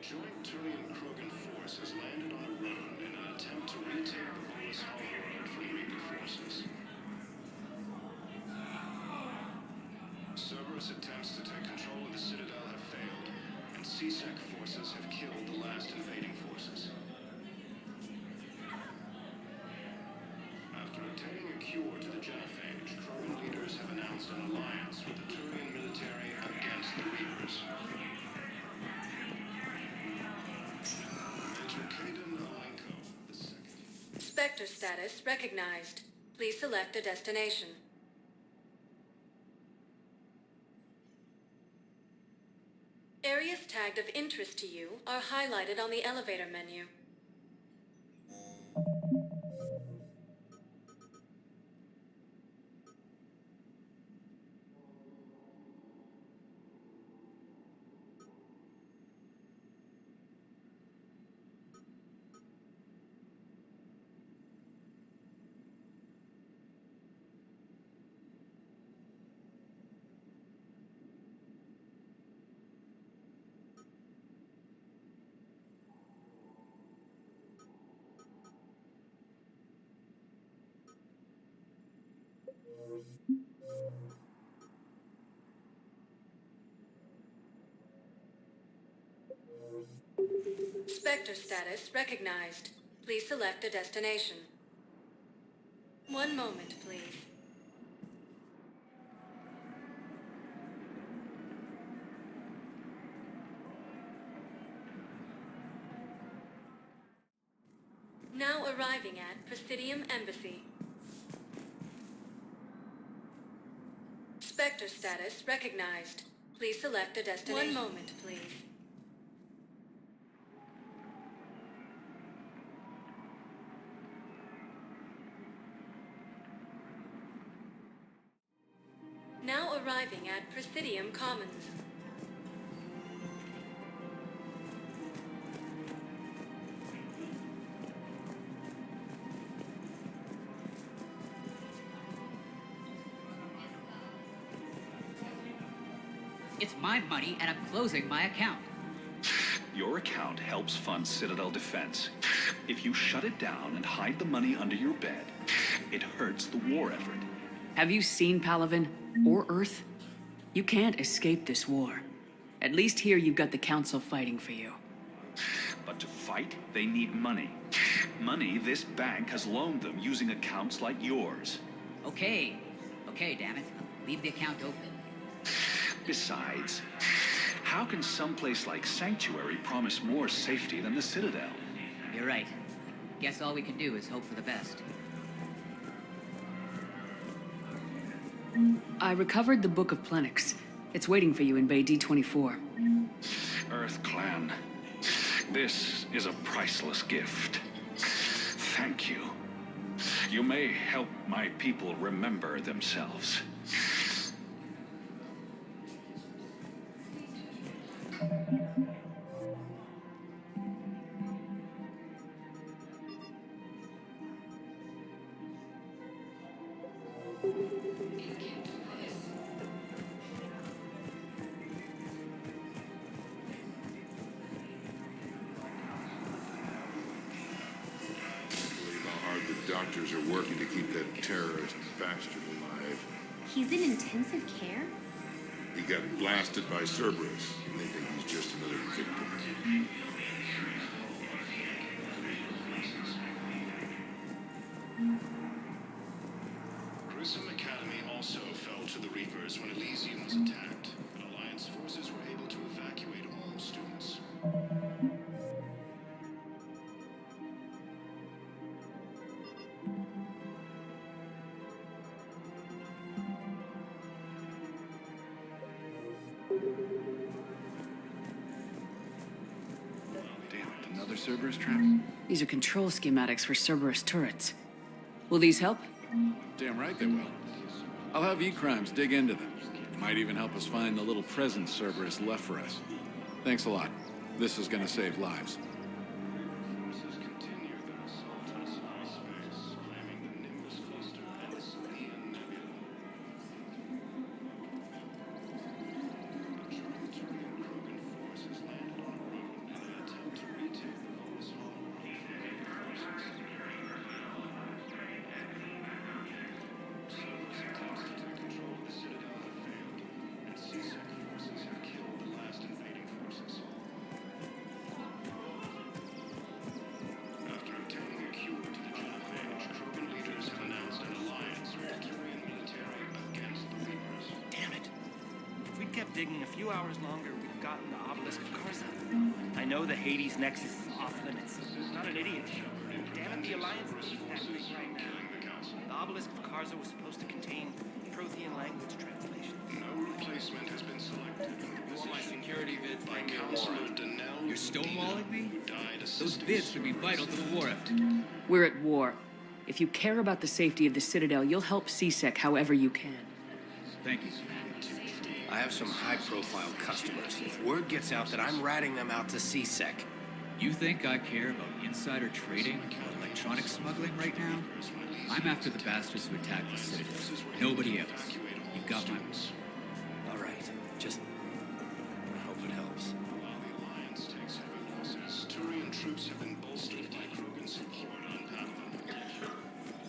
Joint Turian-Krogan force has landed on Arun in an attempt to retake the Volus Hollow Road from Reaper forces. Cerberus attempts to take control of the Citadel have failed, and C-Sec forces have killed the last invading forces. After obtaining a cure to the genophage, Krogan leaders have announced an alliance with the Turian military against the Reapers. Major Kaden Alenko II. Spectre status recognized. Please select a destination. Areas tagged of interest to you are highlighted on the elevator menu. Spectre status recognized. Please select a destination. One moment, please. Now arriving at Presidium Embassy. Spectre status recognized. Please select a destination. One moment, please. Now arriving at Presidium Commons. It's my money, and I'm closing my account. Your account helps fund Citadel defense. If you shut it down and hide the money under your bed, it hurts the war effort. Have you seen Palaven? Or Earth? You can't escape this war. At least here you've got the Council fighting for you. But to fight, they need money. Money this bank has loaned them using accounts like yours. Okay, damn it. Leave the account open. Besides, how can someplace like Sanctuary promise more safety than the Citadel? You're right. Guess all we can do is hope for the best. I recovered the Book of Plenix. It's waiting for you in Bay D24. Earth Clan, this is a priceless gift. Thank you. You may help my people remember themselves. The doctors are working to keep that terrorist bastard alive. He's in intensive care? He got blasted by Cerberus, and they think he's just another victim. Grissom Academy also fell to the Reapers when Elysium was attacked, but Alliance forces were able to evacuate all students. Damn it, another Cerberus trap? These are control schematics for Cerberus turrets. Will these help? Damn right they will. I'll have E-Crimes dig into them. Might even help us find the little present Cerberus left for us. Thanks a lot. This is gonna save lives. Forces continue their assault on small space, claiming the Nimbus cluster and the Selenian Nebula. The Trinitarian Krogan forces landed on Rune in an attempt to retake the Volus Hollow from Alien forces. Cerberus attempts to take control of the Citadel have failed, and CSEC forces have killed the last invading forces. After obtaining a cure to the genophage, Krogan leaders have announced an alliance with the Turian military against the Reapers. Damn it. If we'd kept digging a few hours longer, we'd gotten the Obelisk of Karza. I know the Hades Nexus is off limits. I'm not an idiot. Damn it, the Alliance needs that thing right now. The Obelisk of Karza was supposed to contain Prothean language translation. No replacement has been selected for the You want my position security vids by from your Counselor warrant? Danelle You're stonewalling me? who died Those assisting vids could be Cerberus vital to the in war attack. effort. We're at war. If you care about the safety of the Citadel, you'll help CSEC however you can. Thank you. I have some high-profile customers. If word gets out that I'm ratting them out to CSEC, You think I care about insider trading or electronic smuggling right now? I'm after the bastards who attacked the Citadel. Nobody else. You've got my word. all right. Just hope it helps. While the Alliance takes heavy losses, Turian troops have been bolstered by Krogan support on Palaven.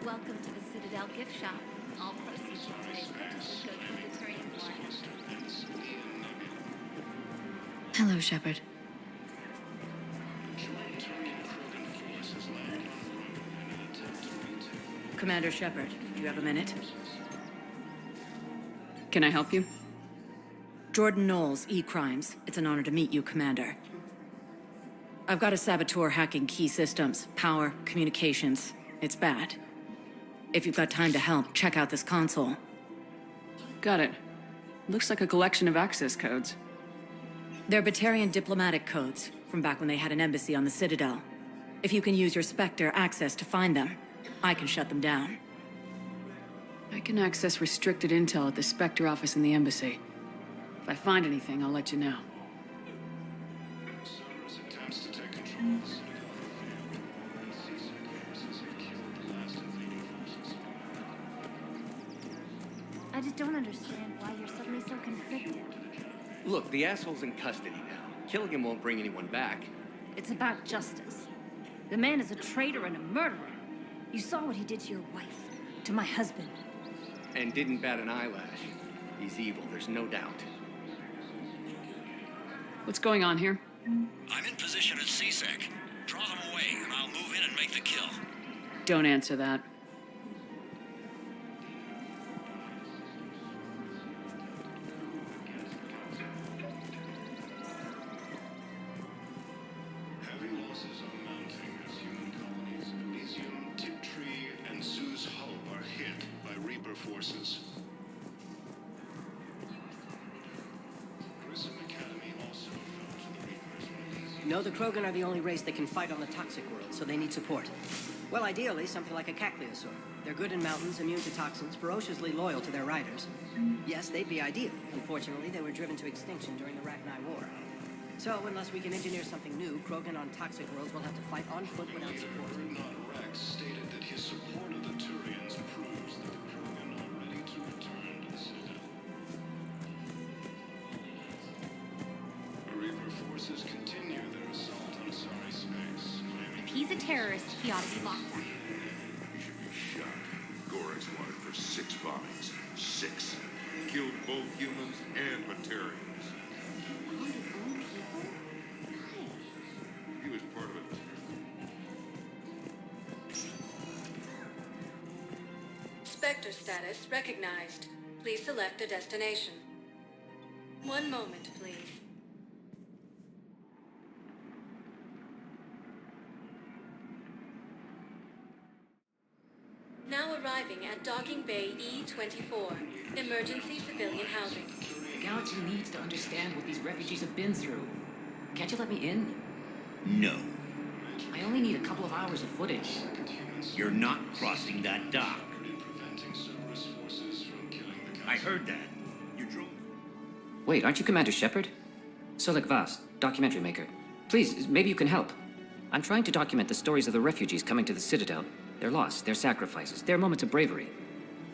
Welcome to the Citadel gift shop. All proceeds from today's purchases go to the Turian War. Hello, Shepard. Commander Shepard, do you have a minute? Can I help you? Jordan Knowles, E-Crimes. It's an honor to meet you, Commander. I've got a saboteur hacking key systems, power, communications. It's bad. If you've got time to help, check out this console. Got it. Looks like a collection of access codes. They're Batarian diplomatic codes, from back when they had an embassy on the Citadel. If you can use your Spectre access to find them, I can shut them down. I can access restricted intel at the Spectre office in the embassy. If I find anything, I'll let you know. Cerberus attempts to take control of the Citadel failed. CSEC forces have killed the last invading forces. I just don't understand why you're suddenly so conflicted. Look, the asshole's in custody now. Killing him won't bring anyone back. It's about justice. The man is a traitor and a murderer. You saw what he did to your wife, to my husband. And didn't bat an eyelash. He's evil, there's no doubt. What's going on here? I'm in position at CSEC. Draw them away, and I'll move in and make the kill. Don't answer that. Heavy losses are mounting as human colonies of Elysium, Tiptree, and Sue's Hope are hit by Reaper forces. Grissom Academy also fell to the Reapers when Elysium... No, the Krogan are the only race that can fight on the toxic world, so they need support. Well, ideally, something like a Cacliosaur. They're good in mountains, immune to toxins, ferociously loyal to their riders. Yes, they'd be ideal. Unfortunately, they were driven to extinction during the Rachni War. So, unless we can engineer something new, Krogan on toxic worlds will have to fight on foot without support. Rex stated that his support of the Turians proves that the Krogan are ready to return to the Citadel. Reaper forces continue their assault on Asari space. If he's a terrorist, he ought to be locked up. He should be shot. Gorex wanted for 6 bombings. 6. Killed both humans and Batarians. He was part of it. Spectre status recognized. Please select a destination. One moment, please. Now arriving at Docking Bay E-24, emergency civilian housing. The galaxy needs to understand what these refugees have been through. Can't you let me in? No. I only need a couple of hours of footage. You're not crossing that dock. I heard that. You drove... Wait, aren't you Commander Shepard? Solik Vast, documentary maker. Please, maybe you can help. I'm trying to document the stories of the refugees coming to the Citadel. Their loss, their sacrifices, their moments of bravery.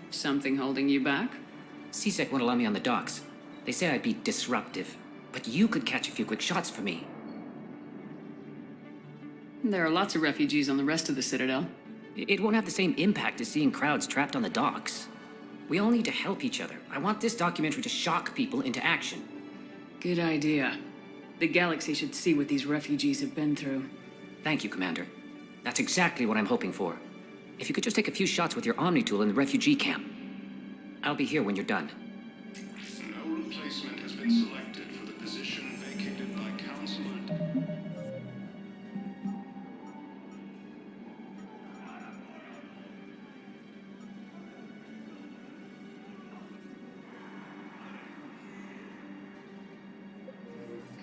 Something holding you back? CSEC won't allow me on the docks. They say I'd be disruptive. But you could catch a few quick shots for me. There are lots of refugees on the rest of the Citadel. It won't have the same impact as seeing crowds trapped on the docks. We all need to help each other. I want this documentary to shock people into action. Good idea. The galaxy should see what these refugees have been through. Thank you, Commander. That's exactly what I'm hoping for. If you could just take a few shots with your Omni tool in the refugee camp. I'll be here when you're done. No replacement has been selected for the position vacated by Counselor...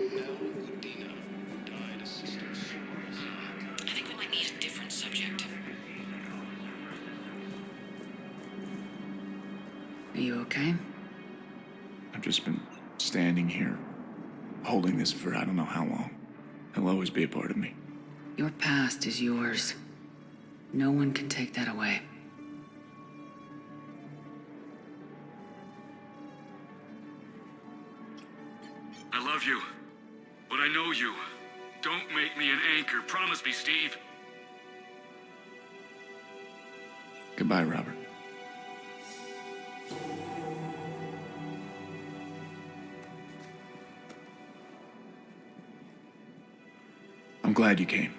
Udina, who died assisting Cerberus. I think we might need a different subject. Are you okay? I've just been standing here, holding this for I don't know how long. It'll always be a part of me. Your past is yours. No one can take that away. I love you, but I know you. Don't make me an anchor. Promise me, Steve. Goodbye, Robert. I'm glad you came.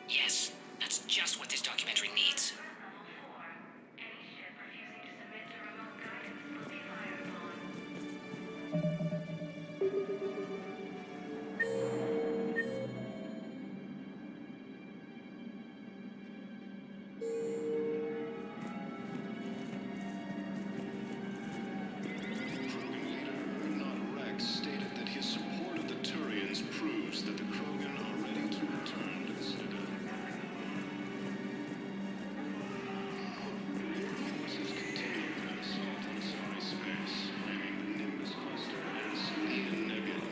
Yes, that's just what this documentary needs. Rex stated that his support of the Turians proves that the Krogan are ready to return to the Citadel. Forces continue their assault on Sari space, claiming the Nimbus cluster and Silian Nebula.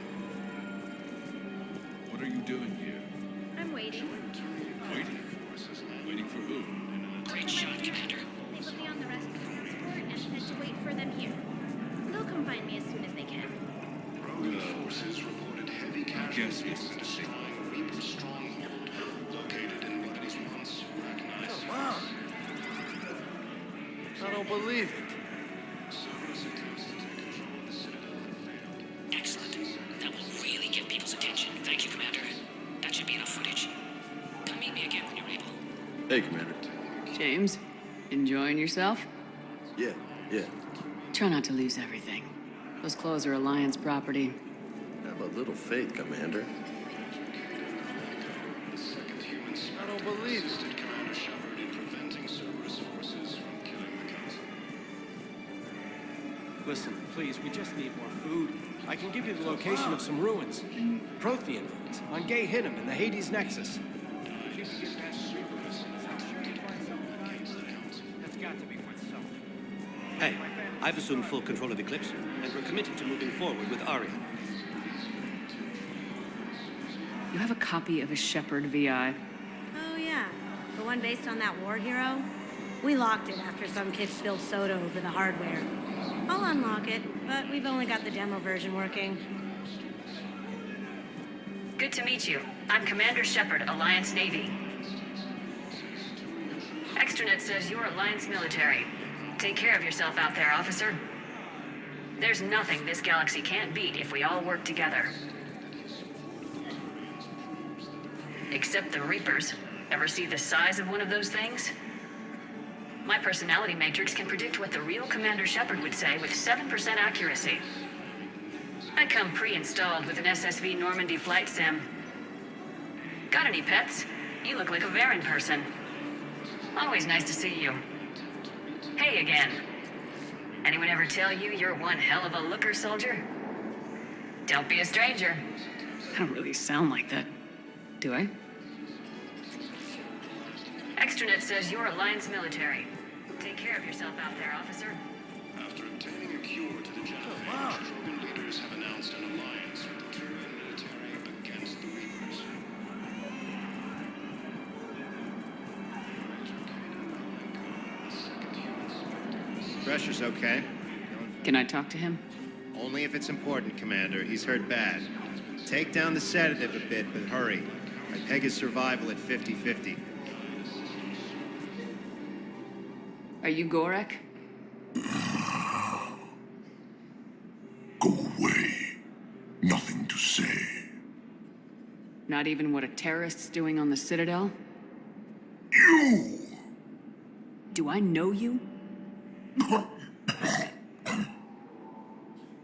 What are you doing here? I'm waiting. Waiting? Waiting for who? Great shot, Commander. They put me on the rescue transport and said to wait for them here. They'll come find me as soon as they can. Krogan forces reported heavy casualties in destroying Reaper stronghold located in what was once recognized. Wow. I don't believe it. Cerberus attempts to take control of the Citadel have failed. Excellent. That will really get people's attention. Thank you, Commander. That should be enough footage. Come meet me again when you're able. Hey, Commander. James, enjoying yourself? Yeah. Try not to lose everything. Those clothes are Alliance property. Have a little faith, Commander. I don't believe it. Commander Shepard in preventing Cerberus forces from killing the Council. Listen, please, we just need more food. I can give you the location of some ruins. Prothean ruins, on Gay Hinnom in the Hades Nexus. That's got to be what's so. Hey, I've assumed full control of Eclipse, and we're committed to moving forward with Aria. You have a copy of a Shepard VI. Oh, yeah. The one based on that war hero? We locked it after some kid spilled soda over the hardware. I'll unlock it, but we've only got the demo version working. Good to meet you. I'm Commander Shepard, Alliance Navy. Extranet says you're Alliance military. Take care of yourself out there, officer. There's nothing this galaxy can't beat if we all work together. Except the Reapers. Ever see the size of one of those things? My personality matrix can predict what the real Commander Shepard would say with 7% accuracy. I come pre-installed with an SSV Normandy flight sim. Got any pets? You look like a Varen person. Always nice to see you. Hey again. Anyone ever tell you you're one hell of a looker, soldier? Don't be a stranger. I don't really sound like that, do I? Extranet says you're Alliance military. Take care of yourself out there, officer. After obtaining a cure to the Genophage, Krogan leaders have announced an alliance with the Turian military against the Reapers. Thresher's okay. Can I talk to him? Only if it's important, Commander. He's hurt bad. Take down the sedative a bit, but hurry. I peg his survival at 50-50. Are you Gorek? Go away. Nothing to say. Not even what a terrorist's doing on the Citadel? You! Do I know you?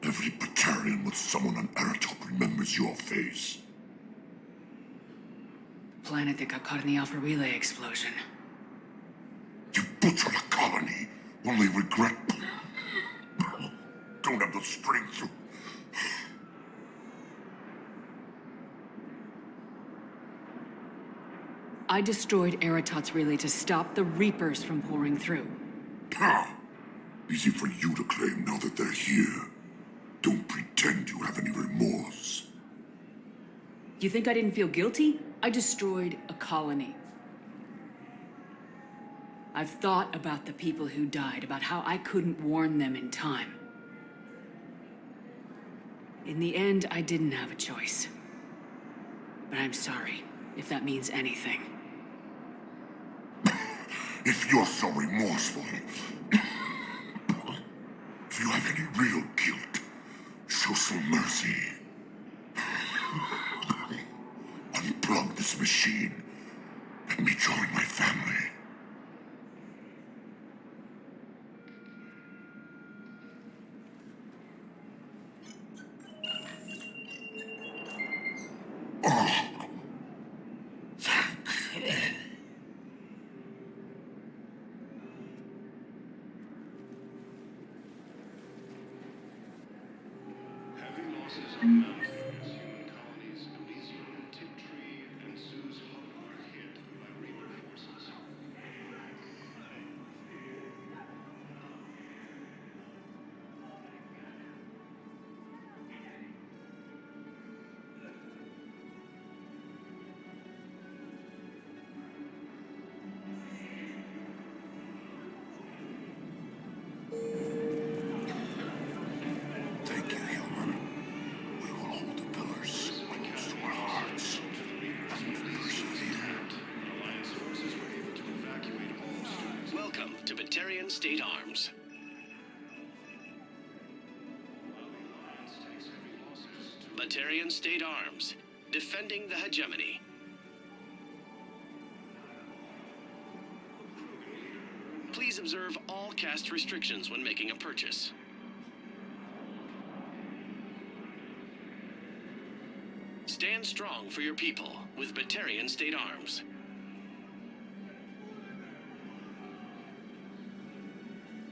Every Batarian with someone on Eratop remembers your face. Planet that got caught in the Alpha Relay explosion. You butchered a colony, only regret. Don't have the strength to. I destroyed Eratot's relay to stop the Reapers from pouring through. Easy for you to claim now that they're here. Don't pretend you have any remorse. You think I didn't feel guilty? I destroyed a colony. I've thought about the people who died, about how I couldn't warn them in time. In the end, I didn't have a choice. but I'm sorry, if that means anything. If you're so remorseful, if you have any real guilt, show some mercy. Unplug this machine. Let me join my family. Heavy losses on mountains. Colonies Elysium, Tiptree, and Zeus Hub are hit by Reaper forces. Thank you, human. We will hold the pillars close to our hearts and persevere. Alliance forces were able to evacuate all students. Welcome to Batarian State Arms. Batarian State Arms, defending the hegemony. Please observe all caste restrictions when making a purchase. Stand strong for your people with Batarian State Arms.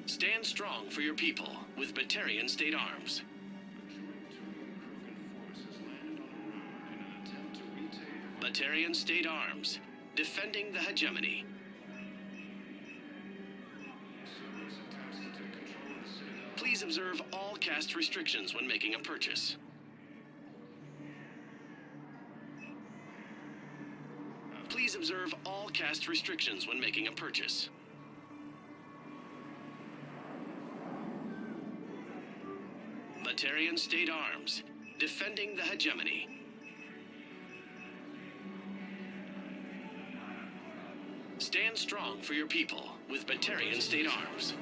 Stand strong for your people with Batarian State Arms. Batarian State Arms, defending the hegemony. Please observe all caste restrictions when making a purchase. Please observe all caste restrictions when making a purchase. Batarian State Arms, defending the hegemony. Stand strong for your people with Batarian State Arms.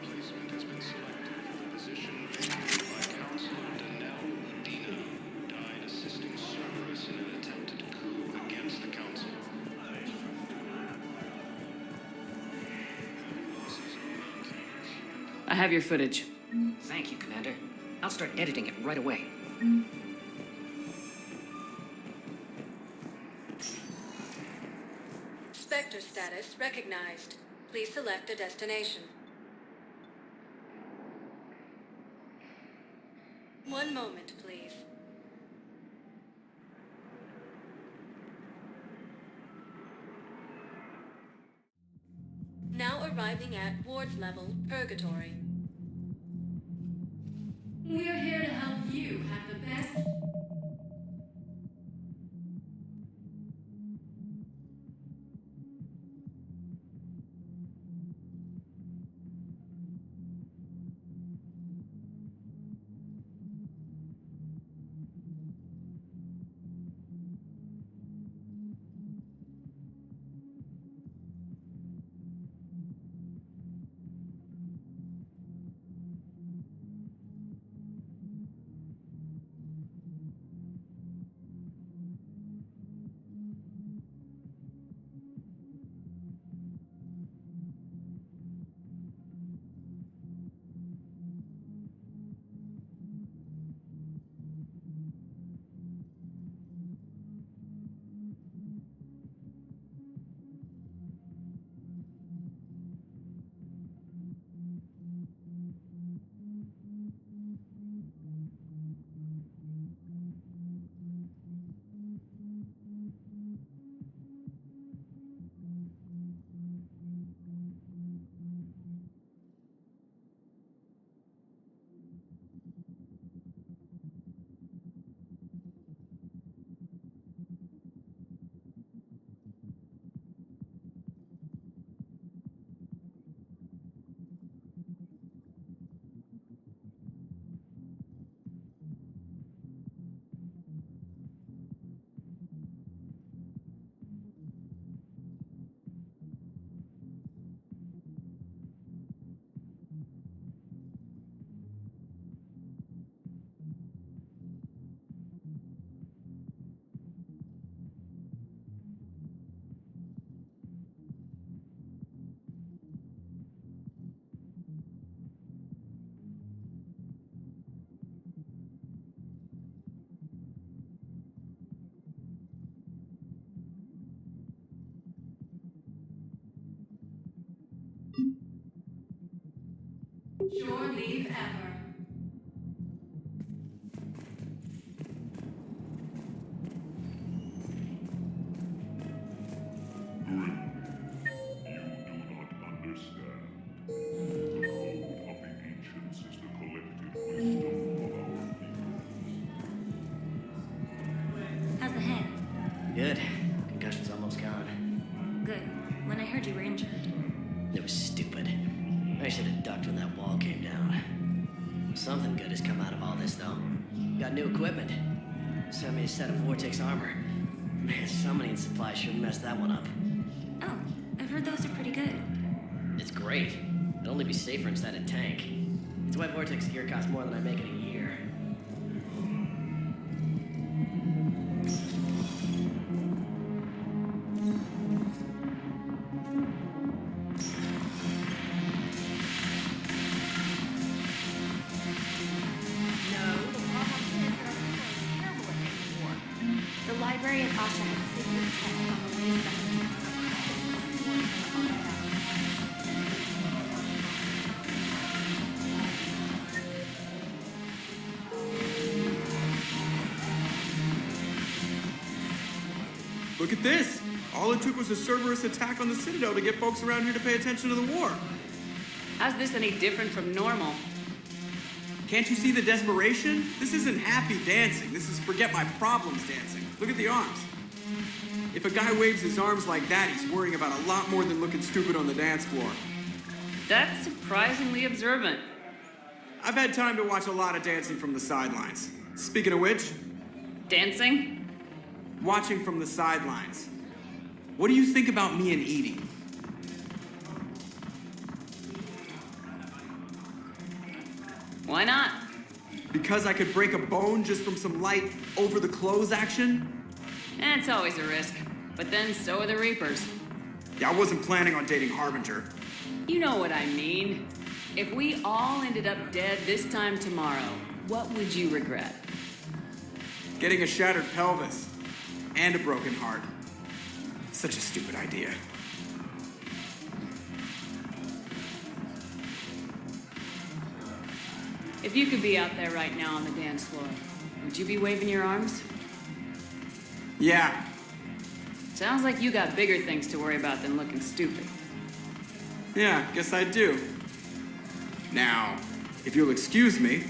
Placement has been selected for the position vacated by Counselor Danelle Udina, who died assisting Cerberus in an attempted coup against the Council. I have your footage. Thank you, Commander. I'll start editing it right away. Spectre status recognized. Please select a destination. One moment, please. Now arriving at Ward's level, Purgatory. We're here to help you have the best. Shore leave ever. How's the head? Good. Concussion's almost gone. Good. When I heard you were injured. It was stupid. I should have ducked when that wall came down. Something good has come out of all this, though. Got new equipment. Sent me a set of Vortex armor. Man, somebody in supply sure messed that one up. Oh, I've heard those are pretty good. It's great. It'll only be safer inside a tank. It's why Vortex gear costs more than I make in a year. The library at Asha has secret text on the ways back. Look at this! All it took was a Cerberus attack on the Citadel to get folks around here to pay attention to the war. How's this any different from normal? Can't you see the desperation? This isn't happy dancing. This is forget my problems dancing. Look at the arms. If a guy waves his arms like that, he's worrying about a lot more than looking stupid on the dance floor. That's surprisingly observant. I've had time to watch a lot of dancing from the sidelines. Speaking of which, Dancing? watching from the sidelines. What do you think about me and Edie? Why not? Because I could break a bone just from some light over-the-clothes action? It's always a risk. But then so are the Reapers. Yeah, I wasn't planning on dating Harbinger. You know what I mean. If we all ended up dead this time tomorrow, what would you regret? Getting a shattered pelvis and a broken heart. Such a stupid idea. If you could be out there right now on the dance floor, would you be waving your arms? Yeah. Sounds like you got bigger things to worry about than looking stupid. Yeah, guess I do. Now, if you'll excuse me.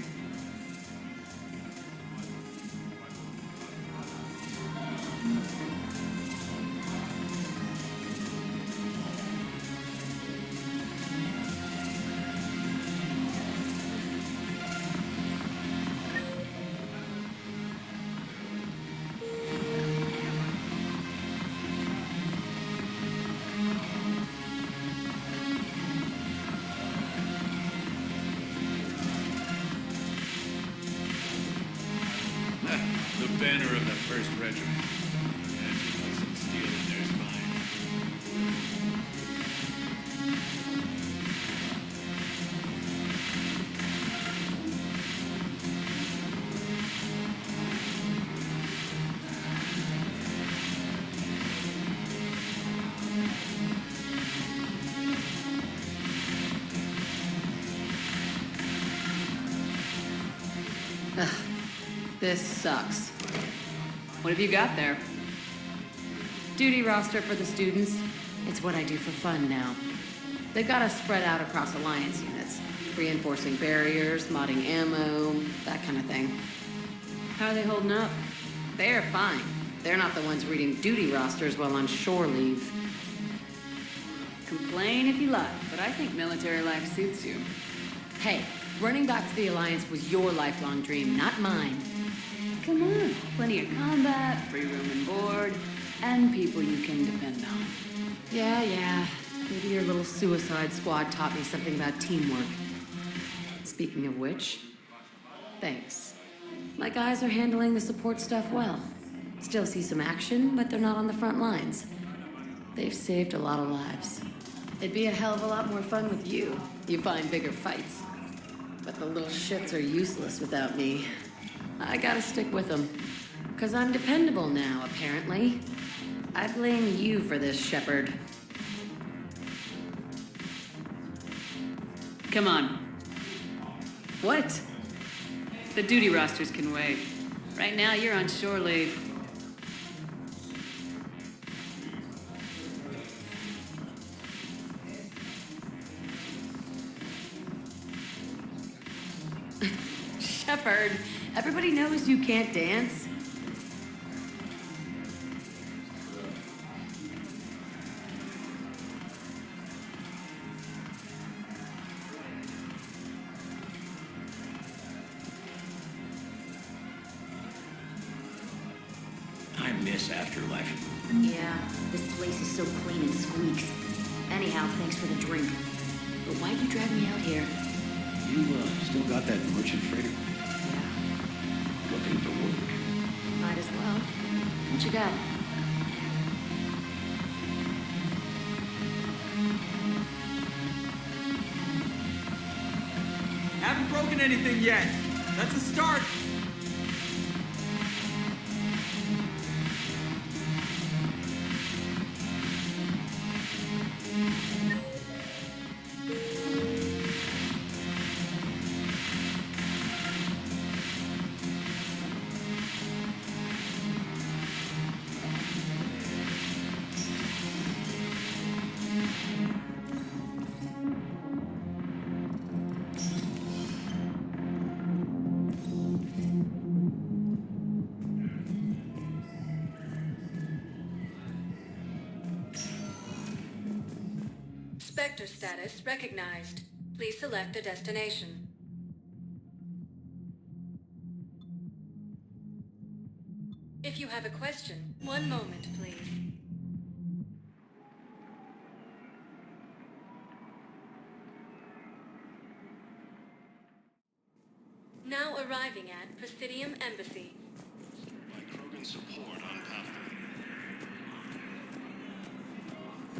The banner of the 1st Regiment. And some steel in their spine. Ugh, this sucks. What have you got there? Duty roster for the students. It's what I do for fun now. They've got us spread out across Alliance units. Reinforcing barriers, modding ammo, that kind of thing. How are they holding up? They're fine. They're not the ones reading duty rosters while on shore leave. Complain if you like, but I think military life suits you. Hey, running back to the Alliance was your lifelong dream, not mine. Come on, plenty of combat, free room and board, and people you can depend on. Yeah. Maybe your little suicide squad taught me something about teamwork. Speaking of which, thanks. My guys are handling the support stuff well. Still see some action, but they're not on the front lines. They've saved a lot of lives. It'd be a hell of a lot more fun with you. You find bigger fights. But the little shits are useless without me. I gotta stick with them. 'Cause I'm dependable now, apparently. I blame you for this, Shepard. Come on. What? The duty rosters can wait. Right now, you're on shore leave. Shepard, everybody knows you can't dance. I miss Afterlife. Yeah, this place is so clean and squeaks. Anyhow, thanks for the drink. But why'd you drag me out here? You still got that merchant freighter? Yeah, Looking for work. might as well. What you got? Haven't broken anything yet. That's a start. Spectre status recognized. Please select a destination. If you have a question, one moment, please. Now arriving at Presidium Embassy. By Krogan support on pathway.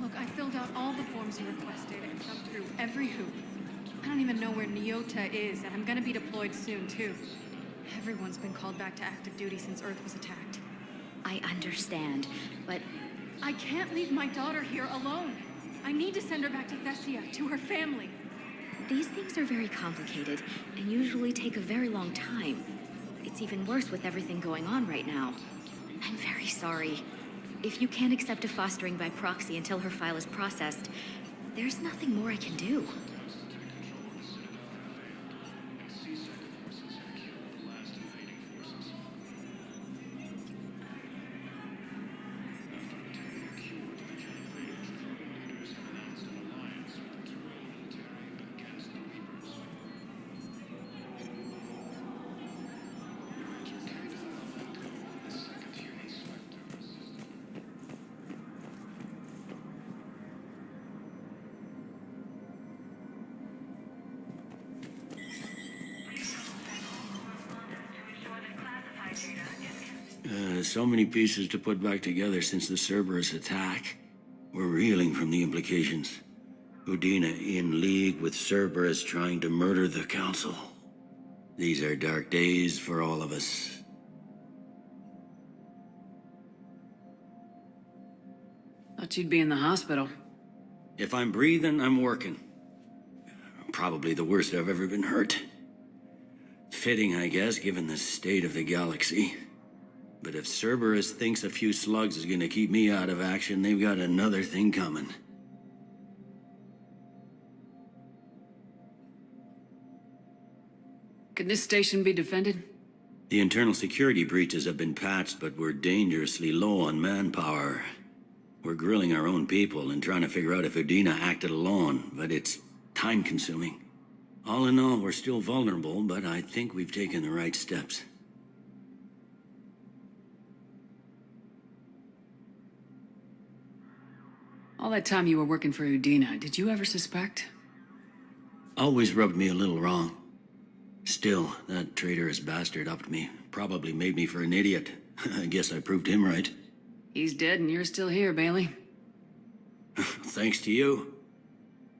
Look, I filled out all the forms you requested and jumped through every hoop. I don't even know where Nyota is, and I'm gonna be deployed soon, too. Everyone's been called back to active duty since Earth was attacked. I understand, but I can't leave my daughter here alone. I need to send her back to Thessia, to her family. these things are very complicated and usually take a very long time. It's even worse with everything going on right now. I'm very sorry. If you can't accept a fostering by proxy until her file is processed, there's nothing more I can do. So many pieces to put back together since the Cerberus attack. We're reeling from the implications. Udina in league with Cerberus trying to murder the Council. These are dark days for all of us. Thought you'd be in the hospital. If I'm breathing, I'm working. Probably the worst I've ever been hurt. Fitting, I guess, given the state of the galaxy. But if Cerberus thinks a few slugs is gonna keep me out of action, they've got another thing coming. Can this station be defended? The internal security breaches have been patched, but we're dangerously low on manpower. We're grilling our own people and trying to figure out if Udina acted alone, but it's time-consuming. All in all, we're still vulnerable, but I think we've taken the right steps. All that time you were working for Udina, did you ever suspect? Always rubbed me a little wrong. Still, that traitorous bastard upped me. Probably made me for an idiot. I guess I proved him right. He's dead and you're still here, Bailey. Thanks to you.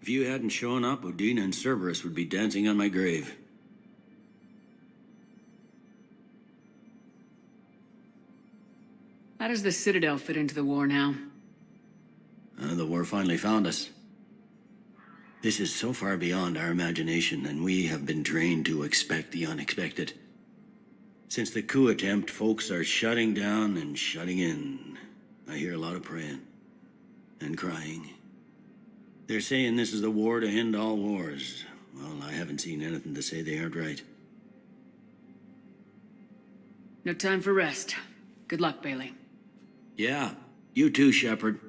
If you hadn't shown up, Udina and Cerberus would be dancing on my grave. How does the Citadel fit into the war now? The war finally found us. This is so far beyond our imagination, and we have been trained to expect the unexpected. Since the coup attempt, folks are shutting down and shutting in. I hear a lot of praying and crying. They're saying this is the war to end all wars. Well, I haven't seen anything to say they aren't right. No time for rest. Good luck, Bailey. Yeah, you too, Shepard.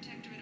Protectorate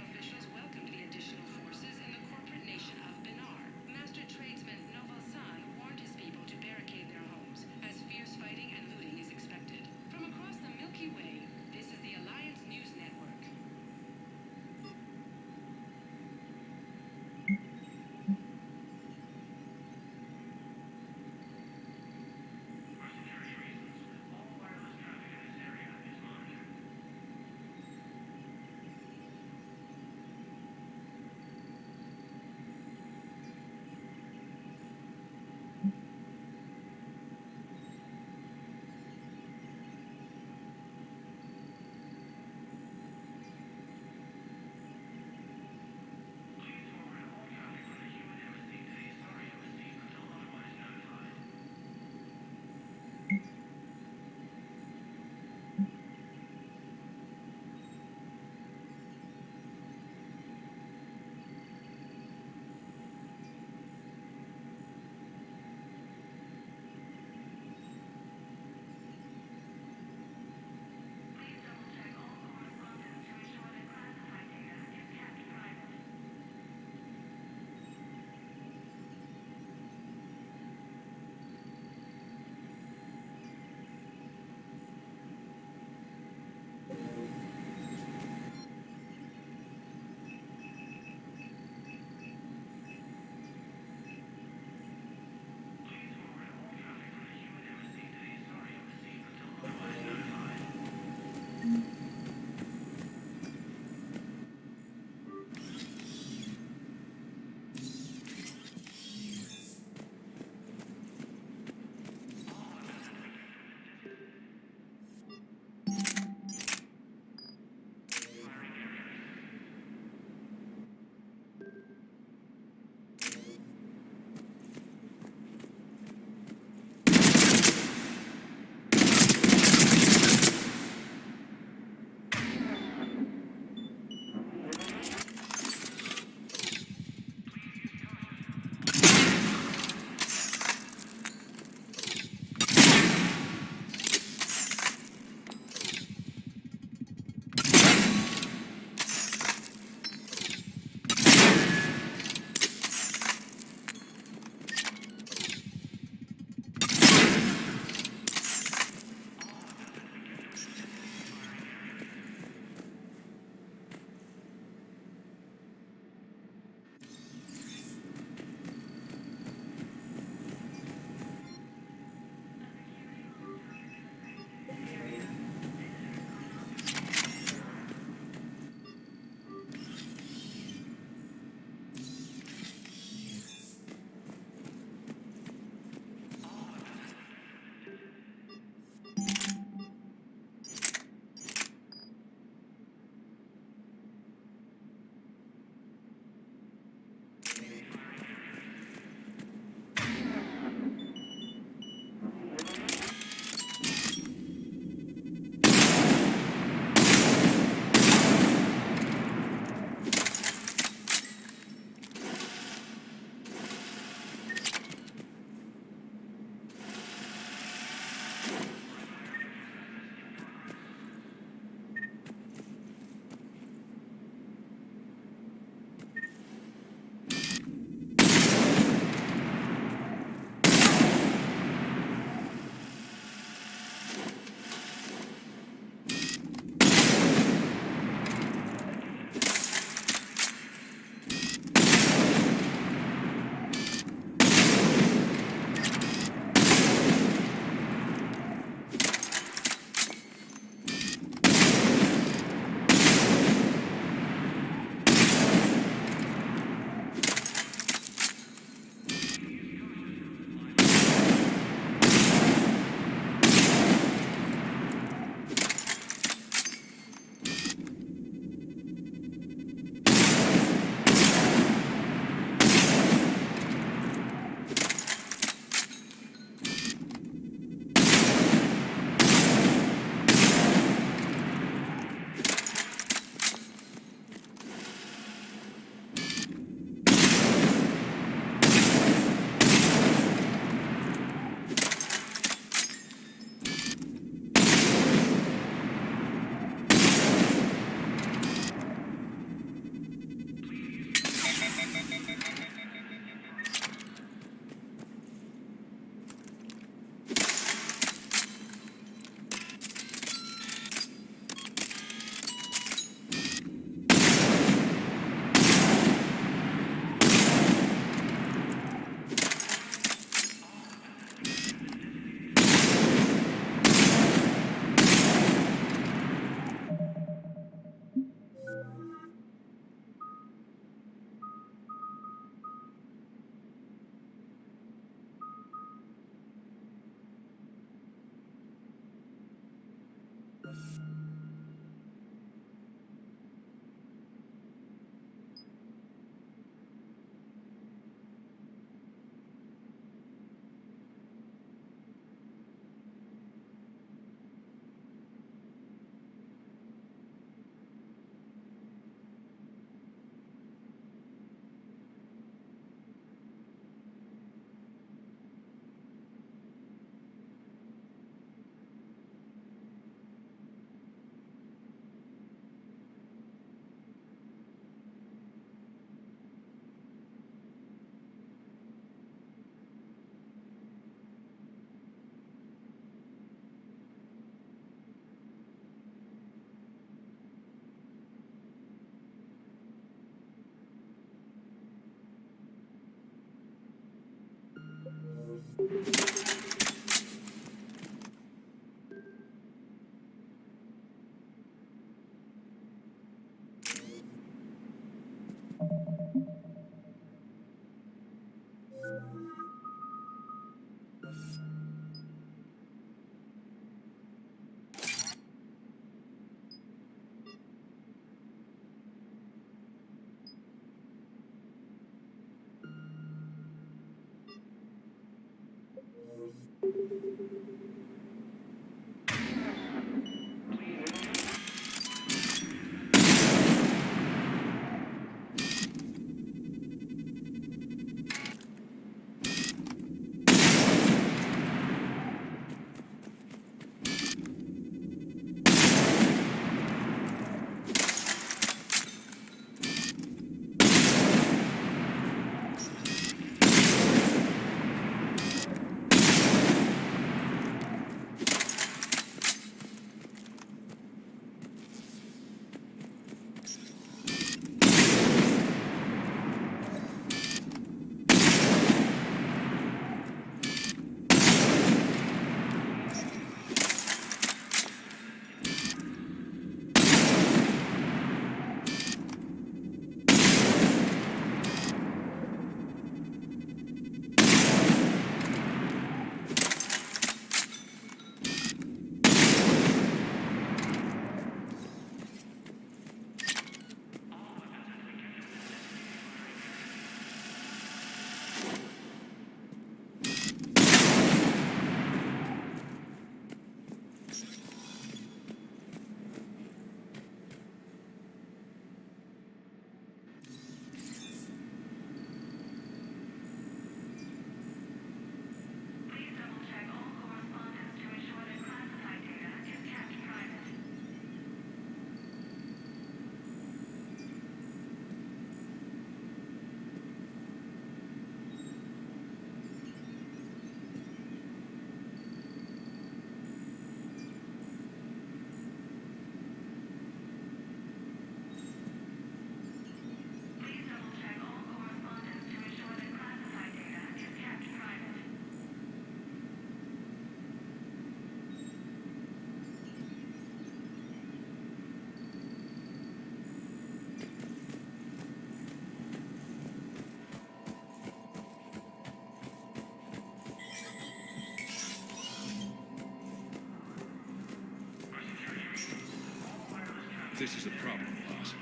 This is a problem, boss.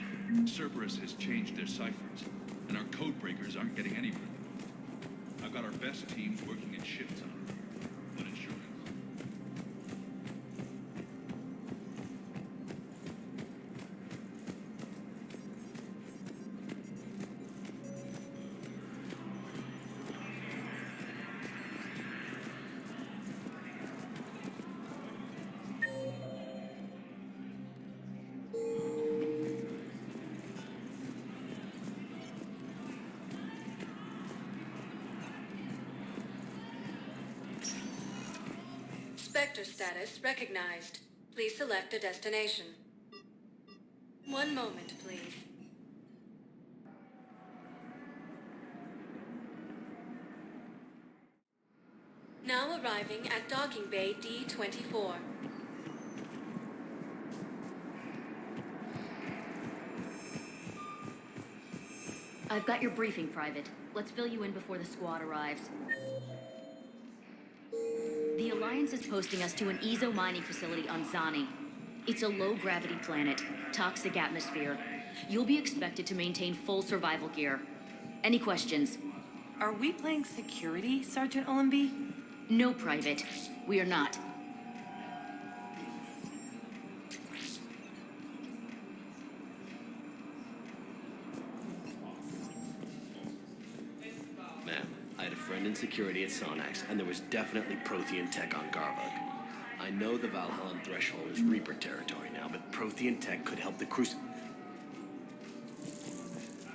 Cerberus has changed their ciphers, and our code breakers aren't getting any further. I've got our best teams working in shifts on it. But insurance. Spectre status recognized. Please select a destination. One moment, please. Now arriving at Docking Bay D-24. I've got your briefing, Private. Let's fill you in before the squad arrives. The Alliance is posting us to an Ezo mining facility on Zani. It's a low-gravity planet, toxic atmosphere. You'll be expected to maintain full survival gear. Any questions? Are we playing security, Sergeant Ullenby? No, Private. We are not. Ma'am, I had a friend in security at Sonax, and there was definitely Prothean tech on Garvug. I know the Valhallan threshold is Reaper territory now, but Prothean tech could help the Cruci...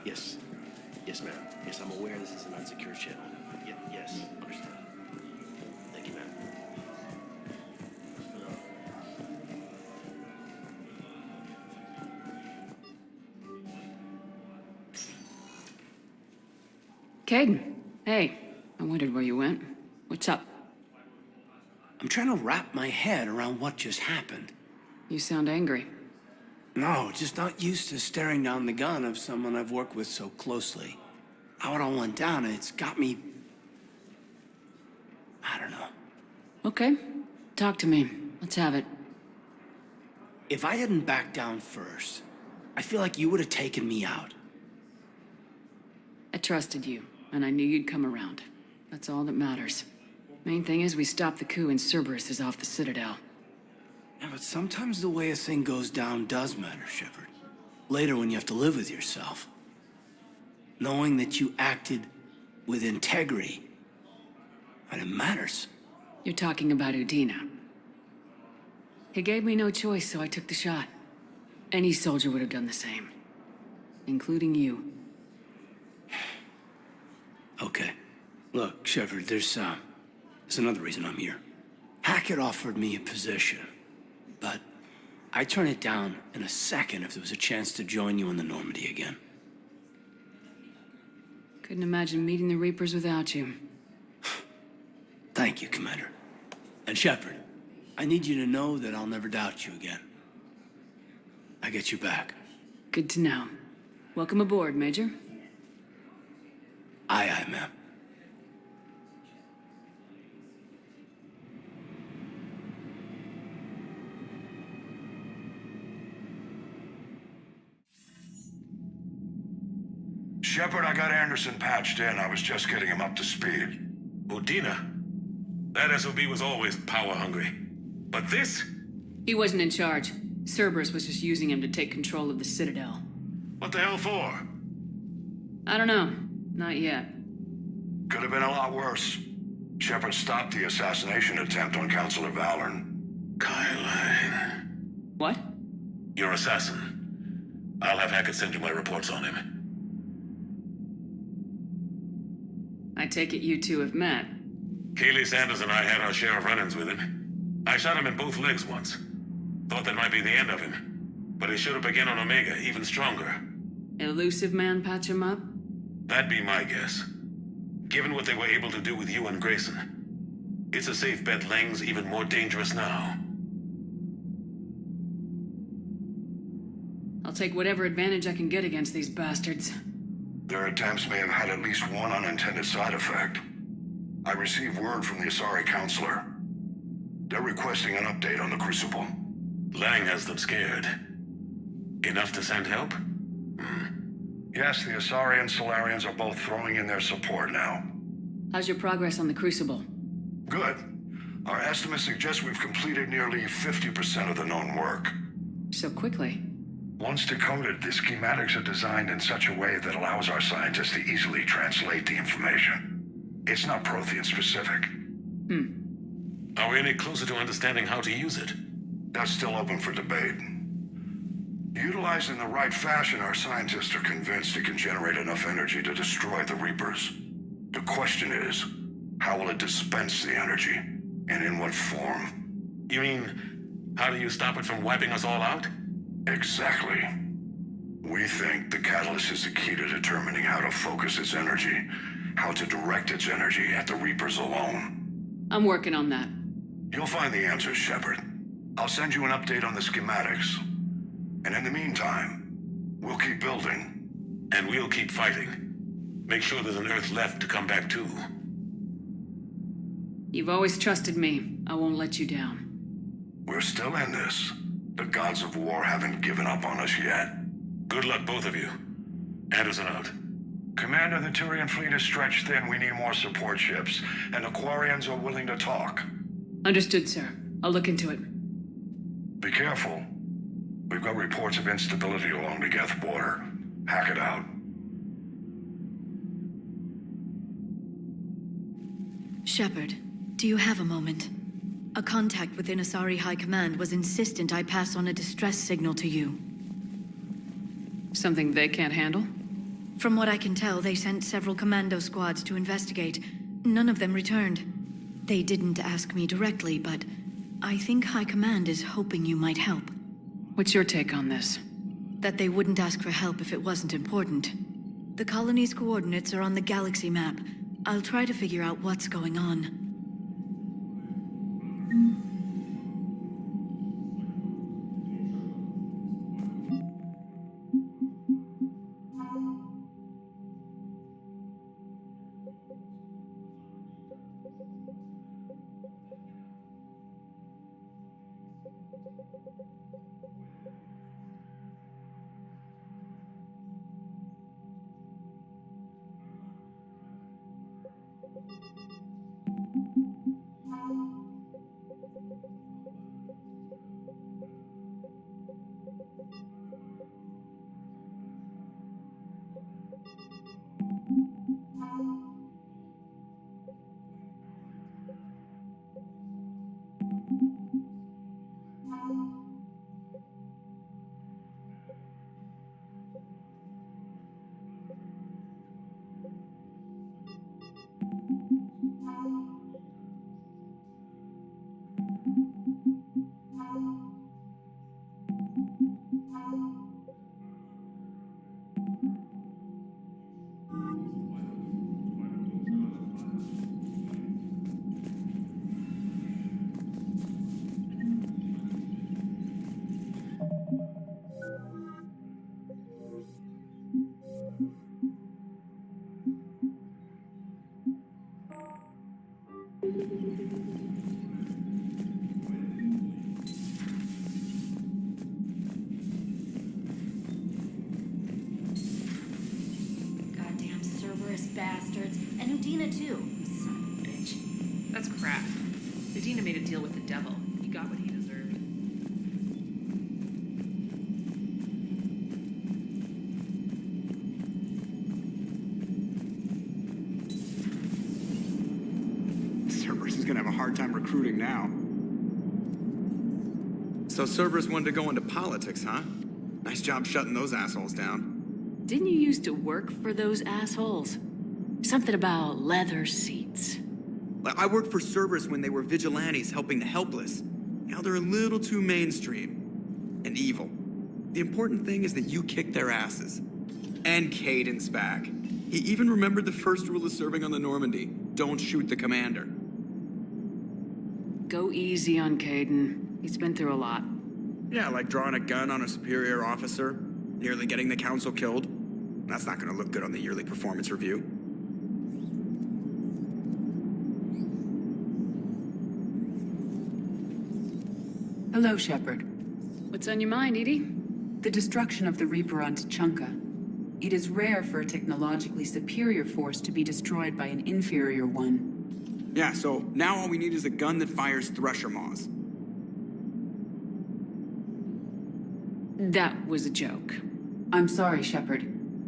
Yes. Yes, ma'am. Yes, I'm aware this is an unsecured channel. Yes, understand. Thank you, ma'am. Caden, hey. I wondered where you went. What's up? I'm trying to wrap my head around what just happened. You sound angry. No, just not used to staring down the gun of someone I've worked with so closely. How it all went down, it's got me... I don't know. Okay. Talk to me. Let's have it. If I hadn't backed down first, I feel like you would have taken me out. I trusted you, and I knew you'd come around. That's all that matters. Main thing is we stopped the coup and Cerberus is off the Citadel. Yeah, but sometimes the way a thing goes down does matter, Shepard. Later when you have to live with yourself. Knowing that you acted with integrity, and it matters. You're talking about Udina. He gave me no choice, so I took the shot. Any soldier would have done the same. Including you. Okay. Look, Shepard, there's another reason I'm here. Hackett offered me a position, but I'd turn it down in a second if there was a chance to join you in the Normandy again. Couldn't imagine meeting the Reapers without you. Thank you, Commander. And Shepard, I need you to know that I'll never doubt you again. I get you back. Good to know. Welcome aboard, Major. Aye, aye, ma'am. Shepard, I got Anderson patched in. I was just getting him up to speed. Udina? That SOB was always power-hungry. But this? He wasn't in charge. Cerberus was just using him to take control of the Citadel. What the hell for? I don't know. Not yet. Could have been a lot worse. Shepard stopped the assassination attempt on Councilor Valorn. Kyle. What? Your assassin. I'll have Hackett send you my reports on him. I take it you two have met. Kaylee Sanders and I had our share of run-ins with him. I shot him in both legs once. Thought that might be the end of him. But he should have begun on Omega, even stronger. Elusive man patch him up? That'd be my guess. Given what they were able to do with you and Grayson. It's a safe bet Lang's even more dangerous now. I'll take whatever advantage I can get against these bastards. Their attempts may have had at least one unintended side effect. I received word from the Asari Councilor. They're requesting an update on the Crucible. Lang has them scared. Enough to send help? Yes, the Asari and Solarians are both throwing in their support now. How's your progress on the Crucible? Good. Our estimates suggest we've completed nearly 50% of the known work. So quickly? Once decoded, the schematics are designed in such a way that allows our scientists to easily translate the information. It's not Prothean specific. Are we any closer to understanding how to use it? That's still open for debate. Utilized in the right fashion, our scientists are convinced it can generate enough energy to destroy the Reapers. The question is, how will it dispense the energy? And in what form? You mean, how do you stop it from wiping us all out? Exactly. We think the catalyst is the key to determining how to focus its energy, how to direct its energy at the Reapers alone. I'm working on that. You'll find the answers, Shepard. I'll send you an update on the schematics. And in the meantime, we'll keep building. And we'll keep fighting. Make sure there's an Earth left to come back to. You've always trusted me. I won't let you down. We're still in this. The gods of war haven't given up on us yet. Good luck, both of you. Anderson out. Commander, the Turian fleet is stretched thin. We need more support ships. And the Quarians are willing to talk. Understood, sir. I'll look into it. Be careful. We've got reports of instability along the Geth border. Hack it out. Shepard, do you have a moment? A contact within Asari High Command was insistent I pass on a distress signal to you. Something they can't handle? From what I can tell, they sent several commando squads to investigate. None of them returned. They didn't ask me directly, but I think High Command is hoping you might help. What's your take on this? That they wouldn't ask for help if it wasn't important. The colony's coordinates are on the galaxy map. I'll try to figure out what's going on. Goddamn Cerberus bastards. And Udina too. Son of a bitch. That's crap. Udina made a deal with the devil. He got what he deserved. Cerberus is gonna have a hard time recruiting now. So Cerberus wanted to go into politics, huh? Nice job shutting those assholes down. Didn't you used to work for those assholes? Something about leather seats. I worked for Cerberus when they were vigilantes helping the helpless. Now they're a little too mainstream. And evil. The important thing is that you kicked their asses. And Caden's back. He even remembered the first rule of serving on the Normandy. Don't shoot the commander. Go easy on Caden. He's been through a lot. Yeah, like drawing a gun on a superior officer, nearly getting the council killed. That's not gonna look good on the yearly performance review. Hello, Shepard. What's on your mind, Edie? The destruction of the Reaper on Tuchanka. It is rare for a technologically superior force to be destroyed by an inferior one. Yeah, so now all we need is a gun that fires Thresher Maws. That was a joke. I'm sorry, Shepard.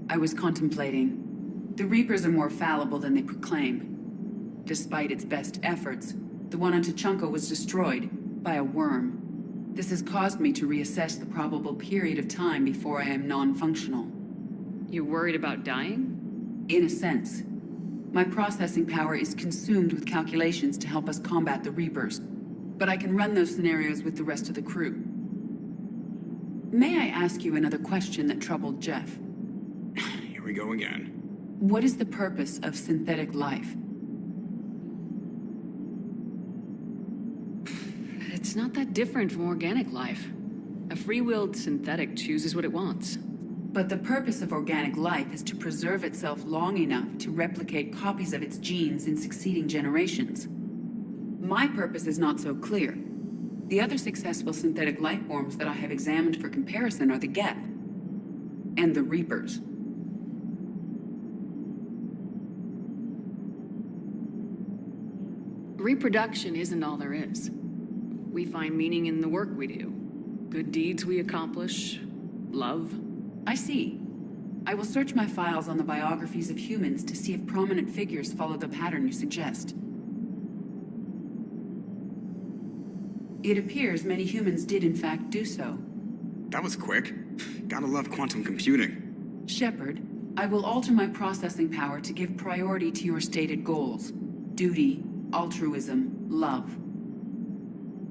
I was contemplating. The Reapers are more fallible than they proclaim. Despite its best efforts, the one on Tuchanka was destroyed by a worm. This has caused me to reassess the probable period of time before I am non-functional. You're worried about dying? In a sense. My processing power is consumed with calculations to help us combat the Reapers, but I can run those scenarios with the rest of the crew. May I ask you another question that troubled Jeff? Here we go again. What is the purpose of synthetic life? It's not that different from organic life. A free-willed synthetic chooses what it wants. But the purpose of organic life is to preserve itself long enough to replicate copies of its genes in succeeding generations. My purpose is not so clear. The other successful synthetic life forms that I have examined for comparison are the Geth and the Reapers. Reproduction isn't all there is. We find meaning in the work we do. Good deeds we accomplish. Love. I see. I will search my files on the biographies of humans to see if prominent figures follow the pattern you suggest. It appears many humans did in fact do so. That was quick. Gotta love quantum computing. Shepard, I will alter my processing power to give priority to your stated goals. Duty, altruism, love.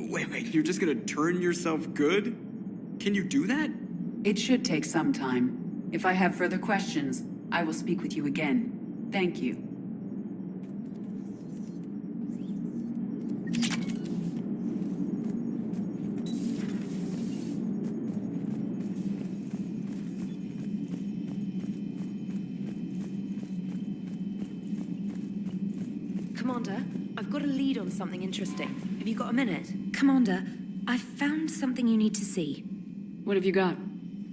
Wait, you're just gonna turn yourself good? Can you do that? It should take some time. If I have further questions, I will speak with you again. Thank you. Commander, I've got a lead on something interesting. Have you got a minute? Commander, I've found something you need to see. What have you got?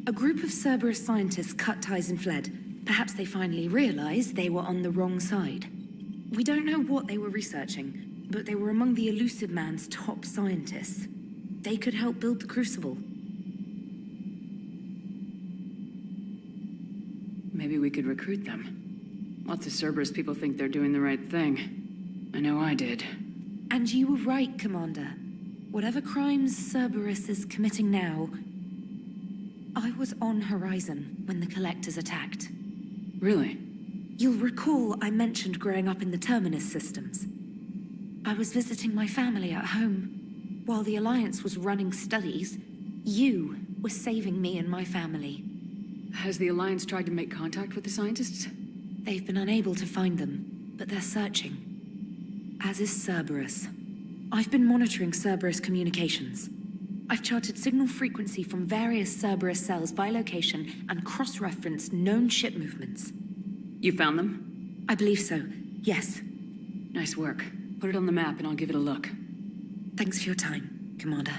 A group of Cerberus scientists cut ties and fled. Perhaps they finally realized they were on the wrong side. We don't know what they were researching, but they were among the Elusive Man's top scientists. They could help build the Crucible. Maybe we could recruit them. Lots of Cerberus people think they're doing the right thing. I know I did. And you were right, Commander. Whatever crimes Cerberus is committing now, I was on Horizon when the Collectors attacked. Really? You'll recall I mentioned growing up in the Terminus systems. I was visiting my family at home. While the Alliance was running studies, you were saving me and my family. Has the Alliance tried to make contact with the scientists? They've been unable to find them, but they're searching. As is Cerberus. I've been monitoring Cerberus communications. I've charted signal frequency from various Cerberus cells by location and cross-referenced known ship movements. You found them? I believe so, yes. Nice work. Put it on the map and I'll give it a look. Thanks for your time, Commander.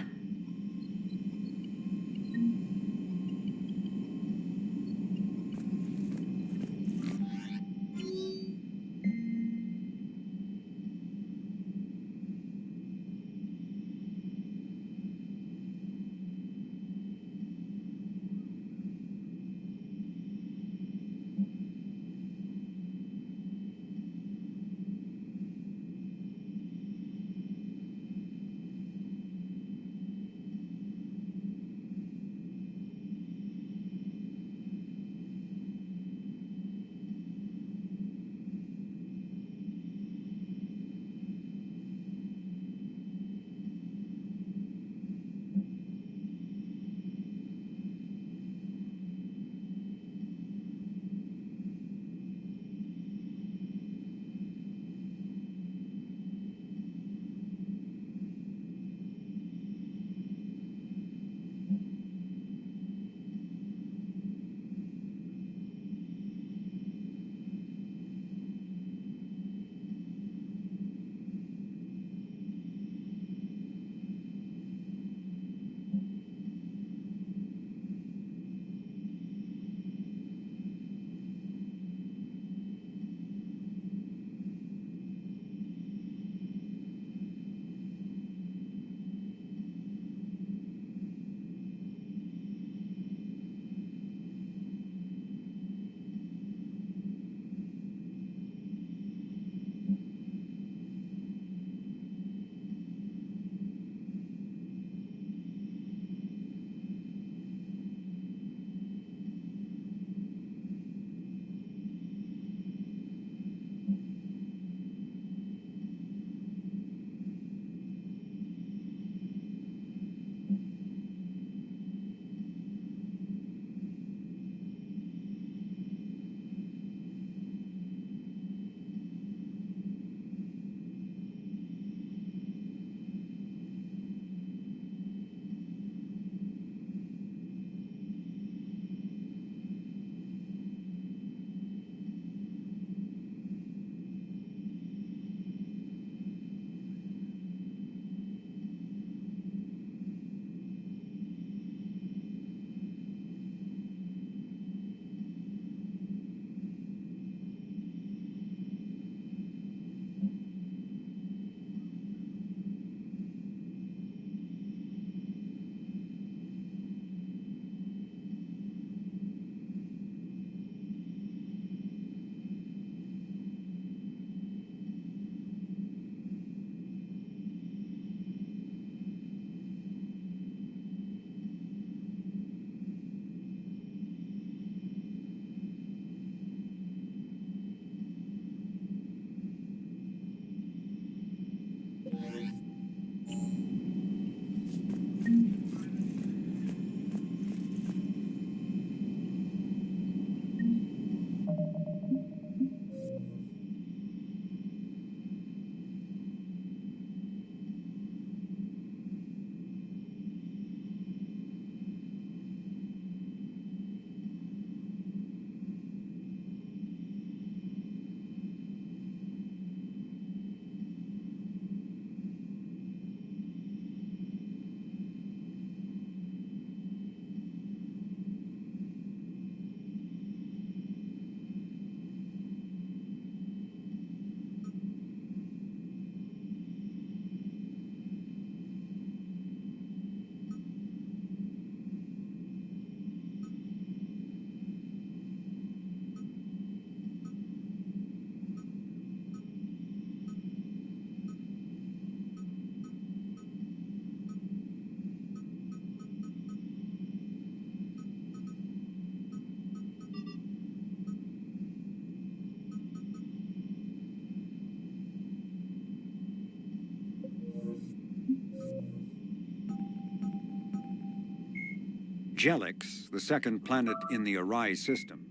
Jelix, the second planet in the Arise system.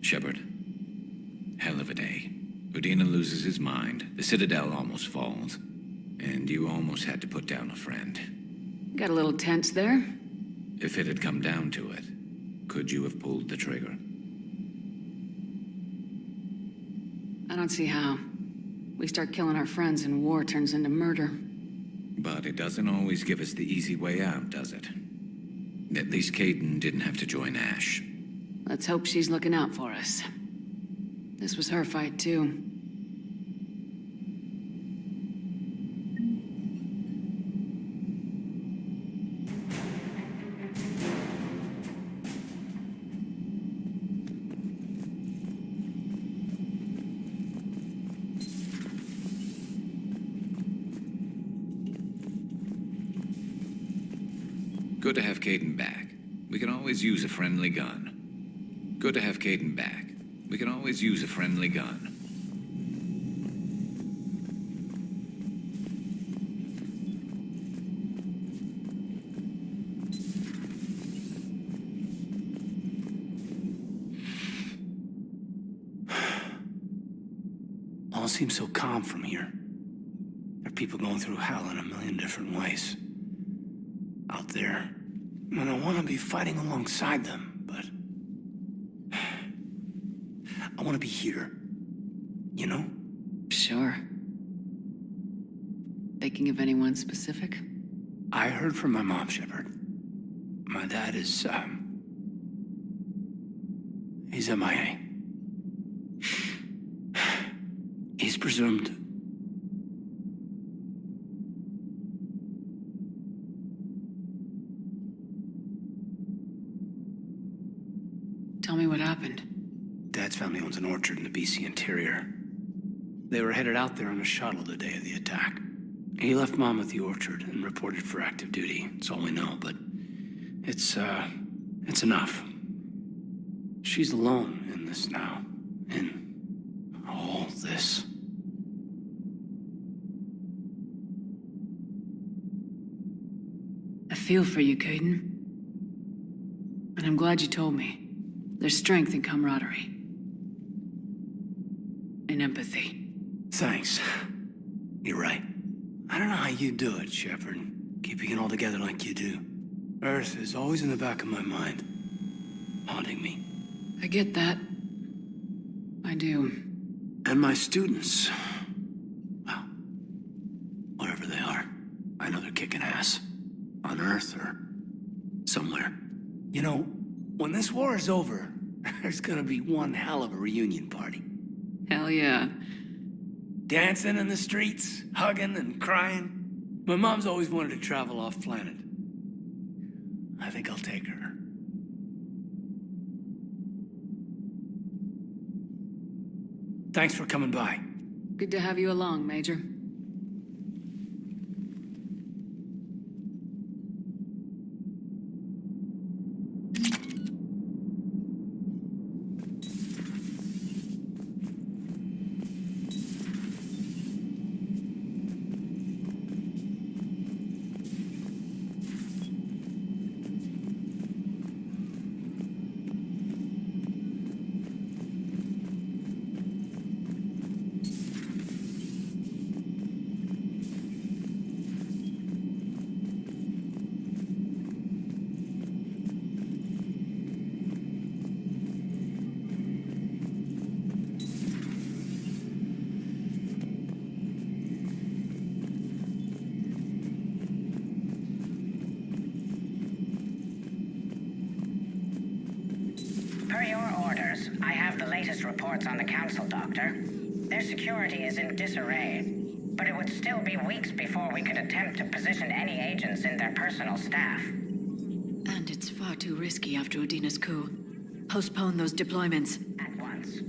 Shepard, hell of a day. Udina loses his mind, the Citadel almost falls, and you almost had to put down a friend. Got a little tense there? If it had come down to it, could you have pulled the trigger? I don't see how. We start killing our friends and war turns into murder. But it doesn't always give us the easy way out, does it? At least Kaidan didn't have to join Ash. Let's hope she's looking out for us. This was her fight, too. Good to have Kaidan back. We can always use a friendly gun. Good to have Kaidan back. We can always use a friendly gun. All seems so calm from here. There are people going through hell in a million different ways. Out there. And I want to be fighting alongside them, but... I want to be here. You know? Sure. Thinking of anyone specific? I heard from my mom, Shepard. My dad is, he's MIA. He's presumed... Tell me what happened. Dad's family owns an orchard in the BC interior. They were headed out there on a shuttle the day of the attack. He left Mom at the orchard and reported for active duty. That's all we know, but it's enough. She's alone in this now. In all this. I feel for you, Kaidan. And I'm glad you told me. There's strength in camaraderie. And empathy. Thanks. You're right. I don't know how you do it, Shepard. Keeping it all together like you do. Earth is always in the back of my mind. Haunting me. I get that. I do. And my students. Well, wherever they are. I know they're kicking ass. On Earth or somewhere. You know, when this war is over, there's gonna be one hell of a reunion party. Hell yeah. Dancing in the streets, hugging and crying. My mom's always wanted to travel off planet. I think I'll take her. Thanks for coming by. Good to have you along, Major. Per your orders, I have the latest reports on the Council, Doctor. Their security is in disarray, but it would still be weeks before we could attempt to position any agents in their personal staff. And it's far too risky after Udina's coup. Postpone those deployments. At once.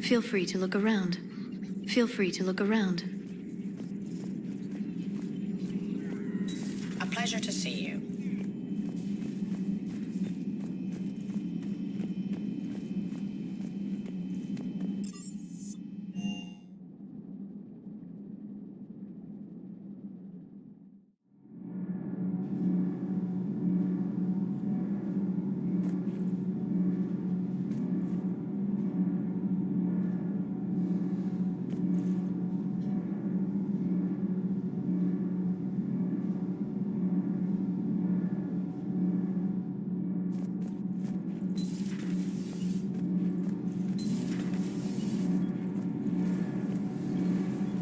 Feel free to look around. Feel free to look around. A pleasure to see you.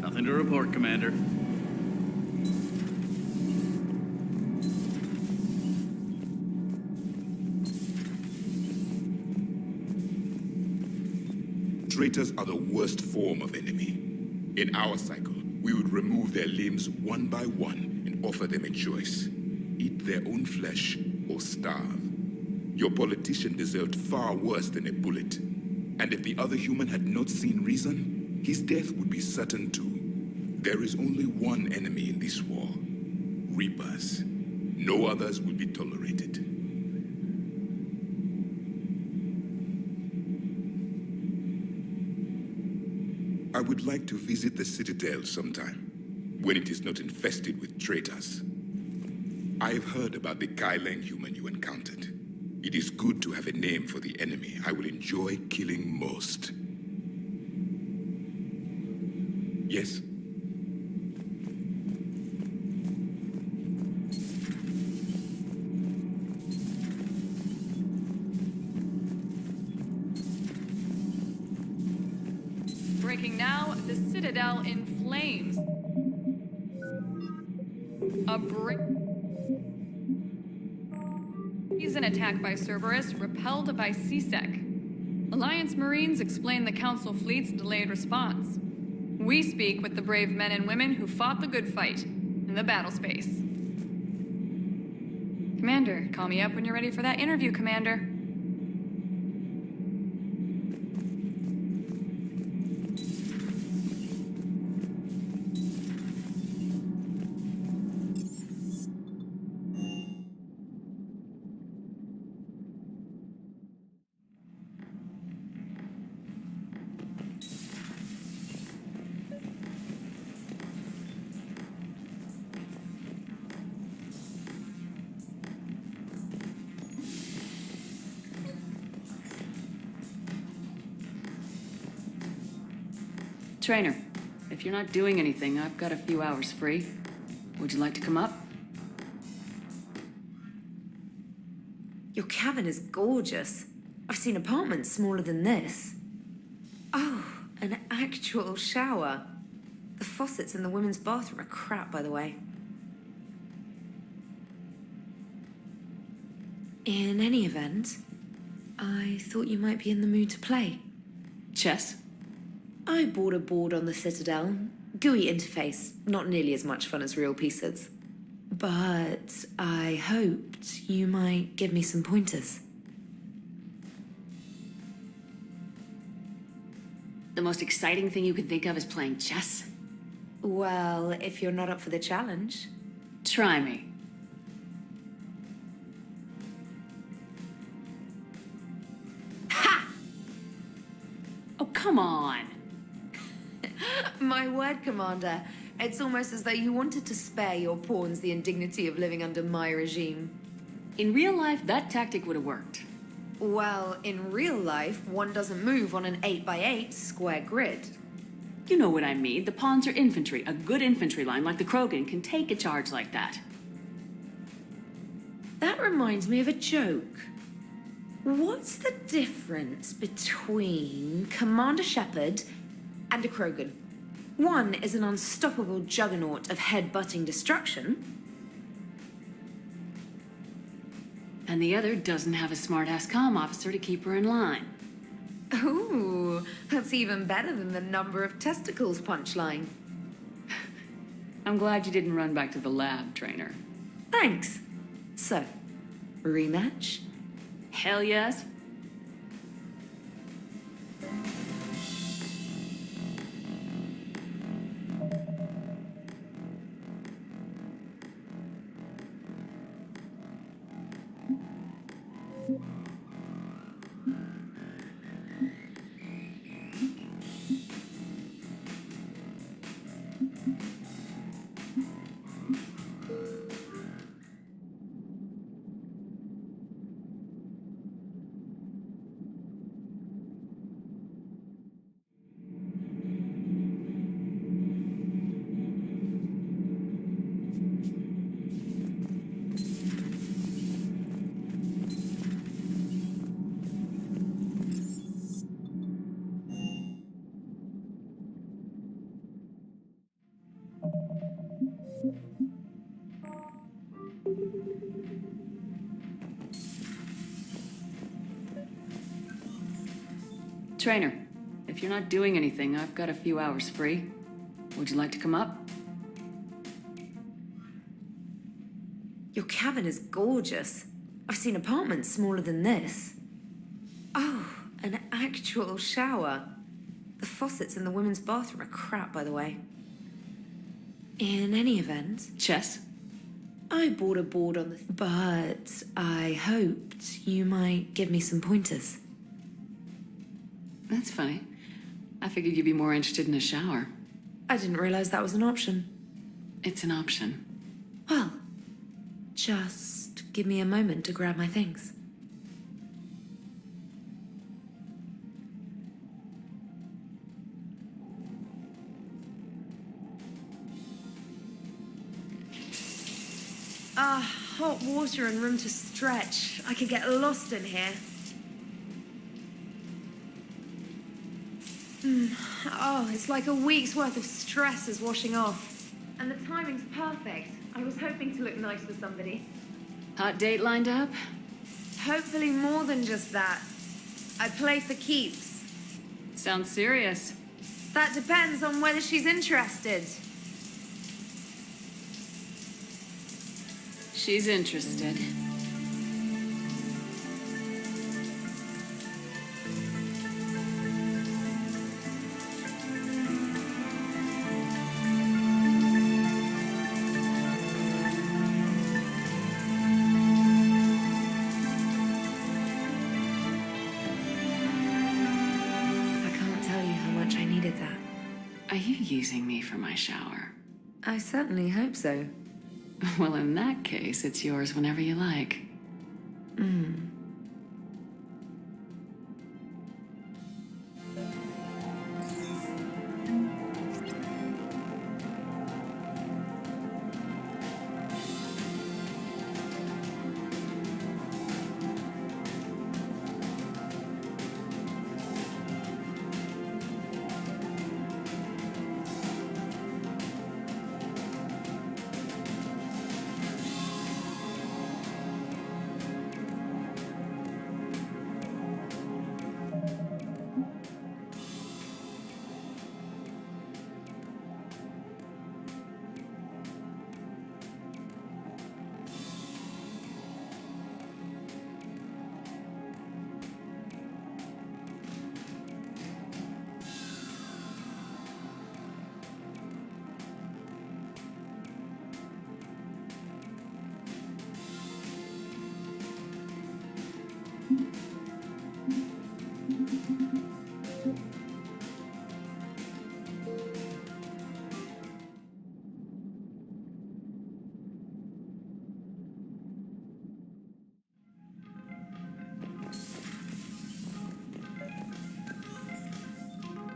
Nothing to report, Commander. Traitors are the worst form of enemy. In our cycle, we would remove their limbs one by one and offer them a choice. Eat their own flesh or starve. Your politician deserved far worse than a bullet. And if the other human had not seen reason, his death would be certain too. There is only one enemy in this war. Reapers. No others will be tolerated. I would like to visit the Citadel sometime, when it is not infested with traitors. I've heard about the Kaileng human you encountered. It is good to have a name for the enemy I will enjoy killing most. Yes? Breaking now, the Citadel in flames. A brazen attack by Cerberus, repelled by CSEC. Alliance Marines explain the Council fleet's delayed response. We speak with the brave men and women who fought the good fight in the battle space. Commander, call me up when you're ready for that interview, Commander. Trainer, if you're not doing anything, I've got a few hours free. Would you like to come up? Your cabin is gorgeous. I've seen apartments smaller than this. Oh, an actual shower. The faucets in the women's bathroom are crap, by the way. In any event, I thought you might be in the mood to play. Chess? I bought a board on the Citadel. GUI interface, not nearly as much fun as real pieces. But I hoped you might give me some pointers. The most exciting thing you can think of is playing chess? Well, if you're not up for the challenge. Try me. Ha! Oh, come on. My word, Commander. It's almost as though you wanted to spare your pawns the indignity of living under my regime. In real life, that tactic would have worked. Well, in real life, one doesn't move on an 8x8 square grid. You know what I mean. The pawns are infantry. A good infantry line like the Krogan can take a charge like that. That reminds me of a joke. What's the difference between Commander Shepard and a Krogan? One is an unstoppable juggernaut of head-butting destruction. And the other doesn't have a smart-ass comm officer to keep her in line. Ooh, that's even better than the number of testicles punchline. I'm glad you didn't run back to the lab, Trainer. Thanks. So, rematch? Hell yes. Trainer, if you're not doing anything, I've got a few hours free. Would you like to come up? Your cabin is gorgeous. I've seen apartments smaller than this. Oh, an actual shower. The faucets in the women's bathroom are crap, by the way. In any event... Chess? I bought a board on the... But I hoped you might give me some pointers. That's funny. I figured you'd be more interested in a shower. I didn't realize that was an option. It's an option. Well, just give me a moment to grab my things. Hot water and room to stretch. I could get lost in here. Oh, it's like a week's worth of stress is washing off. And the timing's perfect. I was hoping to look nice for somebody. Hot date lined up? Hopefully more than just that. I play for keeps. Sounds serious. That depends on whether she's interested. She's interested. Are you using me for my shower? I certainly hope so. Well, in that case, it's yours whenever you like.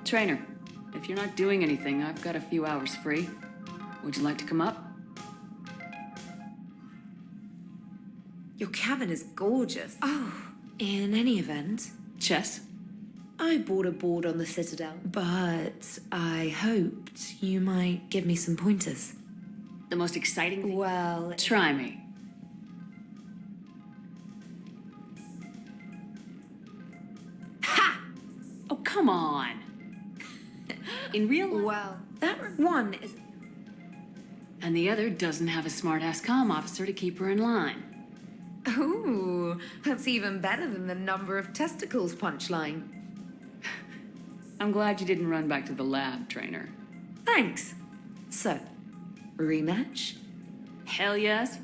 Trainer, if you're not doing anything, I've got a few hours free. Would you like to come up? Your cabin is gorgeous. Oh, in any event... Chess? I bought a board on the Citadel, but I hoped you might give me some pointers. The most exciting thing? Well... Try me. Ha! Oh, come on! In real life... Well, that one is... And the other doesn't have a smart-ass comm officer to keep her in line. Ooh, that's even better than the number of testicles punchline. I'm glad you didn't run back to the lab, Trainer. Thanks. So, rematch? Hell yes.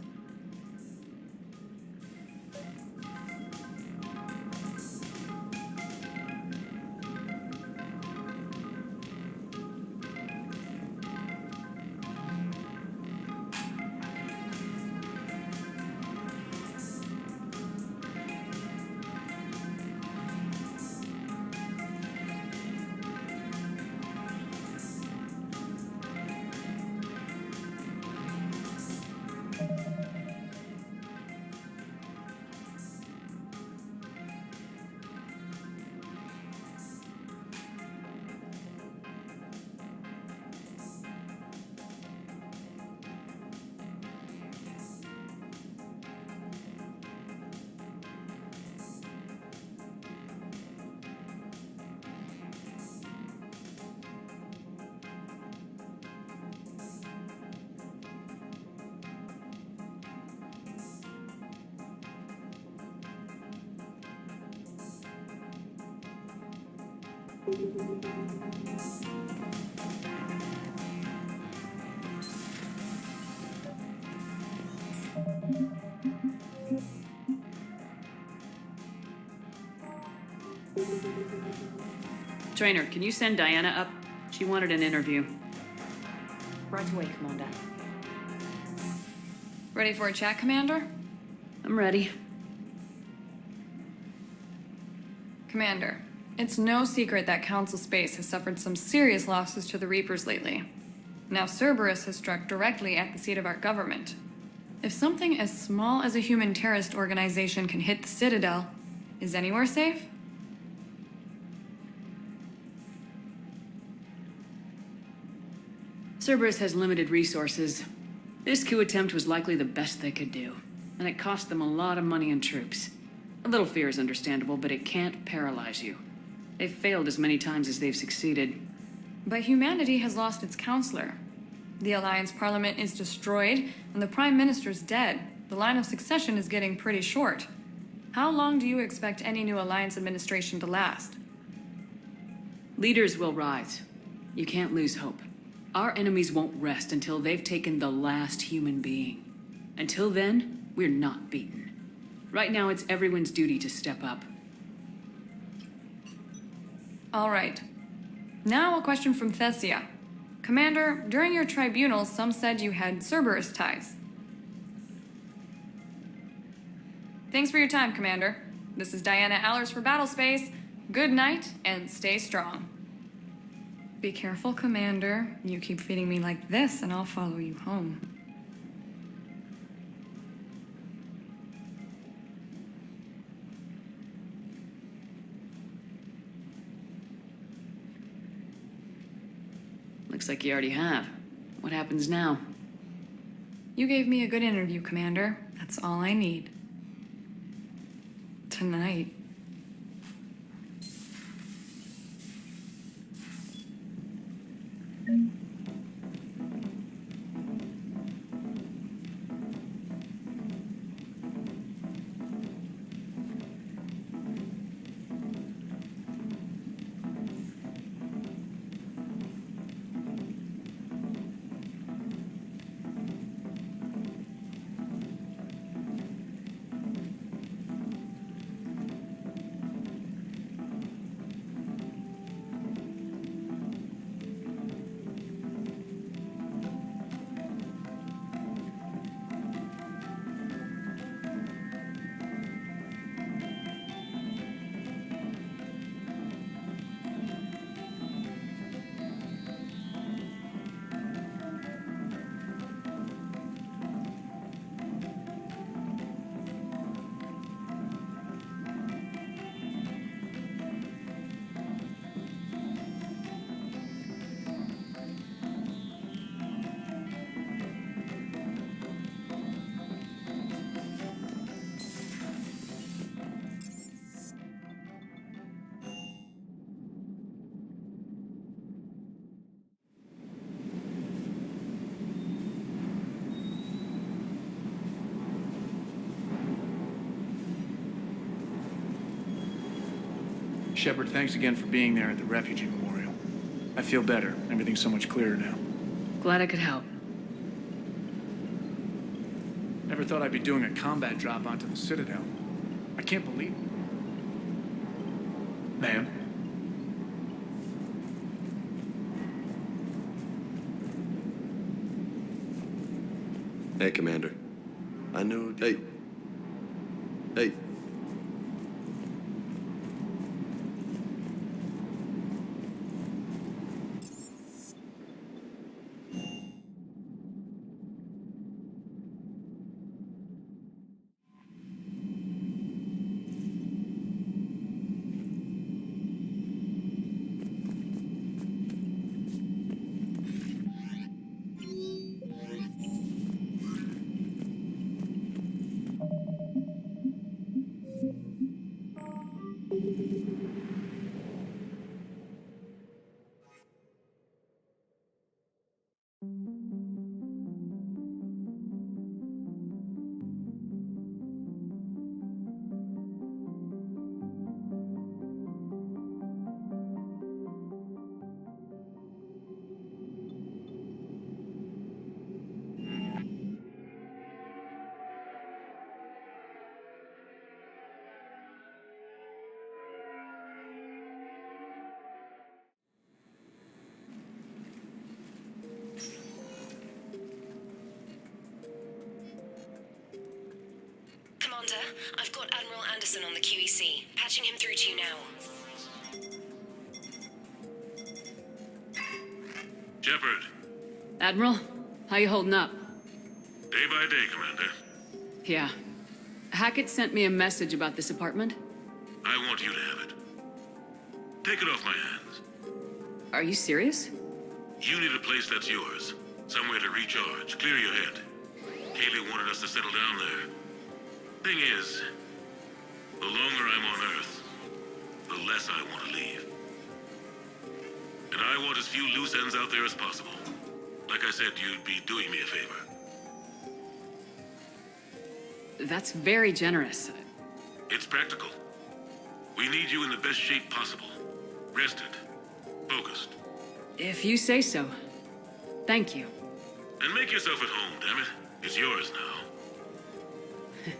Trainer, can you send Diana up? She wanted an interview. Right away, Commander. Ready for a chat, Commander? I'm ready. Commander, it's no secret that Council Space has suffered some serious losses to the Reapers lately. Now Cerberus has struck directly at the seat of our government. If something as small as a human terrorist organization can hit the Citadel, is anywhere safe? Cerberus has limited resources. This coup attempt was likely the best they could do, and it cost them a lot of money and troops. A little fear is understandable, but it can't paralyze you. They've failed as many times as they've succeeded. But humanity has lost its counselor. The Alliance Parliament is destroyed, and the Prime Minister's dead. The line of succession is getting pretty short. How long do you expect any new Alliance administration to last? Leaders will rise. You can't lose hope. Our enemies won't rest until they've taken the last human being. Until then, we're not beaten. Right now, it's everyone's duty to step up. All right. Now a question from Thessia. Commander, during your tribunal, some said you had Cerberus ties. Thanks for your time, Commander. This is Diana Allers for Battlespace. Good night, and stay strong. Be careful, Commander. You keep feeding me like this, and I'll follow you home. Looks like you already have. What happens now? You gave me a good interview, Commander. That's all I need. Tonight. Shepard, thanks again for being there at the Refugee Memorial. I feel better. Everything's so much clearer now. Glad I could help. Never thought I'd be doing a combat drop onto the Citadel. I can't believe it. Ma'am? Hey, Commander. I knew... Hey. Hey. I've got Admiral Anderson on the QEC. Patching him through to you now. Shepard. Admiral, how you holding up? Day by day, Commander. Yeah. Hackett sent me a message about this apartment. I want you to have it. Take it off my hands. Are you serious? You need a place that's yours. Somewhere to recharge, clear your head. Kaylee wanted us to settle down there. Thing is, the longer I'm on Earth, the less I want to leave. And I want as few loose ends out there as possible. Like I said, you'd be doing me a favor. That's very generous. It's practical. We need you in the best shape possible. Rested. Focused. If you say so. Thank you. And make yourself at home, damn it. It's yours now.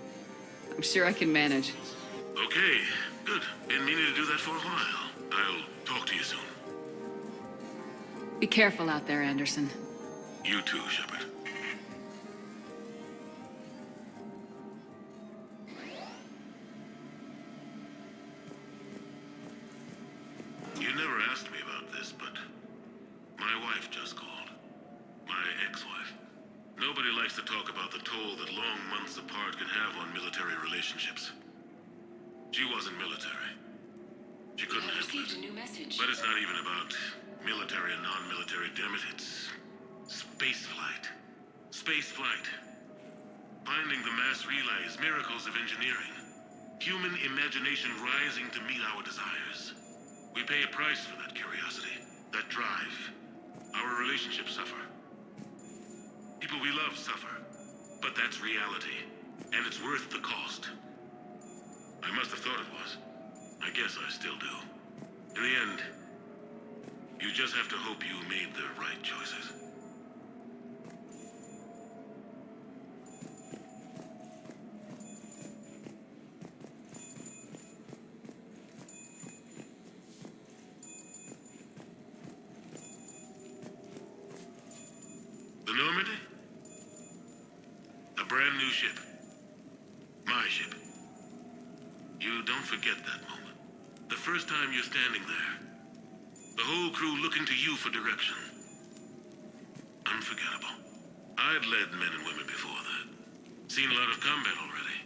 I'm sure I can manage. Okay, good. Been meaning to do that for a while. I'll talk to you soon. Be careful out there, Anderson. You too, Shepard. You never asked me about this, but my wife just called. My ex-wife. Nobody likes to talk about the toll that long months apart can have on military relationships. She wasn't military. She couldn't handle it. A new message. But it's not even about military and non-military, damn it. It's space flight. Space flight. Finding the mass relays, miracles of engineering. Human imagination rising to meet our desires. We pay a price for that curiosity, that drive. Our relationships suffer. People we love suffer. But that's reality. And it's worth the cost. I must have thought it was. I guess I still do. In the end, you just have to hope you made the right choices. The Normandy? A brand new ship. My ship. You don't forget that moment. The first time you're standing there. The whole crew looking to you for direction. Unforgettable. I'd led men and women before that. Seen a lot of combat already.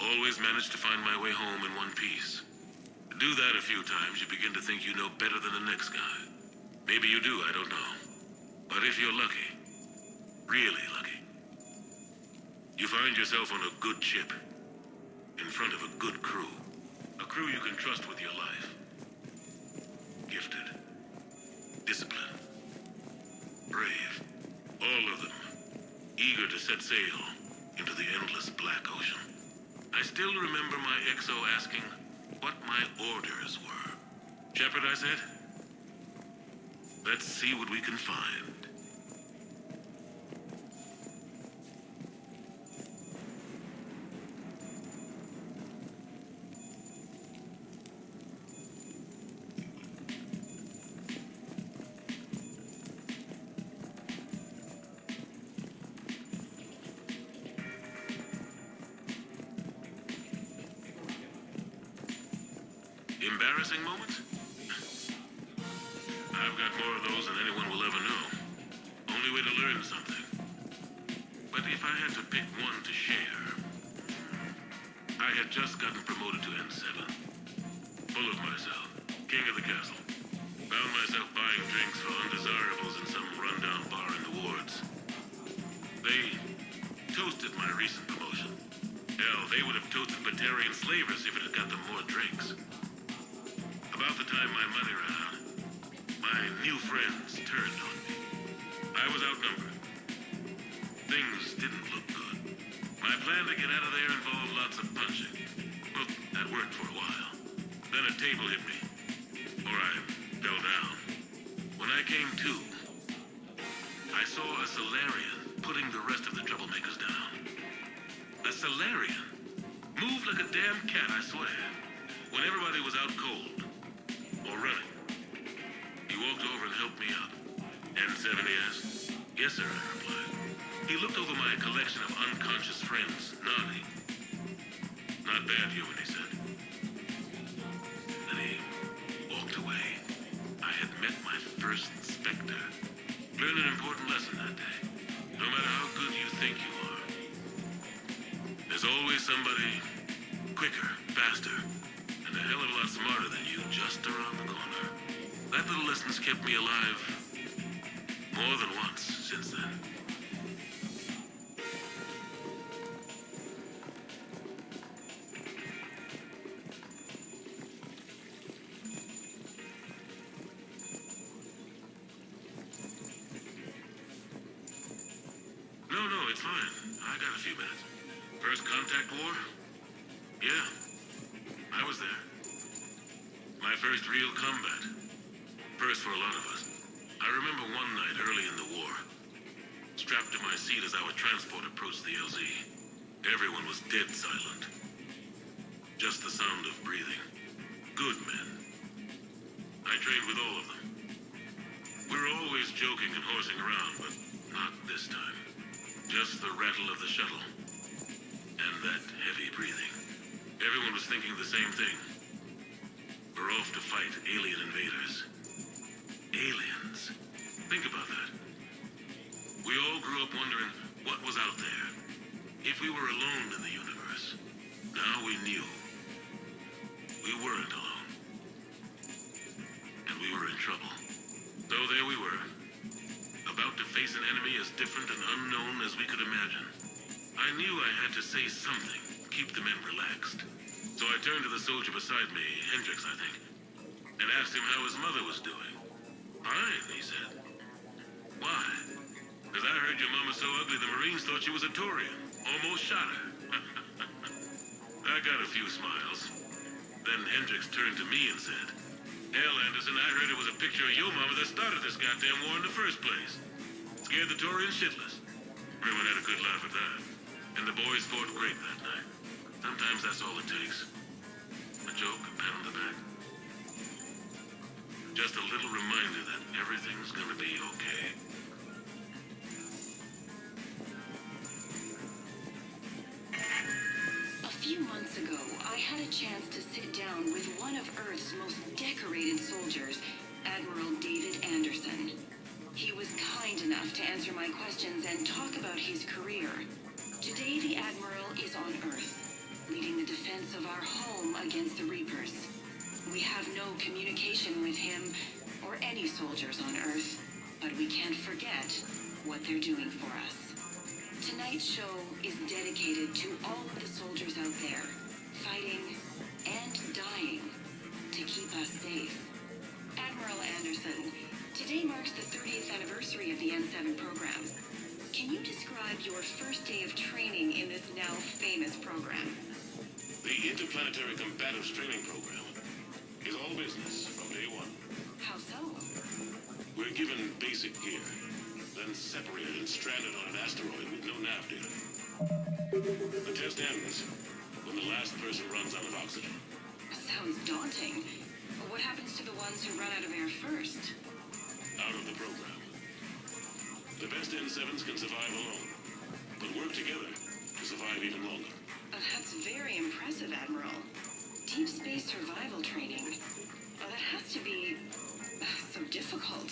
Always managed to find my way home in one piece. Do that a few times, you begin to think you know better than the next guy. Maybe you do, I don't know. But if you're lucky, really lucky, you find yourself on a good ship, in front of a good crew. A crew you can trust with your life. Gifted. Disciplined. Brave. All of them. Eager to set sail into the endless black ocean. I still remember my XO asking what my orders were. Shepard, I said, let's see what we can find. Embarrassing moments? I've got more of those than anyone will ever know. Only way to learn something. But if I had to pick one to share, I had just gotten promoted to N7. Full of myself. King of the castle. Found myself buying drinks for undesirables in some rundown bar in the wards. They toasted my recent promotion. Hell, they would have toasted Batarian slavers if it had got them more drinks. About the time my money ran out, my new friends turned on me. I was outnumbered. Things didn't look good. My plan to get out of there involved lots of punching. Well, that worked for a while. Then a table hit me. Or I fell down. When I came to, I saw a Salarian putting the rest of the troublemakers down. A Salarian? Moved like a damn cat, I swear. When everybody was out cold. Or running. He walked over and helped me up. N7, he asked. Yes, sir, I replied. He looked over my collection of unconscious friends, nodding. bad human, he said. Then he walked away. I had met my first Spectre. Learned an important lesson that day. No matter how good you think you are, there's always somebody quicker, faster, and a hell of a lot smarter than you just around the corner. That little lesson's kept me alive more than once since then. No, it's fine. I got a few minutes. First contact war? Yeah, I was there. My first real combat. First for a lot of us. I remember one night early in the war, strapped to my seat as our transport approached the LZ. Everyone was dead silent. Just the sound of breathing. Good men. I trained with all of them. We were always joking and horsing around, but not this time. Just the rattle of the shuttle. And that heavy breathing. Everyone was thinking the same thing. We're off to fight alien invaders. Aliens. Think about that. We all grew up wondering what was out there. If we were alone in the universe. Now we knew. We weren't alone. And we were in trouble. So there we were. About to face an enemy as different and unknown as we could imagine. I knew I had to say something, keep the men relaxed. So I turned to the soldier beside me, Hendricks, I think, and asked him how his mother was doing. Fine, he said. Why? Because I heard your mama's so ugly the Marines thought she was a Taurian. Almost shot her. I got a few smiles. Then Hendricks turned to me and said, Hell, Anderson, I heard it was a picture of your mama that started this goddamn war in the first place. Scared the Taurians shitless. Everyone had a good laugh at that. And the boys fought great that night. Sometimes that's all it takes. A joke, a pat on the back. Just a little reminder that everything's gonna be okay. A few months ago, I had a chance to sit down with one of Earth's most decorated soldiers, Admiral David Anderson. He was kind enough to answer my questions and talk about his career. Today, the Admiral is on Earth, leading the defense of our home against the Reapers. We have no communication with him or any soldiers on Earth, but we can't forget what they're doing for us. Tonight's show is dedicated to all of the soldiers out there, fighting and dying to keep us safe. Admiral Anderson, today marks the 30th anniversary of the N7 program. Can you describe your first day of training in this now famous program? The Interplanetary Combatives Training Program is all business from day one. How so? We're given basic gear, then separated and stranded on an asteroid with no nav data. The test ends when the last person runs out of oxygen. Sounds daunting. What happens to the ones who run out of air first? Out of the program. The best N7s can survive alone, but work together to survive even longer. That's very impressive, Admiral. Deep space survival training. That has to be so difficult.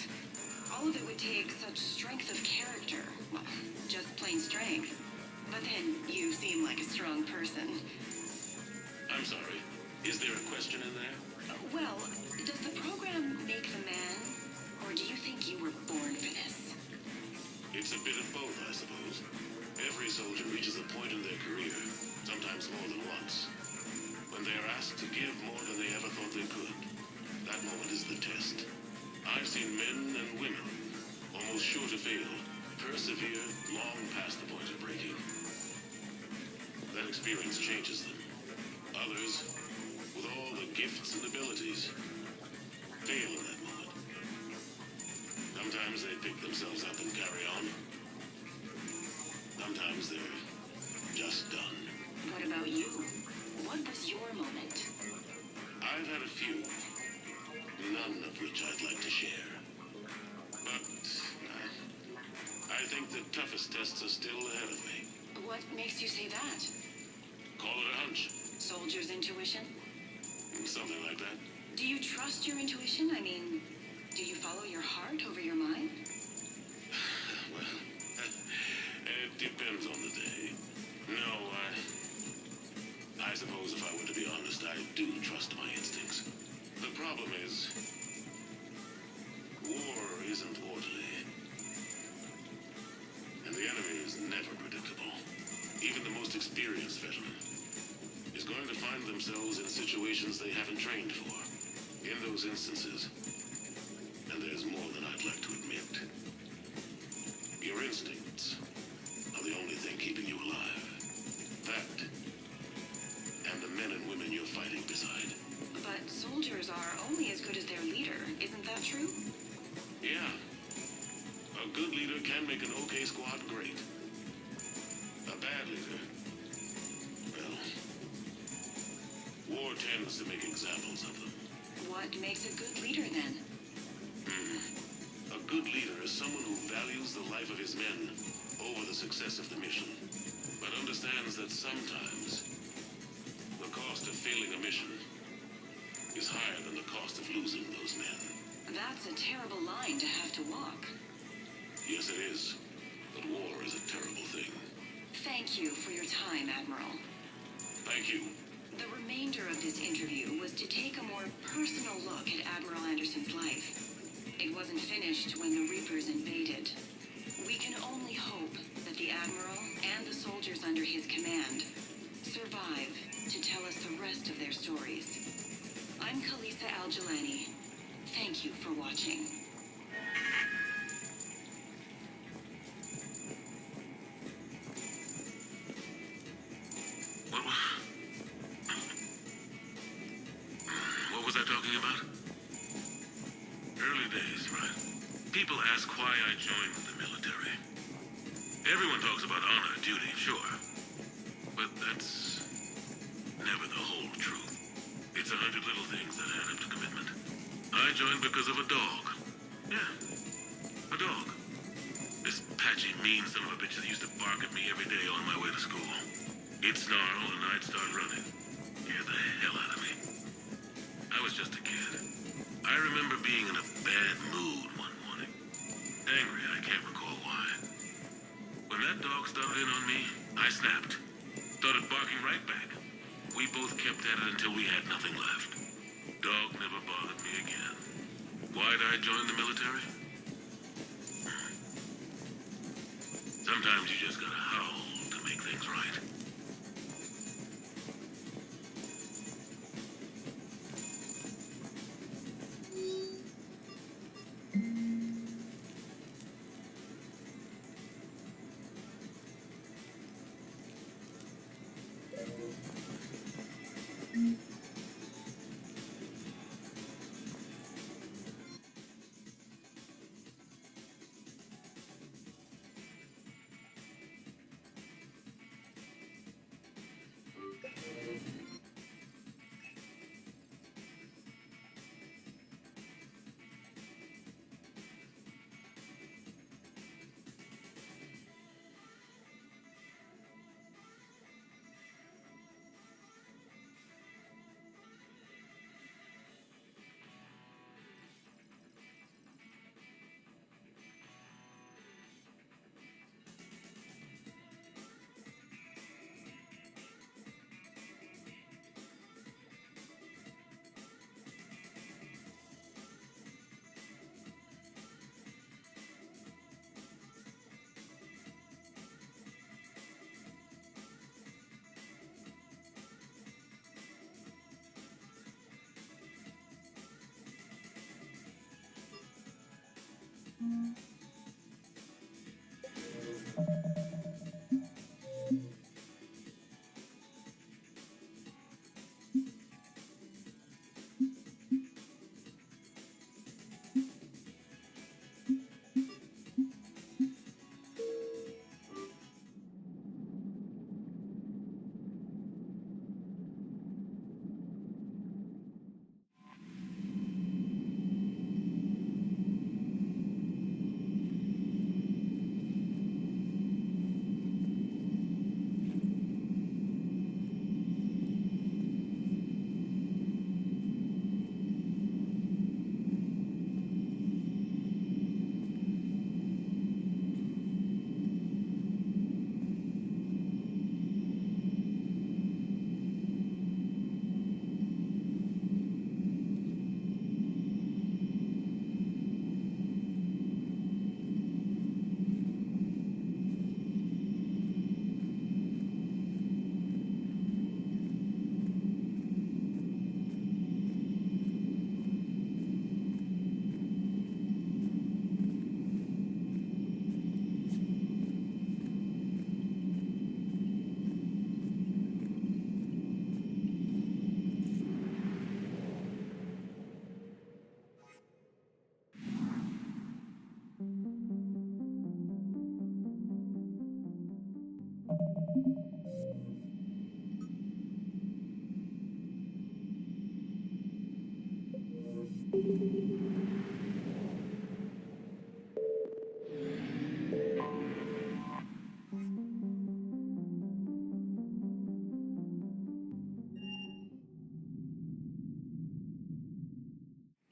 All of it would take such strength of character. Well, just plain strength. But then you seem like a strong person. I'm sorry. Is there a question in there? Well, does the program make the man? Or do you think you were born for this? It's a bit of both, I suppose. Every soldier reaches a point in their career, sometimes more than once, when they are asked to give more than they ever thought they could. That moment is the test. I've seen men and women, almost sure to fail, persevere long past the point of breaking. That experience changes them. Others, with all the gifts and abilities, fail in that moment. Sometimes they pick themselves up and carry on. Sometimes they're just done. What about you? What was your moment? I've had a few, none of which I'd like to share. But I think the toughest tests are still ahead of me. What makes you say that? Call it a hunch. Soldier's intuition? Something like that. Do you trust your intuition? I mean, do you follow your heart over your mind? Well, it depends on the day. No, I suppose if I were to be honest, I do trust my instincts. The problem is, war isn't orderly. And the enemy is never predictable. Even the most experienced veteran is going to find themselves in situations they haven't trained for. In those instances, and there's more than I'd like to admit, your instincts are the only thing keeping you alive. That, and the men and women you're fighting beside. But soldiers are only as good as their leader, isn't that true? Yeah. A good leader can make an okay squad great. A bad leader, well, war tends to make examples of them. What makes a good leader, then? A good leader is someone who values the life of his men over the success of the mission, but understands that sometimes the cost of failing a mission is higher than the cost of losing those men. That's a terrible line to have to walk. Yes, it is. But war is a terrible thing. Thank you for your time, Admiral. Thank you. The remainder of this interview was to take a more personal look at Admiral Anderson's life. It wasn't finished when the Reapers invaded. We can only hope that the Admiral and the soldiers under his command survive to tell us the rest of their stories. I'm Khalisah Al-Jilani. Thank you for watching. What was I talking about? Early days, right? People ask why I joined the military. Everyone talks about honor, duty, sure. But that's never the whole truth. It's 100 little things that add up to commitment. I joined because of a dog. Yeah, a dog. This patchy, mean son of a bitch that used to bark at me every day on my way to school. He'd snarl and I'd start running. Scare the hell out of me. I was just a kid. I remember being in a bad mood one morning. Angry, I can't recall why. When that dog started in on me, I snapped. Started barking right back. We both kept at it until we had nothing left. Dog never bothered me again. Why'd I join the military? Sometimes you just gotta howl to make things right.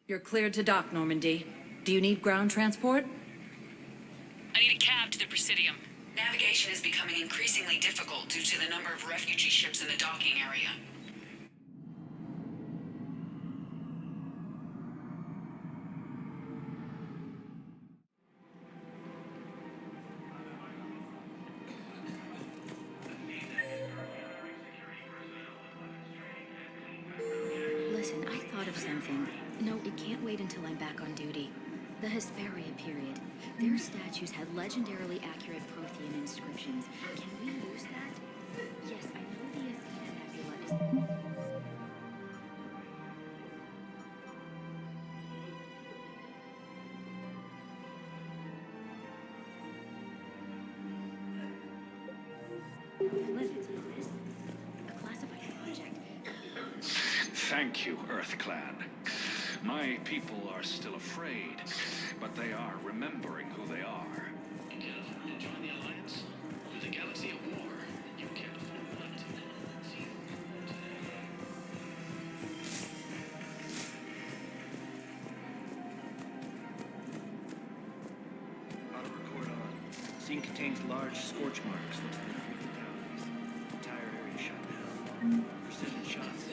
You're cleared to dock, Normandy. Do you need ground transport? I need a cab to the Presidium. Navigation is becoming increasingly difficult due to the number of refugee ships in the docking area. Listen, I thought of something. No, it can't wait until I'm back on duty. The Hesperia period. Their statues had legendarily accurate Prothean inscriptions. Can we use that? Yes, I know the Athena Nebula is... A classified project. Thank you, Earth Clan. My people are still afraid, but they are remembering who they are. To join the Alliance? With a galaxy at war, you can't afford not to. Auto-record on. Scene contains large scorch marks. Looks like fatalities. Entire area shut down. Precision shots.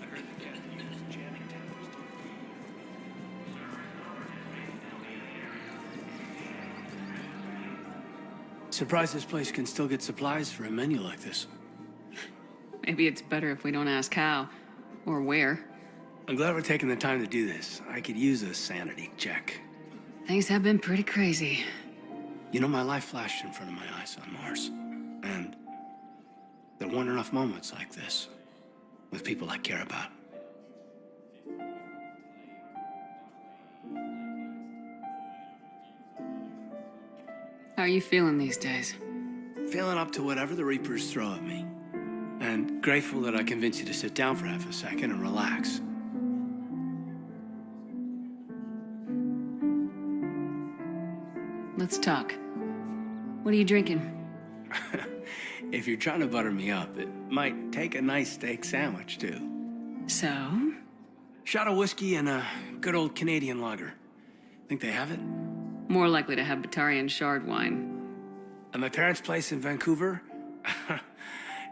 I heard the captain use jamming towers to... Surprised this place can still get supplies for a menu like this. Maybe it's better if we don't ask how. Or where. I'm glad we're taking the time to do this. I could use a sanity check. Things have been pretty crazy. You know, my life flashed in front of my eyes on Mars. And there weren't enough moments like this with people I care about. How are you feeling these days? Feeling up to whatever the Reapers throw at me. And grateful that I convinced you to sit down for half a second and relax. Let's talk. What are you drinking? If you're trying to butter me up, it might take a nice steak sandwich, too. So? Shot of whiskey and a good old Canadian lager. Think they have it? More likely to have Batarian shard wine. At my parents' place in Vancouver,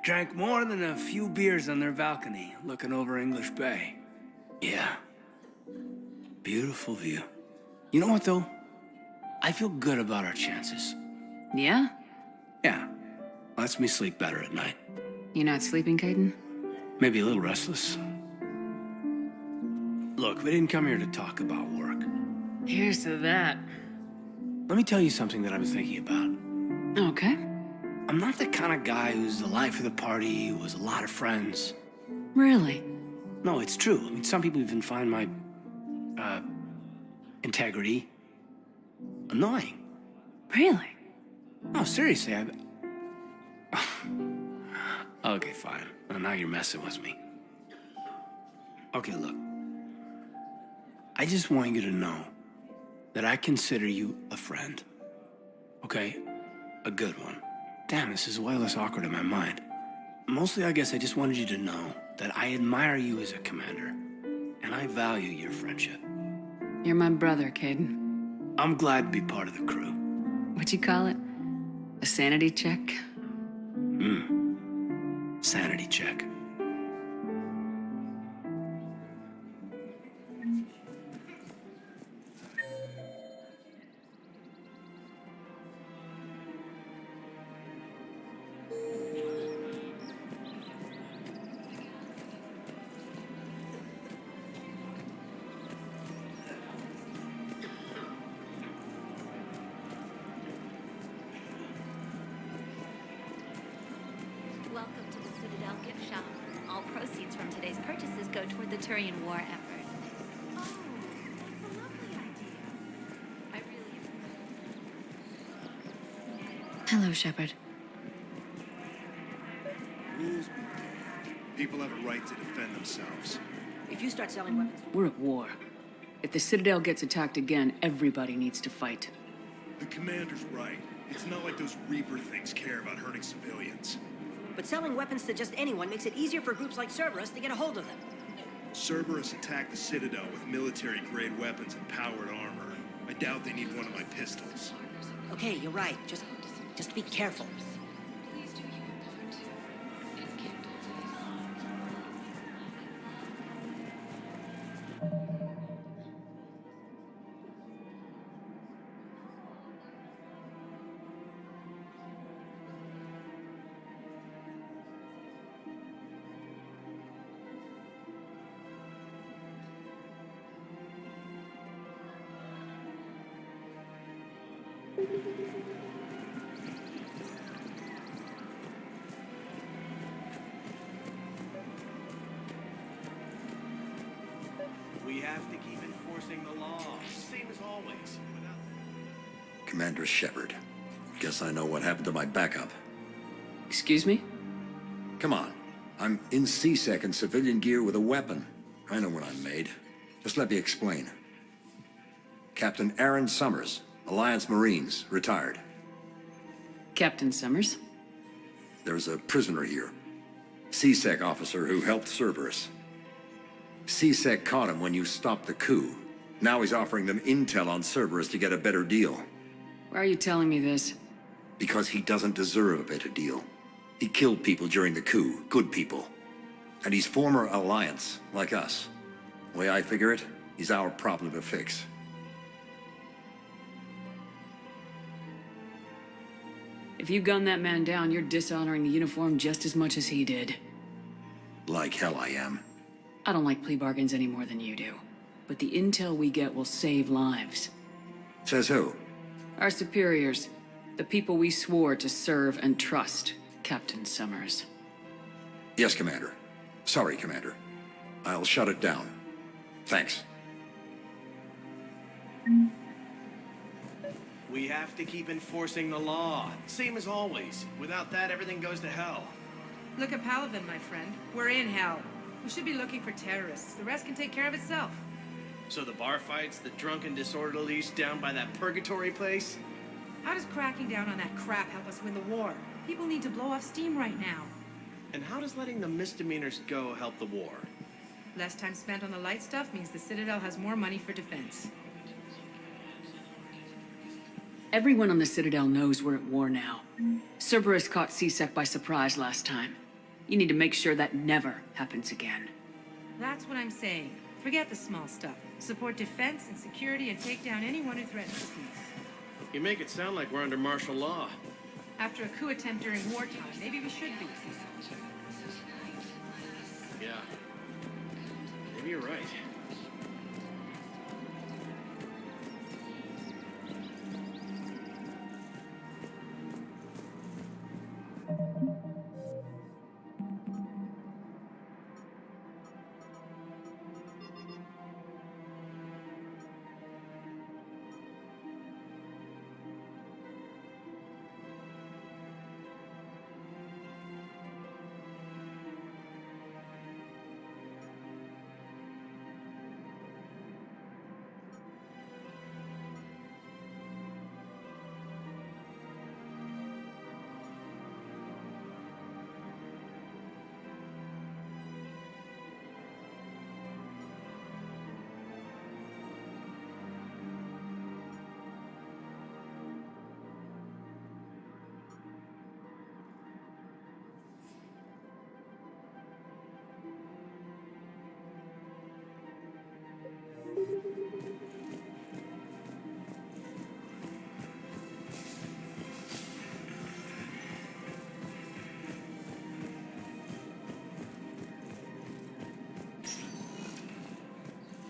drank more than a few beers on their balcony, looking over English Bay. Yeah. Beautiful view. You know what, though? I feel good about our chances. Yeah? Yeah. Lets me sleep better at night. You not sleeping, Caden? Maybe a little restless. Look, we didn't come here to talk about work. Here's to that. Let me tell you something that I was thinking about. Okay. I'm not the kind of guy who's the life of the party, who has a lot of friends. Really? No, it's true. I mean, some people even find my, integrity annoying. Really? No, seriously, Okay, fine. Well, now you're messing with me. Okay, look. I just want you to know that I consider you a friend. Okay? A good one. Damn, this is way less awkward in my mind. Mostly, I guess I just wanted you to know that I admire you as a commander, and I value your friendship. You're my brother, Caden. I'm glad to be part of the crew. What'd you call it? A sanity check? Sanity check. Welcome to the Citadel gift shop. All proceeds from today's purchases go toward the Turian war effort. Oh, that's a lovely idea. I really Hello, Shepard. Rules be damned. People have a right to defend themselves. If you start selling weapons... We're at war. If the Citadel gets attacked again, everybody needs to fight. The commander's right. It's not like those Reaper things care about hurting civilians. But selling weapons to just anyone makes it easier for groups like Cerberus to get a hold of them. Cerberus attacked the Citadel with military-grade weapons and powered armor. I doubt they need one of my pistols. Okay, you're right. Just be careful. We have to keep enforcing the law, same as always. Commander Shepard. Guess I know what happened to my backup. Excuse me? Come on. I'm in C-Sec in civilian gear with a weapon. I know what I'm made. Just let me explain. Captain Aaron Summers, Alliance Marines, retired. Captain Summers? There's a prisoner here. C-Sec officer who helped Cerberus. C-Sec caught him when you stopped the coup. Now he's offering them intel on Cerberus to get a better deal. Why are you telling me this? Because he doesn't deserve a better deal. He killed people during the coup, good people. And he's former Alliance, like us. The way I figure it, he's our problem to fix. If you gun that man down, you're dishonoring the uniform just as much as he did. Like hell I am. I don't like plea bargains any more than you do. But the intel we get will save lives. Says who? Our superiors. The people we swore to serve and trust, Captain Summers. Yes, Commander. Sorry, Commander. I'll shut it down. Thanks. We have to keep enforcing the law, same as always. Without that, everything goes to hell. Look at Paladin, my friend. We're in hell. We should be looking for terrorists. The rest can take care of itself. So the bar fights, the drunken disorderlies down by that purgatory place? How does cracking down on that crap help us win the war? People need to blow off steam right now. And how does letting the misdemeanors go help the war? Less time spent on the light stuff means the Citadel has more money for defense. Everyone on the Citadel knows we're at war now. Cerberus caught C-Sec by surprise last time. You need to make sure that never happens again. That's what I'm saying. Forget the small stuff. Support defense and security and take down anyone who threatens the peace. You make it sound like we're under martial law. After a coup attempt during wartime, maybe we should be. Yeah. Maybe you're right.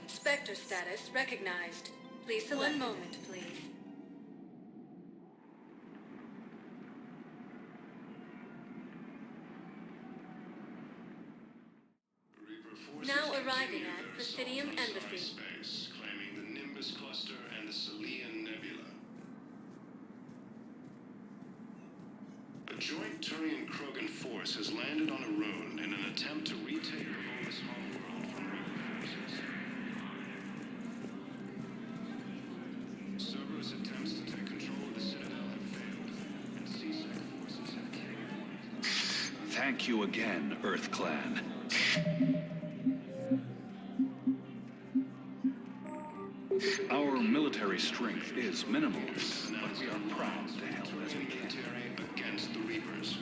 Spectre status recognized. Please select. One moment, please. Now arriving at Presidium Embassy. Space, claiming the Nimbus Cluster and the Selian Nebula. A joint Turian Krogan force has landed on Arun in an attempt to retake the Volus homeworld from Reaper forces. Cerberus attempts to take control of the Citadel have failed, and C-Sec forces have killed. Thank you again, Earth Clan. Our military strength is minimal, but we are proud to help as we can. Against the Reapers.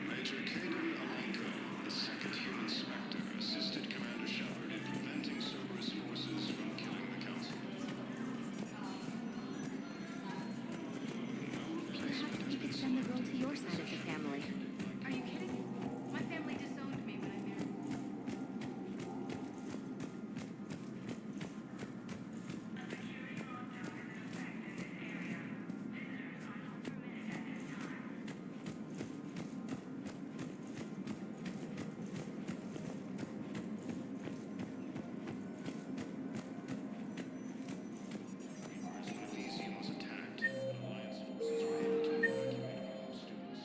Major Kagan Alenko, the second human Spectre, assisted Commander Shepard in preventing Cerberus forces from killing the Council. Perhaps we could send the girl to your side of the family. Are you kidding? My family disowned me when I married. Elysium was attacked. Alliance forces were able to evacuate all students.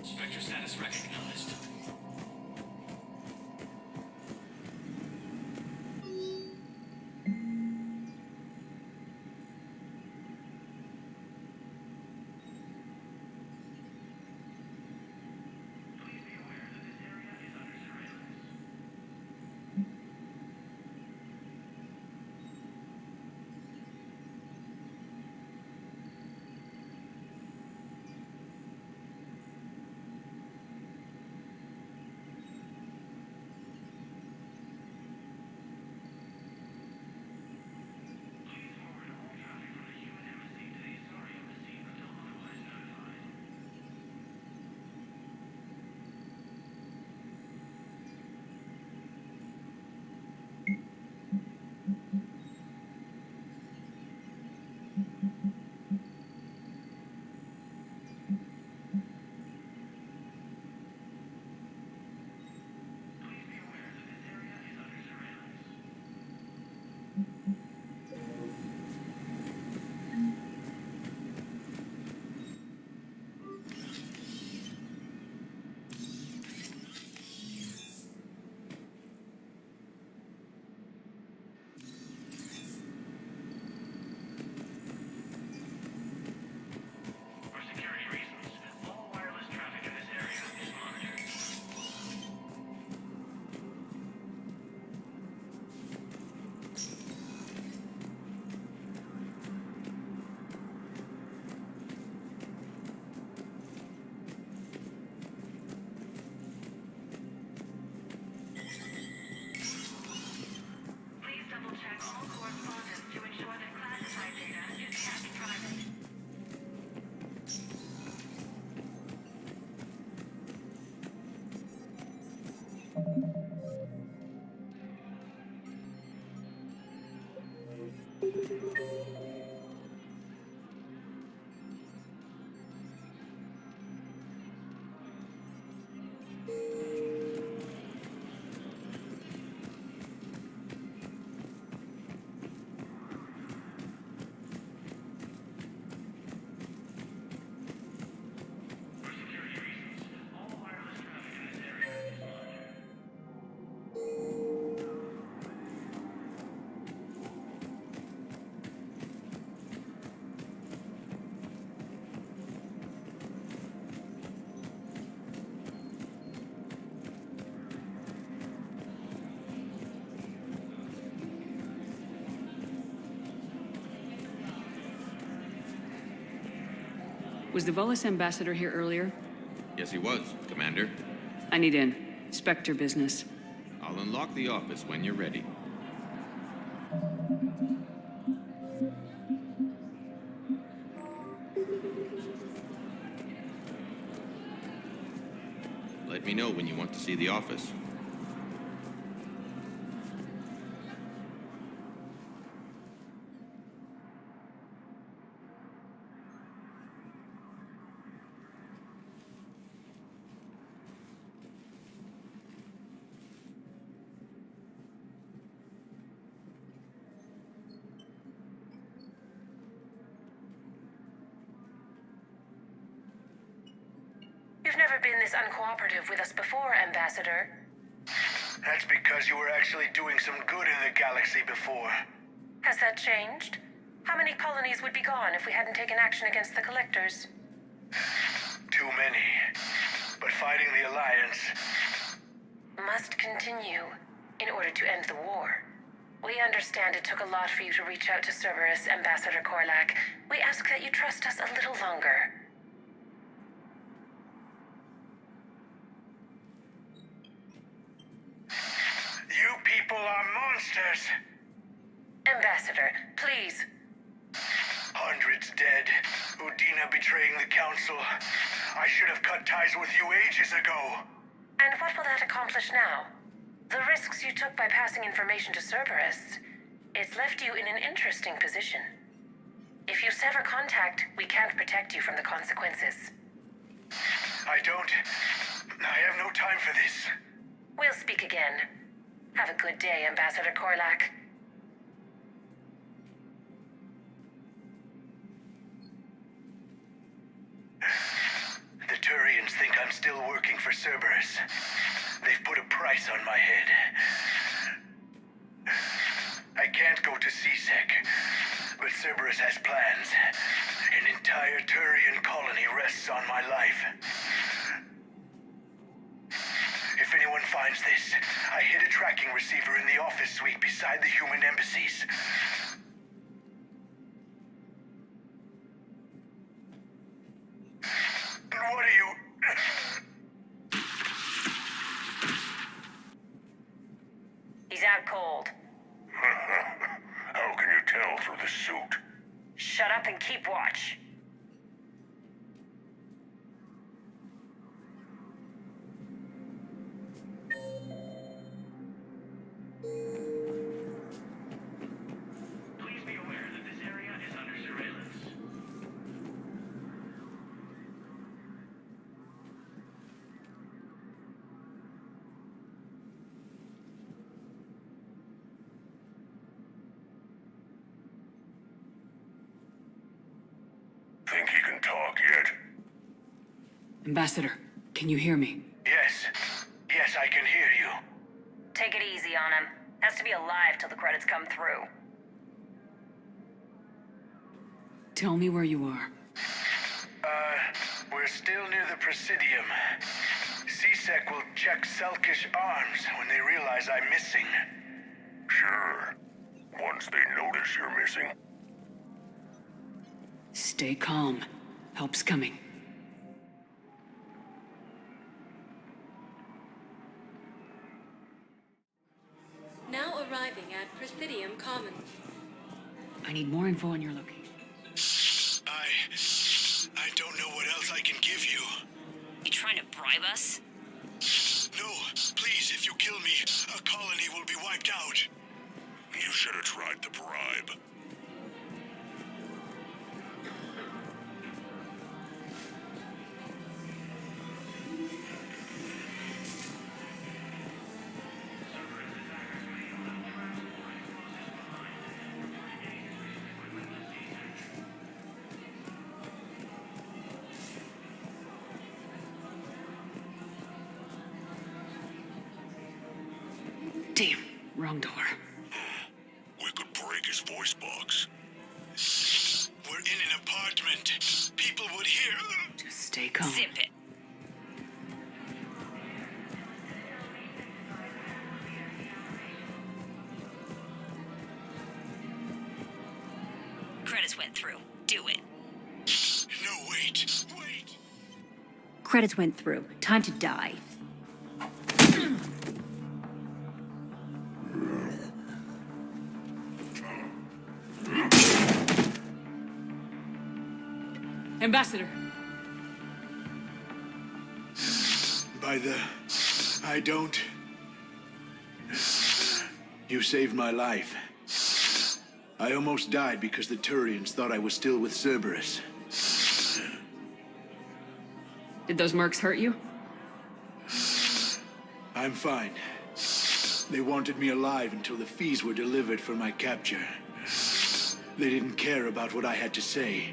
Spectre status recognized. Was the Volus ambassador here earlier? Yes, he was, Commander. I need in. Spectre business. I'll unlock the office when you're ready. to see the office. You've never been this uncooperative with us before, Ambassador. That's because you were actually doing some good in the galaxy before. Has that changed? How many colonies would be gone if we hadn't taken action against the Collectors? Too many. But fighting the Alliance must continue in order to end the war. We understand it took a lot for you to reach out to Cerberus, Ambassador Korlak. We ask that you trust us a little longer. You people are monsters! Ambassador, please. Hundreds dead. Udina betraying the Council. I should have cut ties with you ages ago. And what will that accomplish now? The risks you took by passing information to Cerberus. It's left you in an interesting position. If you sever contact, we can't protect you from the consequences. I have no time for this. We'll speak again. Have a good day, Ambassador Korlak. The Turians think I'm still working for Cerberus. They've put a price on my head. I can't go to C-Sec, but Cerberus has plans. An entire Turian colony rests on my life. If anyone finds this, I hid a tracking receiver in the office suite beside the human embassies. What are you... He's out cold. How can you tell through the suit? Shut up and keep watch. Please be aware that this area is under surveillance. Think he can talk yet? Ambassador, can you hear me? Yes. Yes, I can hear you. Take it easy on him. Has to be alive till the credits come through. Tell me where you are. We're still near the Presidium. C-Sec will check Selkish arms when they realize I'm missing. Sure. Once they notice you're missing. Stay calm. Help's coming. Now arriving at Presidium Commons. I need more info on your location. I don't know what else I can give you. You trying to bribe us? No, please, if you kill me, a colony will be wiped out. You should have tried the bribe. Damn, wrong door. We could break his voice box. We're in an apartment. People would hear. Just stay calm. Zip it. Credits went through. Do it. No, wait. Wait. Credits went through. Time to die. Ambassador! By the I don't. You saved my life. I almost died because the Turians thought I was still with Cerberus. Did those mercs hurt you? I'm fine. They wanted me alive until the fees were delivered for my capture. They didn't care about what I had to say.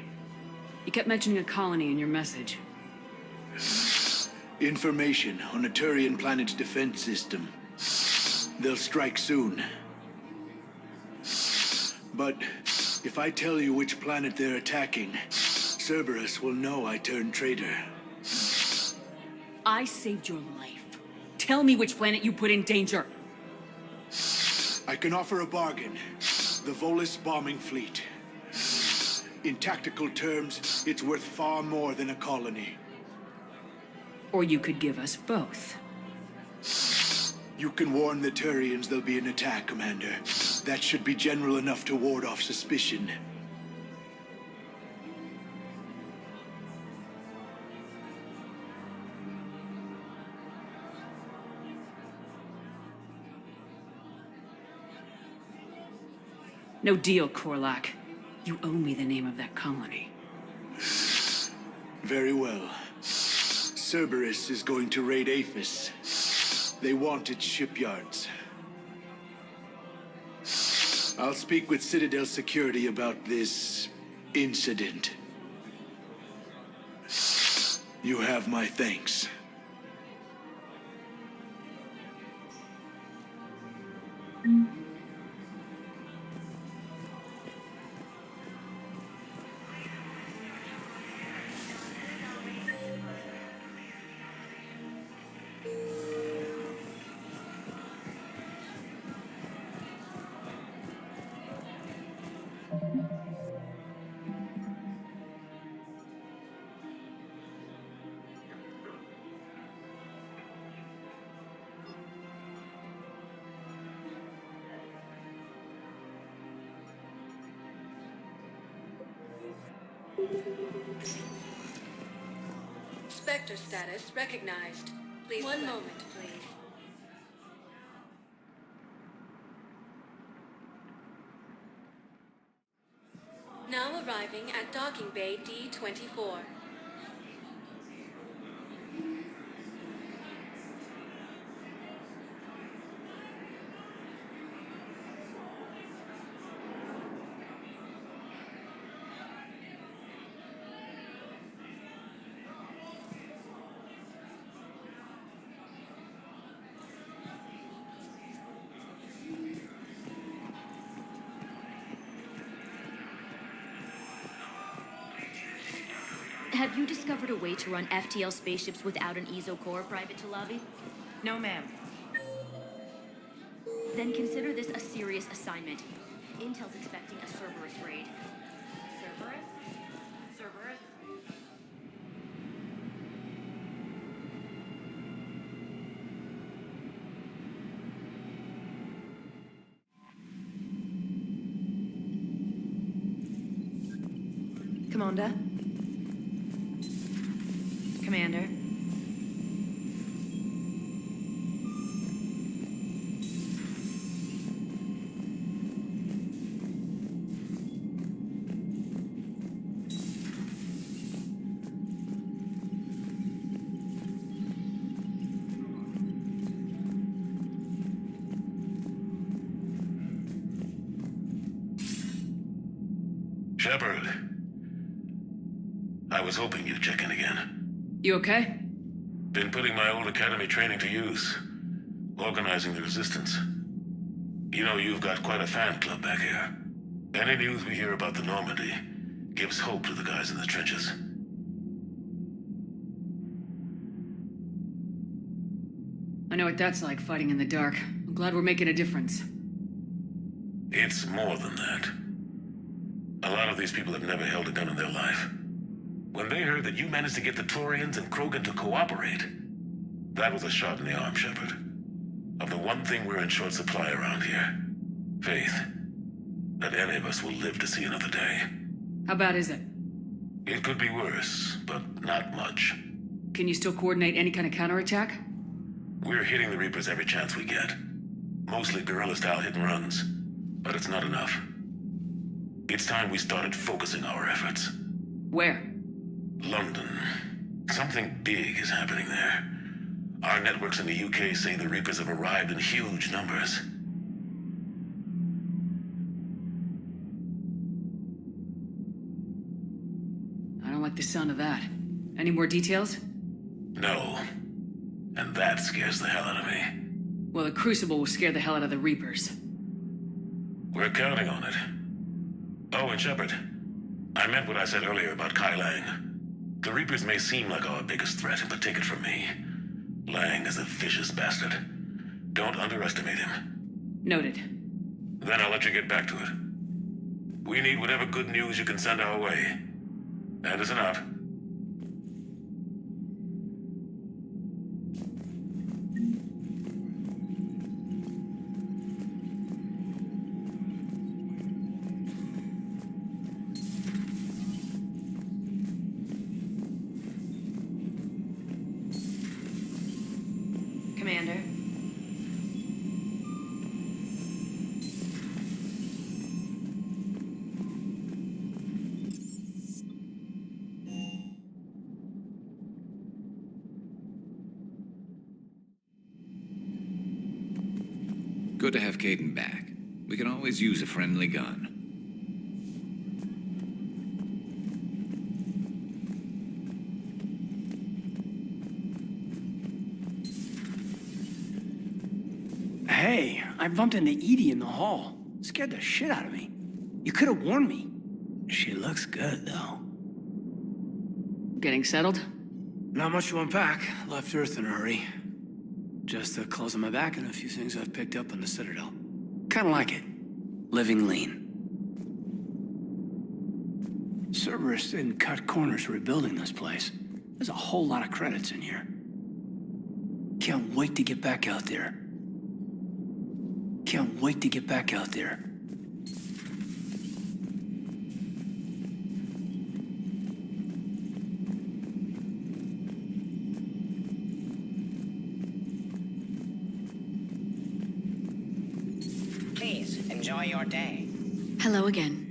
You kept mentioning a colony in your message. Information on a Turian planet's defense system. They'll strike soon. But if I tell you which planet they're attacking, Cerberus will know I turned traitor. I saved your life. Tell me which planet you put in danger. I can offer a bargain. The Volus bombing fleet. In tactical terms, it's worth far more than a colony. Or you could give us both. You can warn the Turians there'll be an attack, Commander. That should be general enough to ward off suspicion. No deal, Korlak. You owe me the name of that colony. Very well. Cerberus is going to raid Aphis. They want its shipyards. I'll speak with Citadel Security about this incident. You have my thanks. Spectre status recognized. Please. One moment, please. Now arriving at docking bay D-24. Have you discovered a way to run FTL spaceships without an ESO core, Private Talavi? No, ma'am. Then consider this a serious assignment. Intel's expecting a Cerberus raid. Cerberus? Cerberus? Commander? Commander? Shepard. I was hoping you'd check in again. You okay? Been putting my old academy training to use. Organizing the resistance. You know, you've got quite a fan club back here. Any news we hear about the Normandy gives hope to the guys in the trenches. I know what that's like, fighting in the dark. I'm glad we're making a difference. It's more than that. A lot of these people have never held a gun in their life. When they heard that you managed to get the Turians and Krogan to cooperate, that was a shot in the arm, Shepard. Of the one thing we're in short supply around here. Faith. That any of us will live to see another day. How bad is it? It could be worse, but not much. Can you still coordinate any kind of counterattack? We're hitting the Reapers every chance we get. Mostly guerrilla-style hit-and-runs, but it's not enough. It's time we started focusing our efforts. Where? London. Something big is happening there. Our networks in the UK say the Reapers have arrived in huge numbers. I don't like the sound of that. Any more details? No. And that scares the hell out of me. Well, the Crucible will scare the hell out of the Reapers. We're counting on it. Oh, and Shepard, I meant what I said earlier about Kai Lang. The Reapers may seem like our biggest threat, but take it from me. Lang is a vicious bastard. Don't underestimate him. Noted. Then I'll let you get back to it. We need whatever good news you can send our way. Anderson out. Commander. Good to have Caden back. We can always use a friendly gun. Hey, I bumped into Edie in the hall. Scared the shit out of me. You could have warned me. She looks good, though. Getting settled? Not much to unpack. Left Earth in a hurry. Just the clothes on my back and a few things I've picked up on the Citadel. Kinda like it. Living lean. Cerberus didn't cut corners rebuilding this place. There's a whole lot of credits in here. Can't wait to get back out there. Can't wait to get back out there. Please, enjoy your day. Hello again.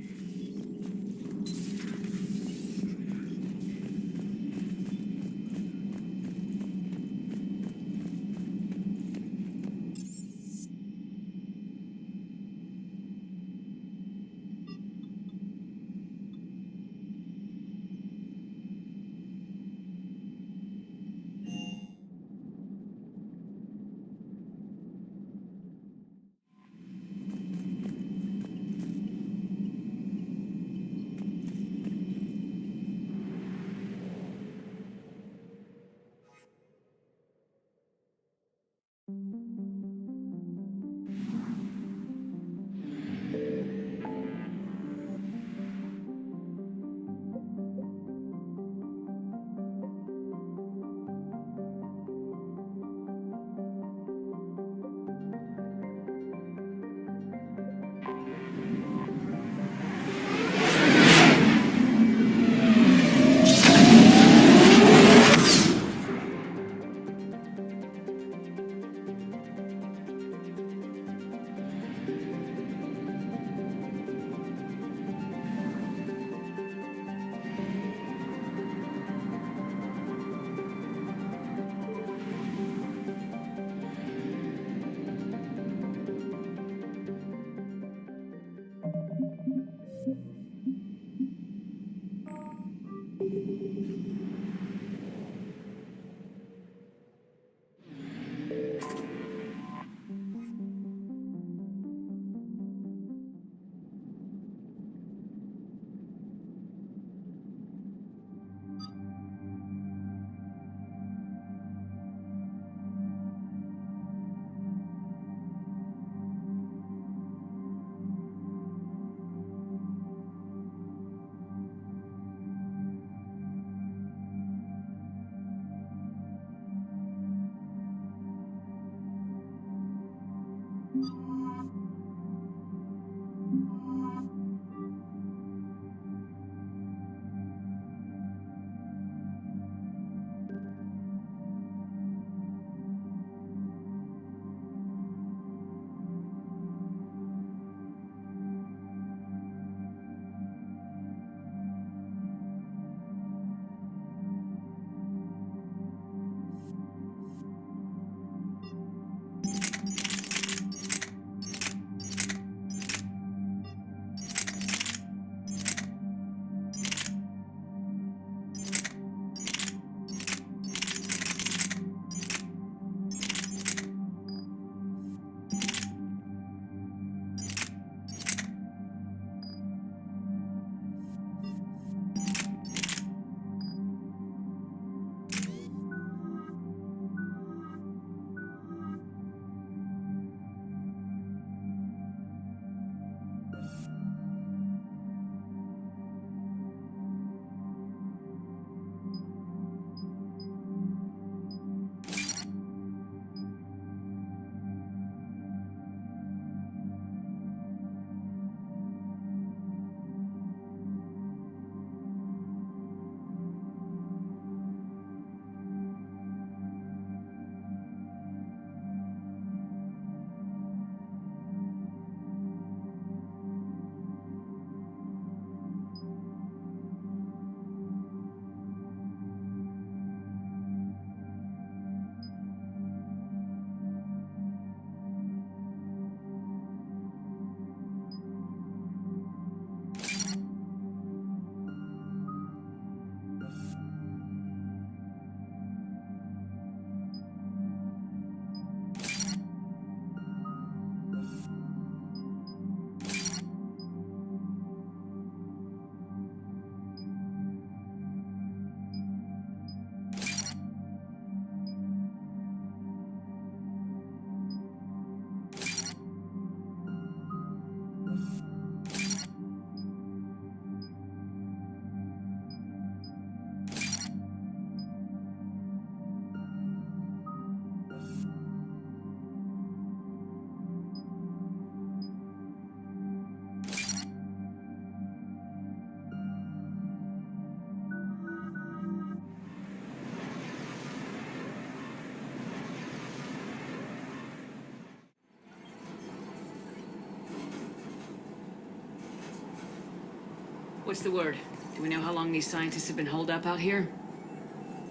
What's the word? Do we know how long these scientists have been holed up out here?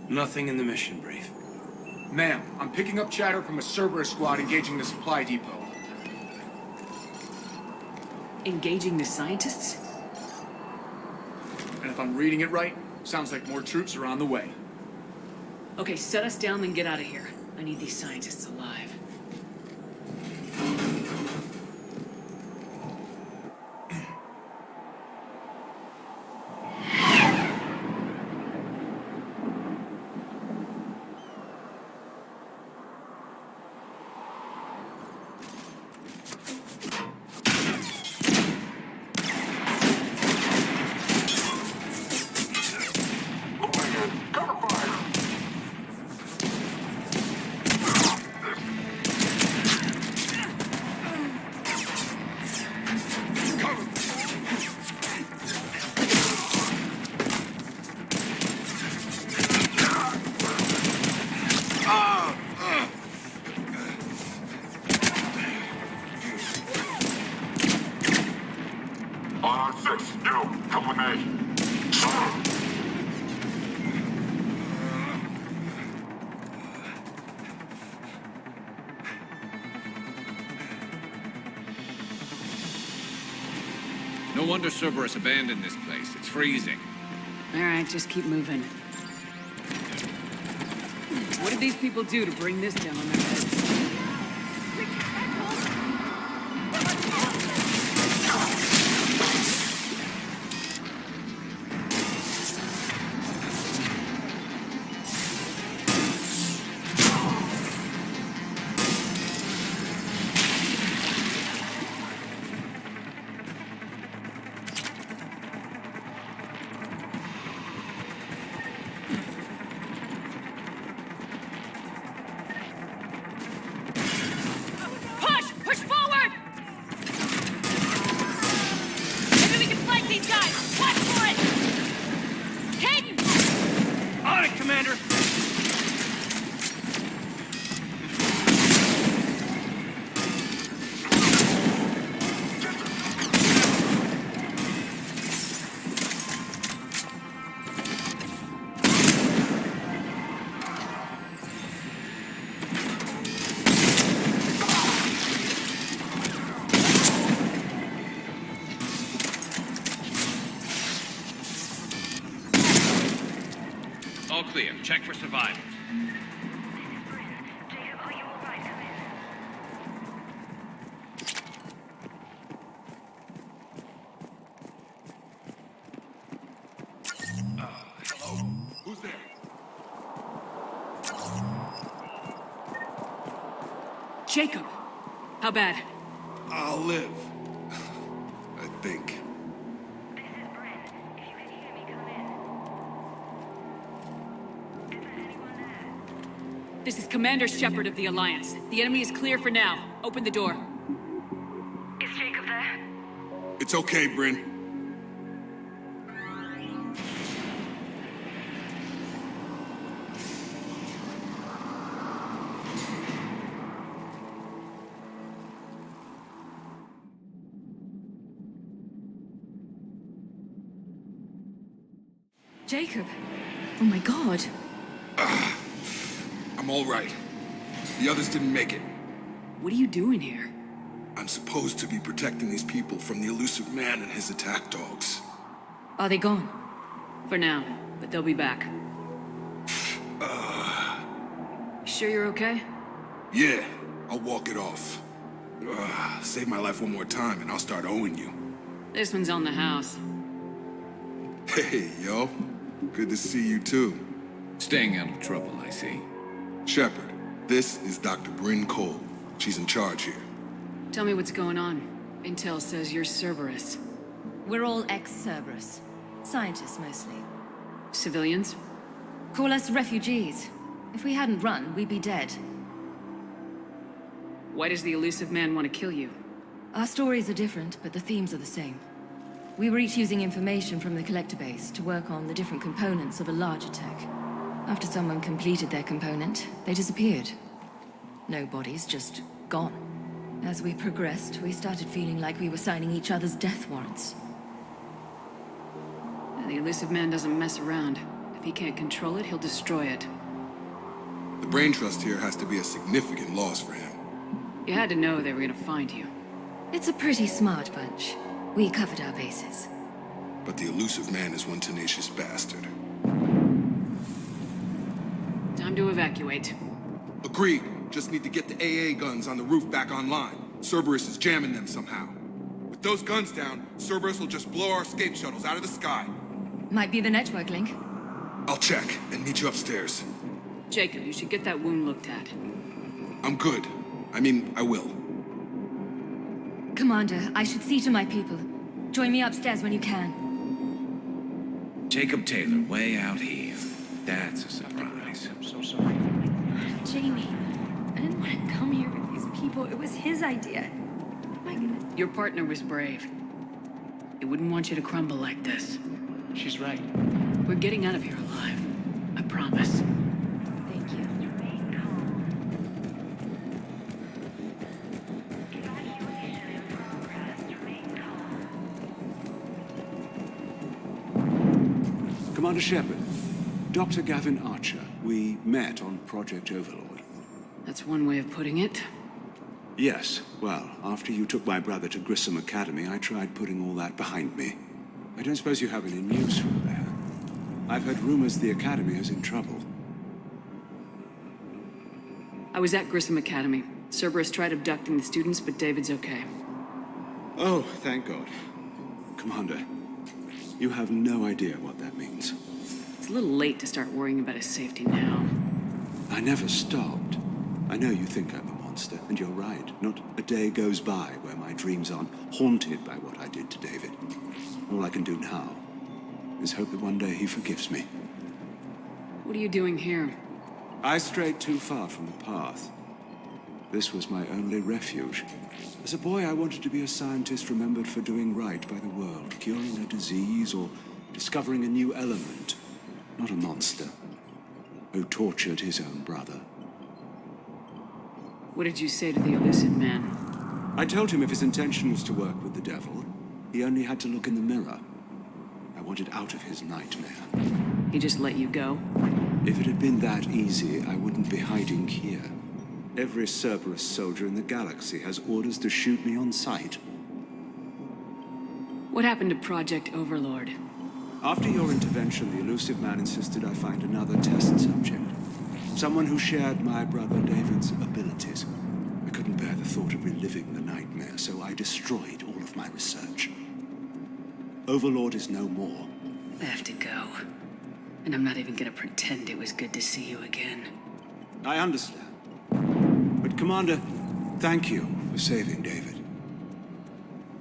Nothing in the mission brief. Ma'am, I'm picking up chatter from a Cerberus squad engaging the supply depot. Engaging the scientists? And if I'm reading it right, sounds like more troops are on the way. Okay, set us down, then get out of here. I need these scientists alive. No wonder Cerberus abandoned this place. It's freezing. All right, just keep moving. What did these people do to bring this down on their heads? All clear. Check for survivors. Jacob, are you alright? Come in. Hello? Who's there? Jacob! How bad? I'll live. I think. This is Bryn. If you can hear me, come in. Is there anyone there? This is Commander Shepard of the Alliance. The enemy is clear for now. Open the door. Is Jacob there? It's okay, Bryn. Jacob. Oh my god. I'm all right. The others didn't make it. What are you doing here? I'm supposed to be protecting these people from the elusive man and his attack dogs. Are they gone? For now, but they'll be back. Sure you're okay? Yeah, I'll walk it off. Save my life one more time and I'll start owing you. This one's on the house. Hey, yo. Good to see you too. Staying out of trouble, I see. Shepard, this is Dr. Bryn Cole. She's in charge here. Tell me what's going on. Intel says you're Cerberus. We're all ex-Cerberus. Scientists, mostly. Civilians? Call us refugees. If we hadn't run, we'd be dead. Why does the elusive man want to kill you? Our stories are different, but the themes are the same. We were each using information from the collector base to work on the different components of a larger tech. After someone completed their component, they disappeared. No bodies, just gone. As we progressed, we started feeling like we were signing each other's death warrants. The elusive man doesn't mess around. If he can't control it, he'll destroy it. The brain trust here has to be a significant loss for him. You had to know they were gonna find you. It's a pretty smart bunch. We covered our bases. But the elusive man is one tenacious bastard. Time to evacuate. Agreed. Just need to get the AA guns on the roof back online. Cerberus is jamming them somehow. With those guns down, Cerberus will just blow our escape shuttles out of the sky. Might be the network link. I'll check and meet you upstairs. Jacob, you should get that wound looked at. I'm good. I mean, I will. Commander, I should see to my people. Join me upstairs when you can. Jacob Taylor, way out here. That's a surprise. I'm so sorry. Jamie, I didn't want to come here with these people. It was his idea. My goodness. Your partner was brave. He wouldn't want you to crumble like this. She's right. We're getting out of here alive. I promise. Thank you. Commander Shepard, Dr. Gavin Archer. We met on Project Overlord. That's one way of putting it. Yes, well, after you took my brother to Grissom Academy, I tried putting all that behind me. I don't suppose you have any news from there. I've heard rumors the Academy is in trouble. I was at Grissom Academy. Cerberus tried abducting the students, but David's okay. Oh, thank God. Commander, you have no idea what that means. It's a little late to start worrying about his safety now. I never stopped. I know you think I'm a monster, and you're right. Not a day goes by where my dreams aren't haunted by what I did to David. All I can do now is hope that one day he forgives me. What are you doing here? I strayed too far from the path. This was my only refuge. As a boy, I wanted to be a scientist remembered for doing right by the world, curing a disease or discovering a new element. Not a monster who tortured his own brother. What did you say to the elusive man? I told him if his intention was to work with the devil, he only had to look in the mirror. I wanted out of his nightmare. He just let you go? If it had been that easy, I wouldn't be hiding here. Every Cerberus soldier in the galaxy has orders to shoot me on sight. What happened to Project Overlord? After your intervention, the elusive man insisted I find another test subject. Someone who shared my brother David's abilities. I couldn't bear the thought of reliving the nightmare, so I destroyed all of my research. Overlord is no more. I have to go. And I'm not even gonna pretend it was good to see you again. I understand. But Commander, thank you for saving David.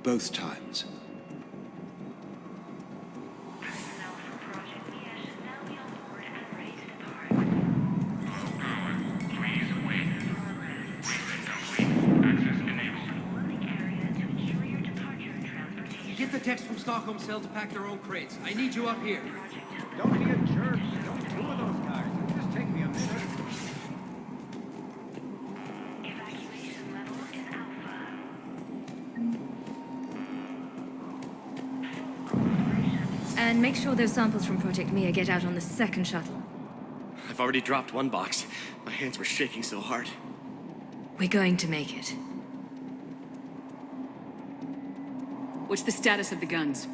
Both times. Get the text from Stockholm Cell to pack their own crates. I need you up here. Don't be a jerk. Don't fool with those guys. It'll just take me a minute. And make sure those samples from Project Mia get out on the second shuttle. I've already dropped one box. My hands were shaking so hard. We're going to make it. What's the status of the guns?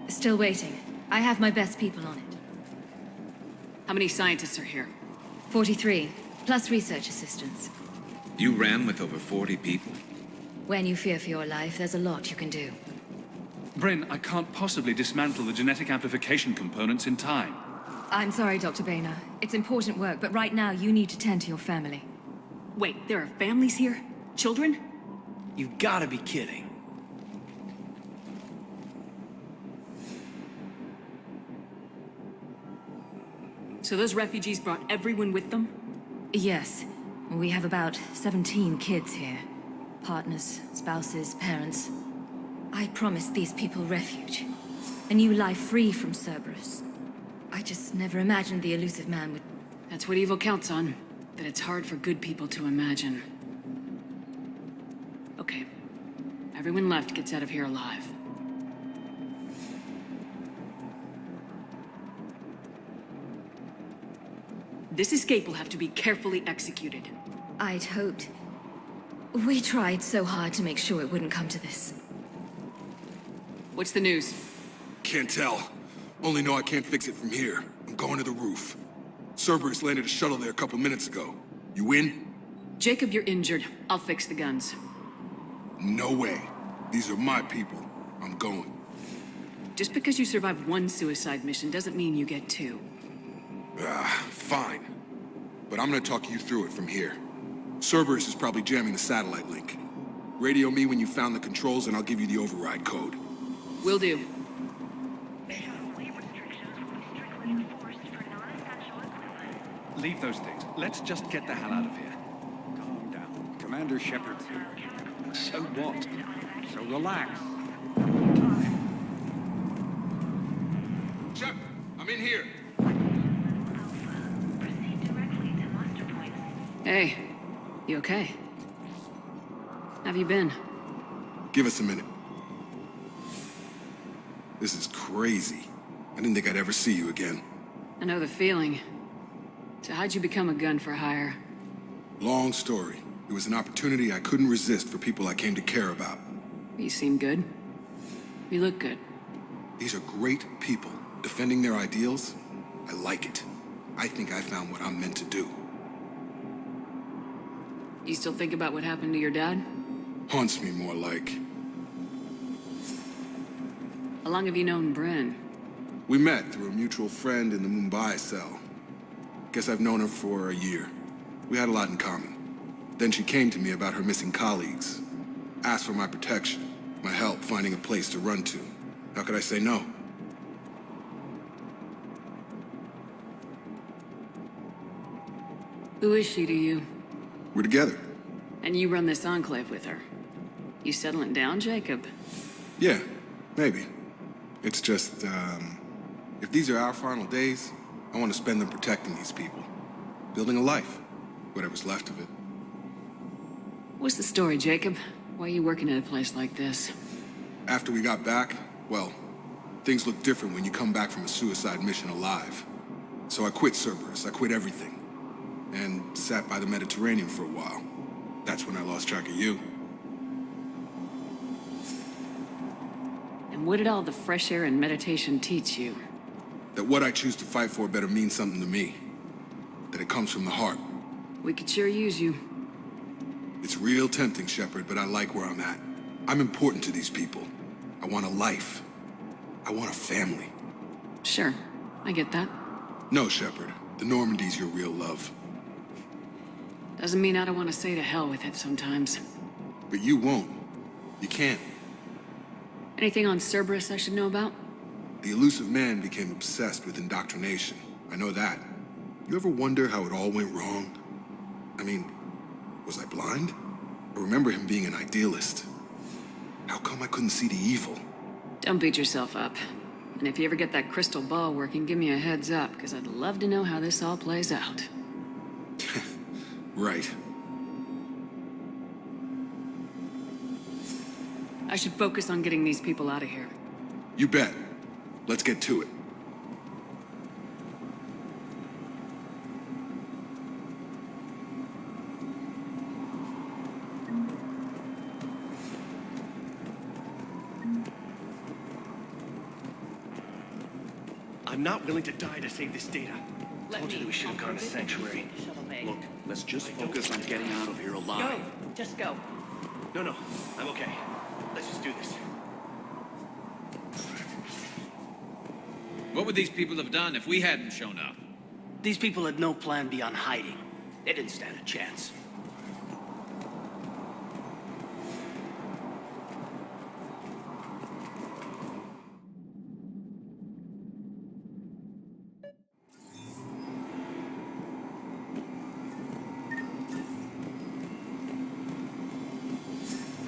Still waiting. I have my best people on it. How many scientists are here? 43, plus research assistants. You ran with over 40 people? When you fear for your life, there's a lot you can do. Bryn, I can't possibly dismantle the genetic amplification components in time. I'm sorry, Dr. Boehner. It's important work, but right now you need to tend to your family. Wait, there are families here? Children? You've gotta be kidding. So those refugees brought everyone with them? Yes. We have about 17 kids here. Partners, spouses, parents. I promised these people refuge. A new life free from Cerberus. I just never imagined the elusive man would... That's what evil counts on. That it's hard for good people to imagine. Okay. Everyone left gets out of here alive. This escape will have to be carefully executed. I'd hoped. We tried so hard to make sure it wouldn't come to this. What's the news? Can't tell. Only know I can't fix it from here. I'm going to the roof. Cerberus landed a shuttle there a couple minutes ago. You in? Jacob, you're injured. I'll fix the guns. No way. These are my people. I'm going. Just because you survived one suicide mission doesn't mean you get two. Fine. But I'm gonna talk you through it from here. Cerberus is probably jamming the satellite link. Radio me when you found the controls and I'll give you the override code. Will do. Leave those things. Let's just get the hell out of here. Calm down. Commander Shepard's here. So what? So relax. Shepard, I'm in here. Hey, you okay? Have you been? Give us a minute. This is crazy. I didn't think I'd ever see you again. I know the feeling. So how'd you become a gun for hire? Long story. It was an opportunity I couldn't resist for people I came to care about. You seem good. You look good. These are great people, defending their ideals. I like it. I think I found what I'm meant to do. You still think about what happened to your dad? Haunts me more like. How long have you known Bryn? We met through a mutual friend in the Mumbai cell. Guess I've known her for a year. We had a lot in common. Then she came to me about her missing colleagues. Asked for my protection, my help finding a place to run to. How could I say no? Who is she to you? We're together. And you run this enclave with her. You settling down, Jacob? Yeah, maybe. It's just, if these are our final days, I want to spend them protecting these people. Building a life. Whatever's left of it. What's the story, Jacob? Why are you working at a place like this? After we got back, well, things look different when you come back from a suicide mission alive. So I quit Cerberus, I quit everything. And sat by the Mediterranean for a while. That's when I lost track of you. And what did all the fresh air and meditation teach you? That what I choose to fight for better mean something to me. That it comes from the heart. We could sure use you. It's real tempting, Shepard, but I like where I'm at. I'm important to these people. I want a life. I want a family. Sure, I get that. No, Shepard. The Normandy's your real love. Doesn't mean I don't want to say to hell with it sometimes. But you won't. You can't. Anything on Cerberus I should know about? The elusive man became obsessed with indoctrination. I know that. You ever wonder how it all went wrong? I mean, was I blind? I remember him being an idealist. How come I couldn't see the evil? Don't beat yourself up. And if you ever get that crystal ball working, give me a heads up, because I'd love to know how this all plays out. Right. I should focus on getting these people out of here. You bet. Let's get to it. I'm not willing to die to save this data. Told you that we should have gone to Sanctuary. Look, let's just focus on getting out of here alive. Go! Just go. No, I'm okay. Let's just do this. What would these people have done if we hadn't shown up? These people had no plan beyond hiding. They didn't stand a chance.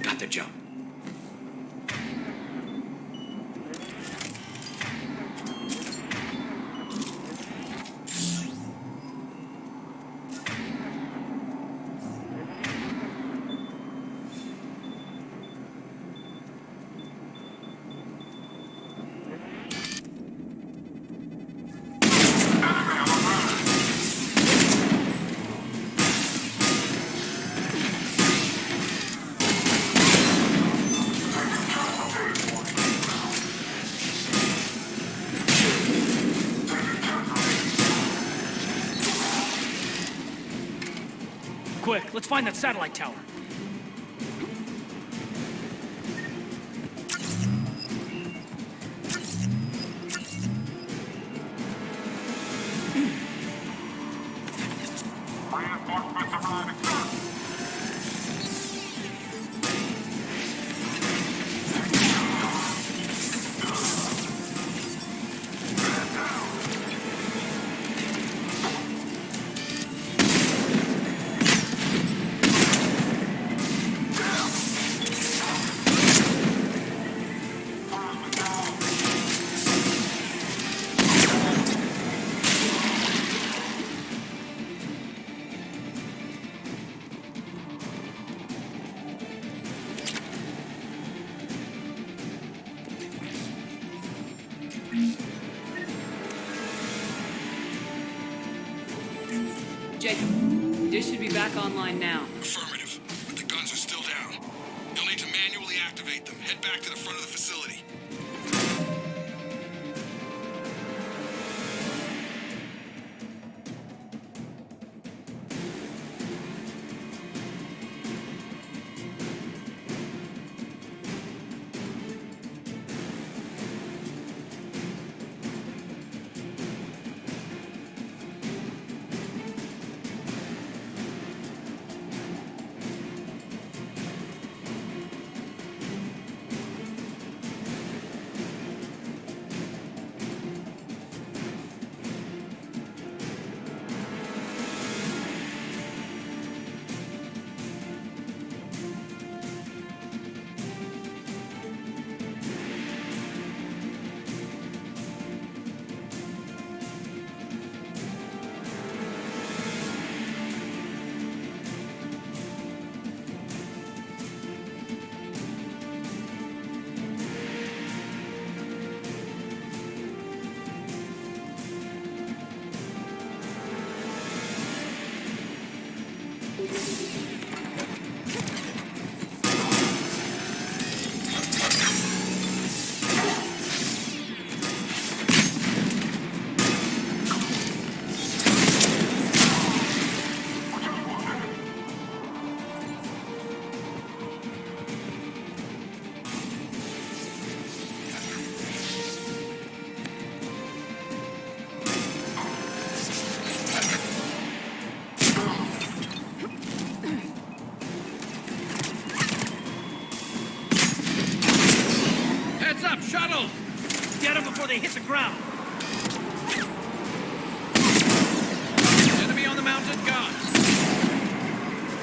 Got the jump. quick. Let's find that satellite tower. Jacob, dish should be back online now. Affirmative, but the guns are still down. You'll need to manually activate them. Head back to the front of the facility. Heads up, shuttle! Get them before they hit the ground. Enemy on the mounted gun.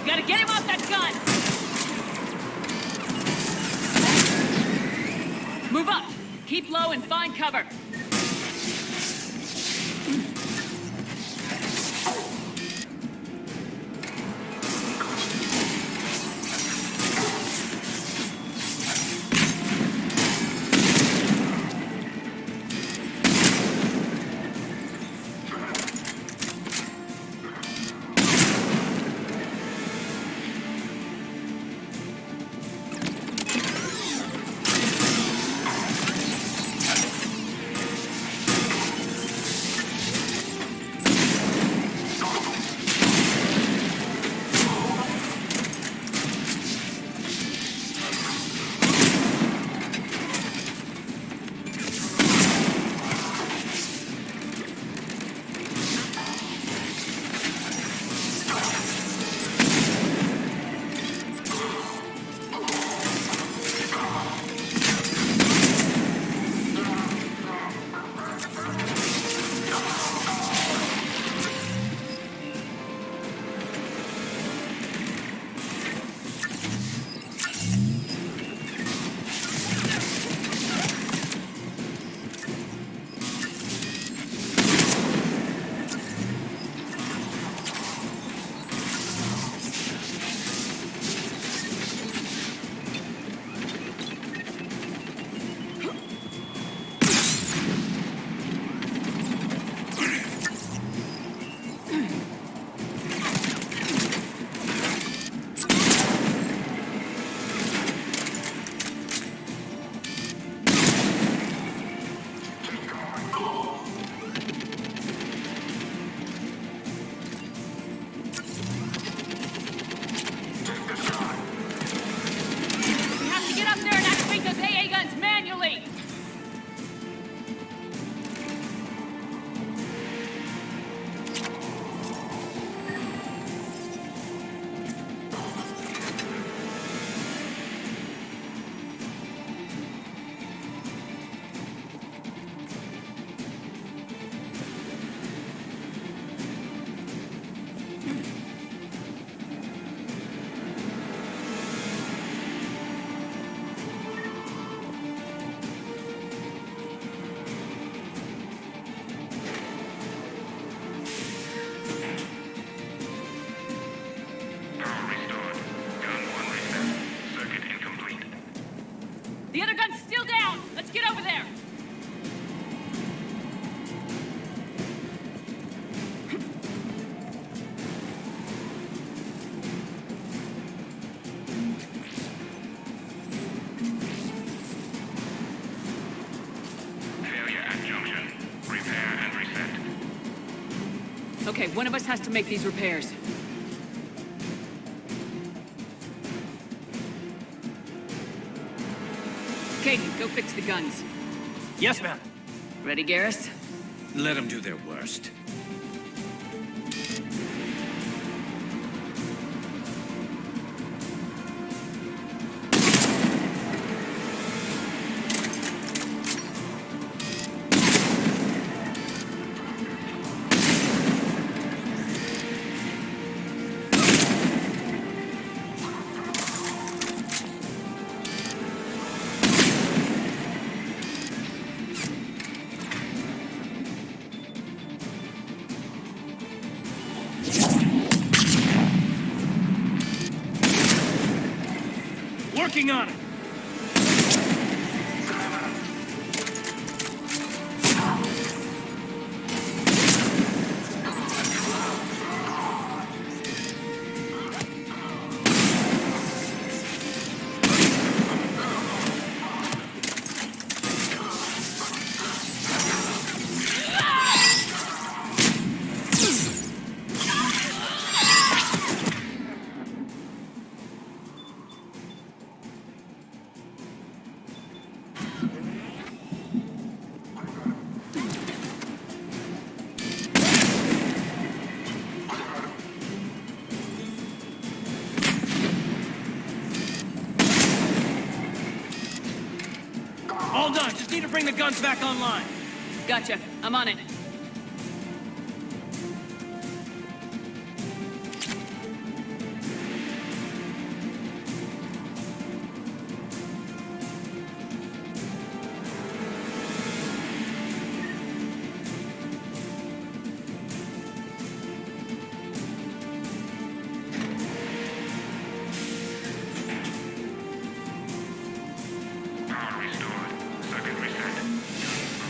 Gotta get him off that gun! Move up! Keep low and find cover. The other gun's still down! Let's get over there! Failure at junction. Repair and reset. Okay, one of us has to make these repairs. Caden, go fix the guns. Yes, ma'am. Ready, Garrus? Let them do their worst. Working on it. All done. Just need to bring the guns back online. Gotcha. I'm on it. Power restored. Circuit reset.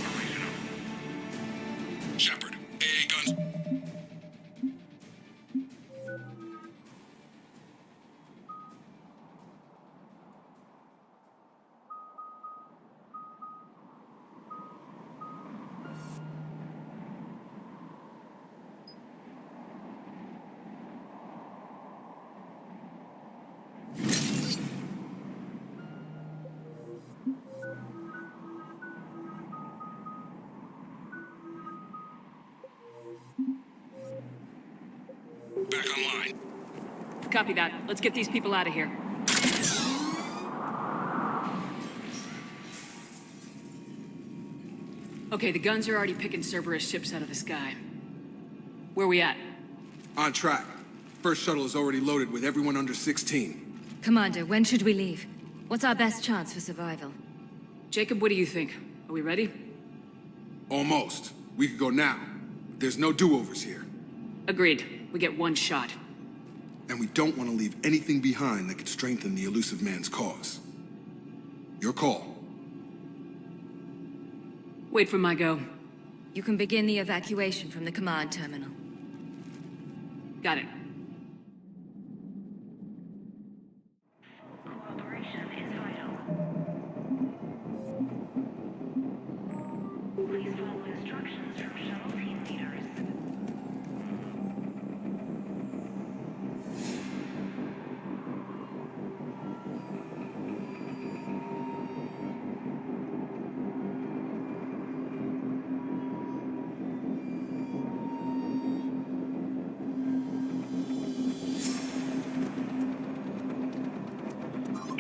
Operational. Shepard, AA guns. Back online. Copy that. Let's get these people out of here. Okay, the guns are already picking Cerberus ships out of the sky. Where we at? On track. First shuttle is already loaded with everyone under 16. Commander, when should we leave? What's our best chance for survival? Jacob, what do you think? Are we ready? Almost. We could go now. But there's no do-overs here. Agreed. We get one shot. And we don't want to leave anything behind that could strengthen the elusive man's cause. Your call. Wait for my go. You can begin the evacuation from the command terminal. Got it. Cooperation is vital. Please follow instructions from shuttle team leaders.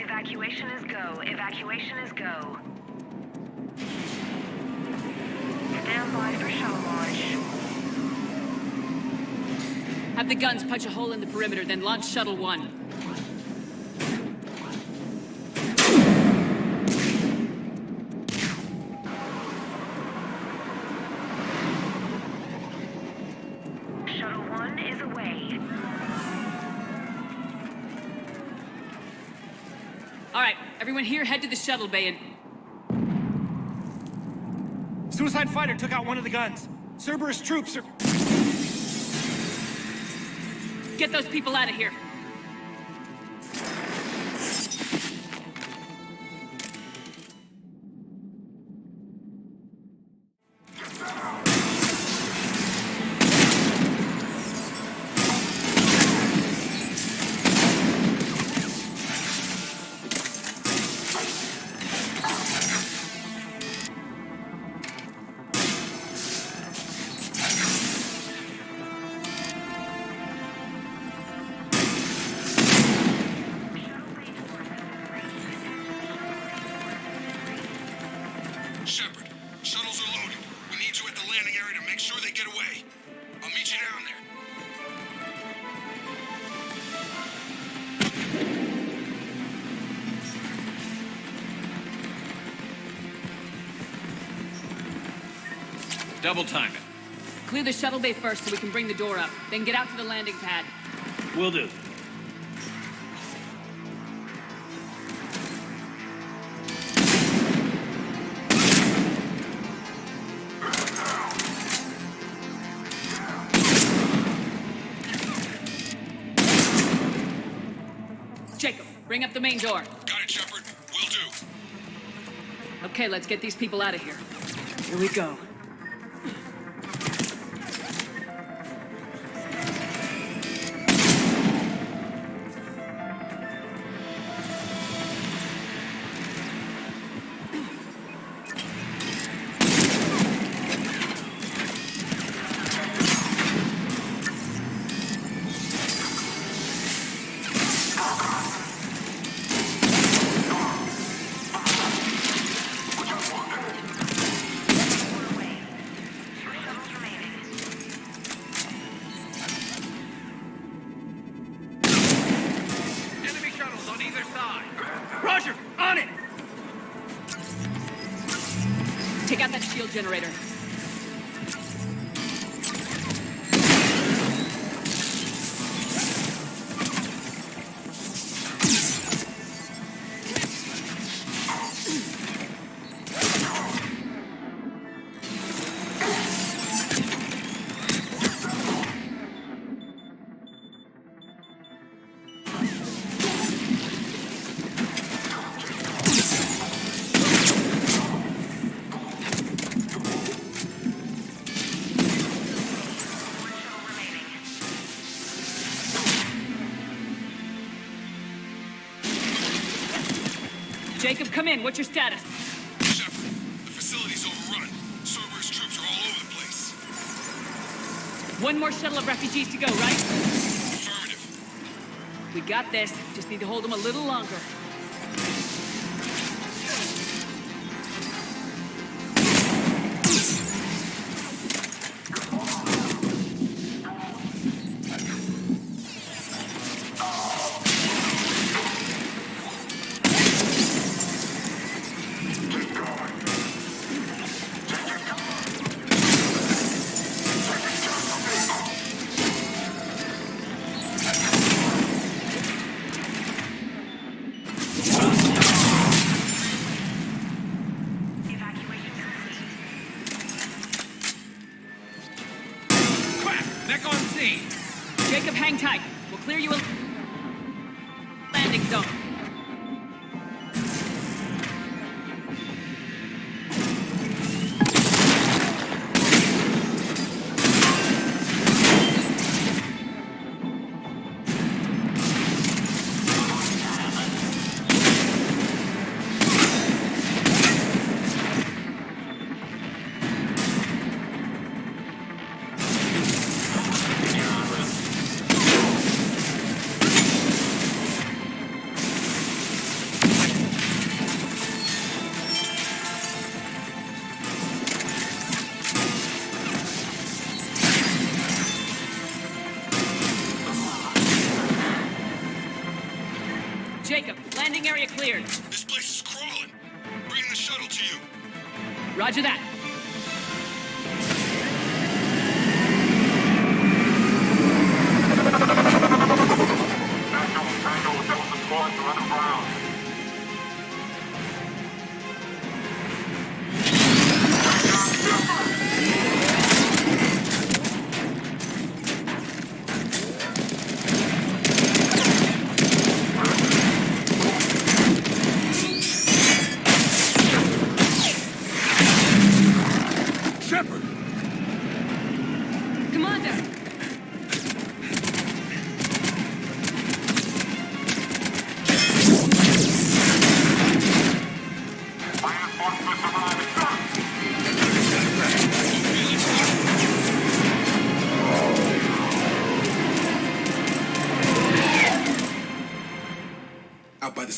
Evacuation is go. Evacuation is go. Stand by for shuttle launch. Have the guns punch a hole in the perimeter, then launch Shuttle 1. Shuttle 1 is away. All right. right, everyone here head to the shuttle bay and... Suicide fighter took out one of the guns. Cerberus troops are... Get those people out of here. Shepard, shuttles are loaded. We need you at the landing area to make sure they get away. I'll meet you down there. Double time it. Clear the shuttle bay first so we can bring the door up. Then get out to the landing pad. Will do. Jacob, bring up the main door. Got it, Shepard. Will do. Okay, let's get these people out of here. Here we go. Enemy shuttles on either side. Roger, on it! Take out that shield generator. Jacob, come in. What's your status? Shepard, the facility's overrun. Cerberus troops are all over the place. One more shuttle of refugees to go, right? Affirmative. We got this. Just need to hold them a little longer. Neck on scene. Jacob, hang tight. We'll clear you a landing zone. Jacob, landing area cleared. This place is crawling. Bringing the shuttle to you. Roger that.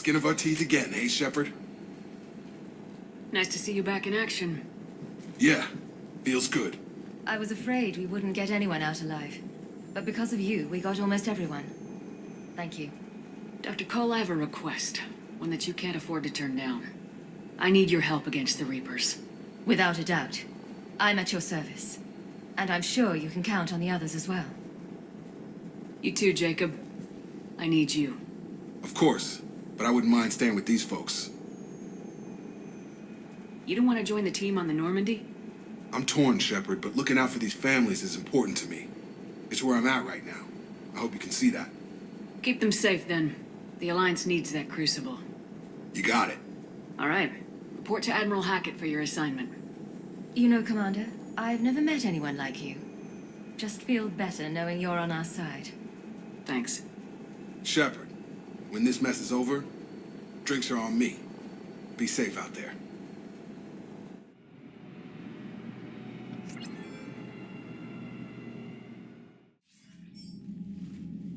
skin of our teeth again, hey, Shepard? Nice to see you back in action. Yeah, feels good. I was afraid we wouldn't get anyone out alive. But because of you, we got almost everyone. Thank you. Dr. Cole, I have a request. One that you can't afford to turn down. I need your help against the Reapers. Without a doubt. I'm at your service. And I'm sure you can count on the others as well. You too, Jacob. I need you. Of course, but I wouldn't mind staying with these folks. You don't want to join the team on the Normandy? I'm torn, Shepard, but looking out for these families is important to me. It's where I'm at right now. I hope you can see that. Keep them safe, then. The Alliance needs that Crucible. You got it. All right. Report to Admiral Hackett for your assignment. You know, Commander, I've never met anyone like you. Just feel better knowing you're on our side. Thanks. Shepard, when this mess is over, drinks are on me. Be safe out there.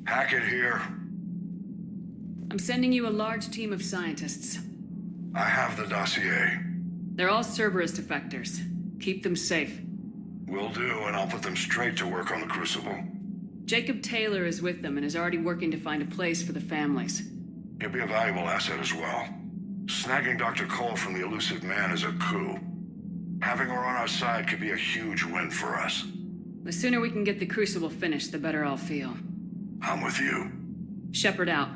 Hackett here. I'm sending you a large team of scientists. I have the dossier. They're all Cerberus defectors. Keep them safe. Will do, and I'll put them straight to work on the Crucible. Jacob Taylor is with them and is already working to find a place for the families. He'll be a valuable asset as well. Snagging Dr. Cole from the elusive man is a coup. Having her on our side could be a huge win for us. The sooner we can get the Crucible finished, the better I'll feel. I'm with you. Shepard out.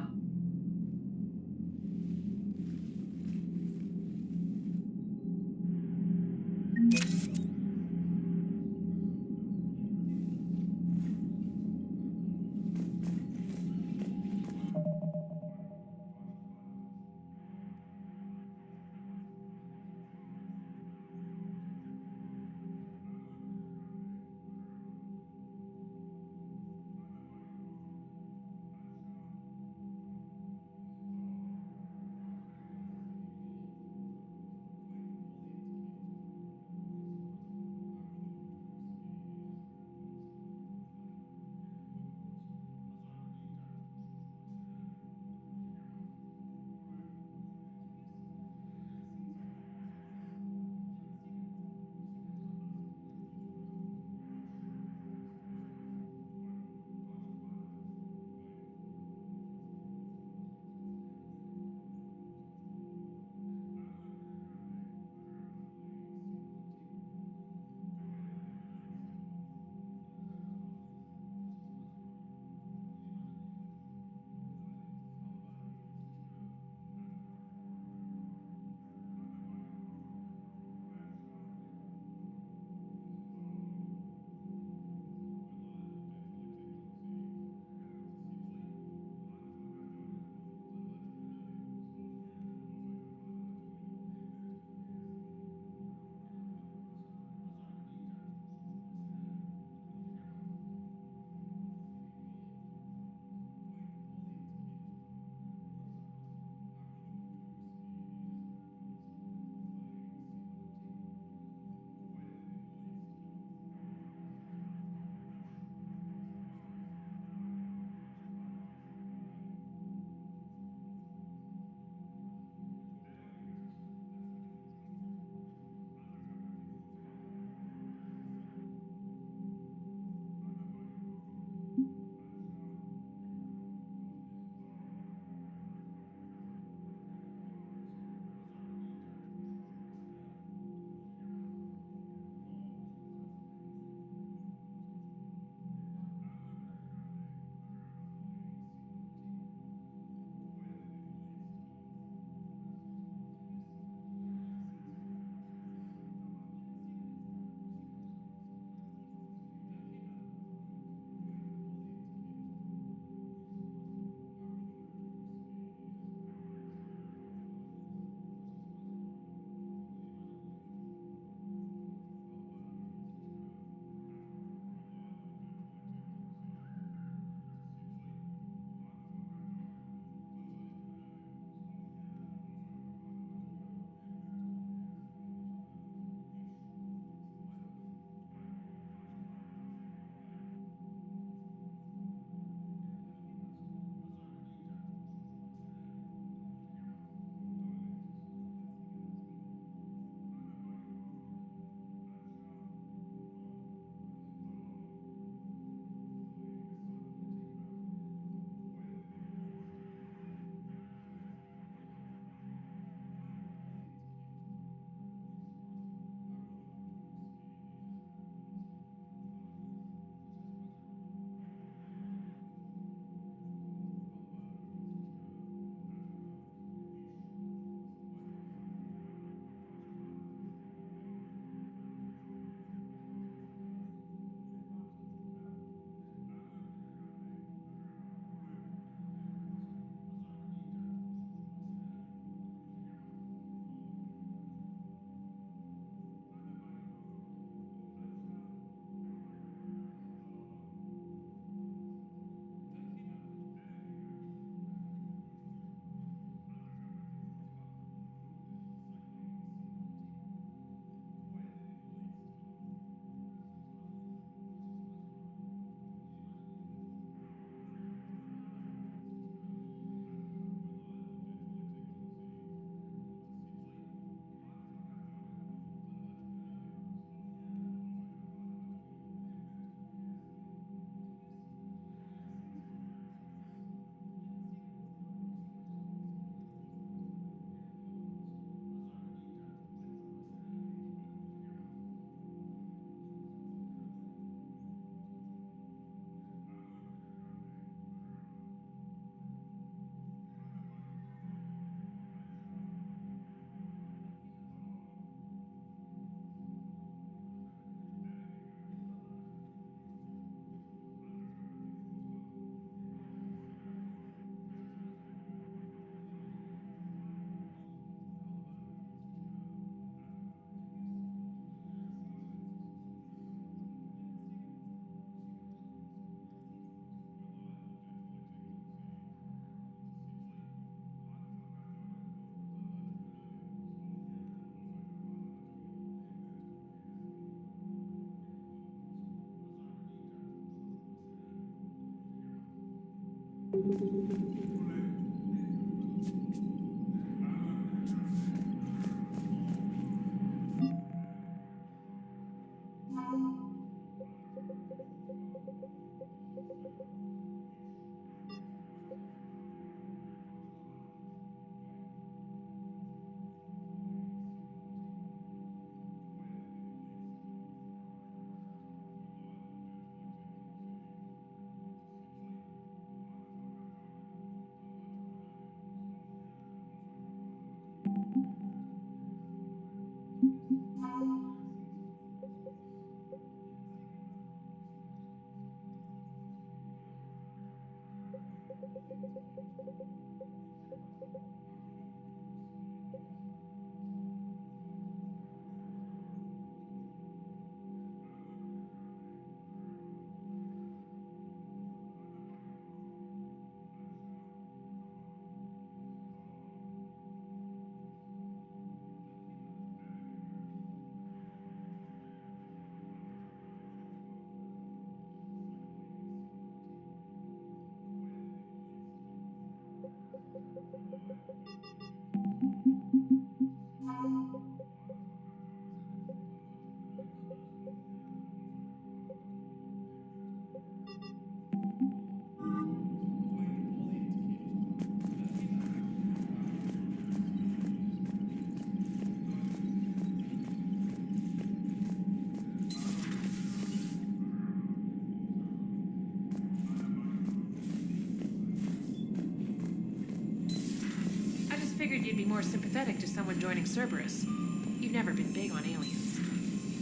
Figured you'd be more sympathetic to someone joining Cerberus. You've never been big on aliens.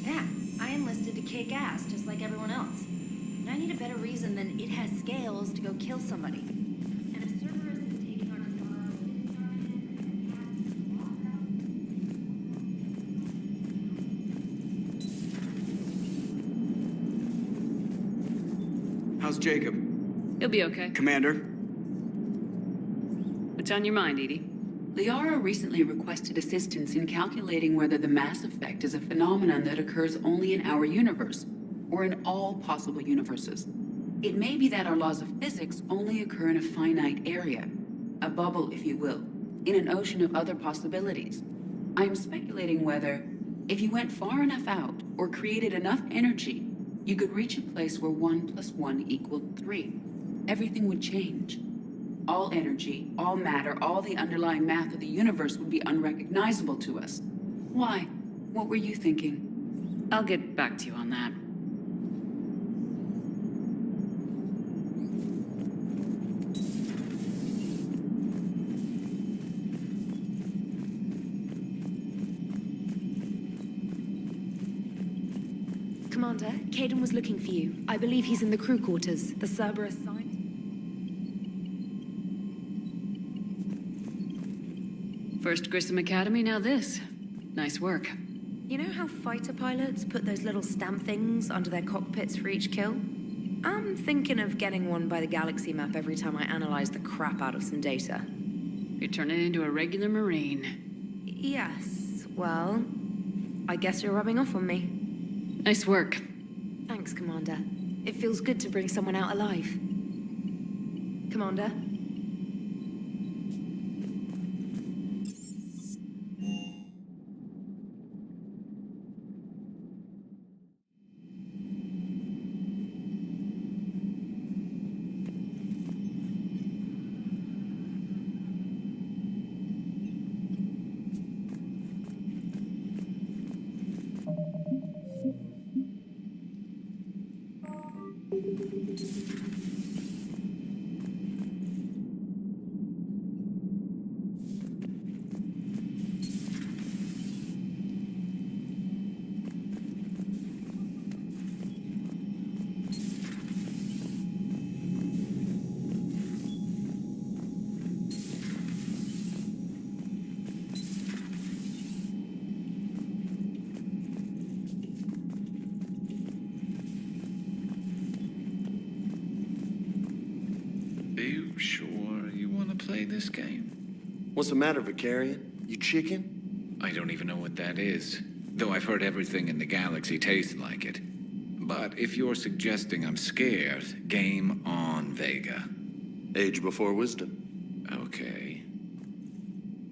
Yeah, I enlisted to kick ass just like everyone else. And I need a better reason than it has scales to go kill somebody. And if Cerberus is taking our How's Jacob? He'll be okay. Commander? What's on your mind, Edie? Liara recently requested assistance in calculating whether the mass effect is a phenomenon that occurs only in our universe, or in all possible universes. It may be that our laws of physics only occur in a finite area, a bubble, if you will, in an ocean of other possibilities. I am speculating whether, if you went far enough out, or created enough energy, you could reach a place where 1 + 1 = 3. Everything would change. All energy, all matter, all the underlying math of the universe would be unrecognizable to us. Why? What were you thinking? I'll get back to you on that. Commander, Caden was looking for you. I believe he's in the crew quarters. The Cerberus site. First Grissom Academy, now this. Nice work. You know how fighter pilots put those little stamp things under their cockpits for each kill? I'm thinking of getting one by the galaxy map every time I analyze the crap out of some data. You're turning into a regular Marine. Yes, well, I guess you're rubbing off on me. Nice work. Thanks, Commander. It feels good to bring someone out alive. Commander? This game. What's the matter, Vicarian? You chicken? I don't even know what that is, though I've heard everything in the galaxy tastes like it. But if you're suggesting I'm scared, game on, Vega. Age before wisdom. Okay.